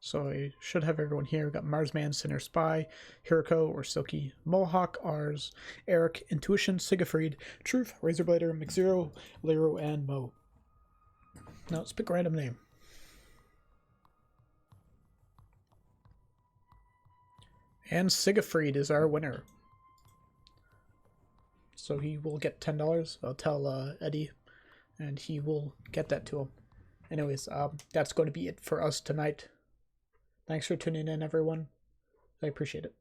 So I should have everyone here. We've got Marsman, Sinner Spy, Hiroko or Silky, Mohawk, Ars, Eric, Intuition, Sigafried, Truth, Razorblader, McZero, Lero, and Mo. Now let's pick a random name. And Sigafried is our winner. So he will get $10. I'll tell Eddie, and he will get that to him. Anyways, that's going to be it for us tonight. Thanks for tuning in, everyone. I appreciate it.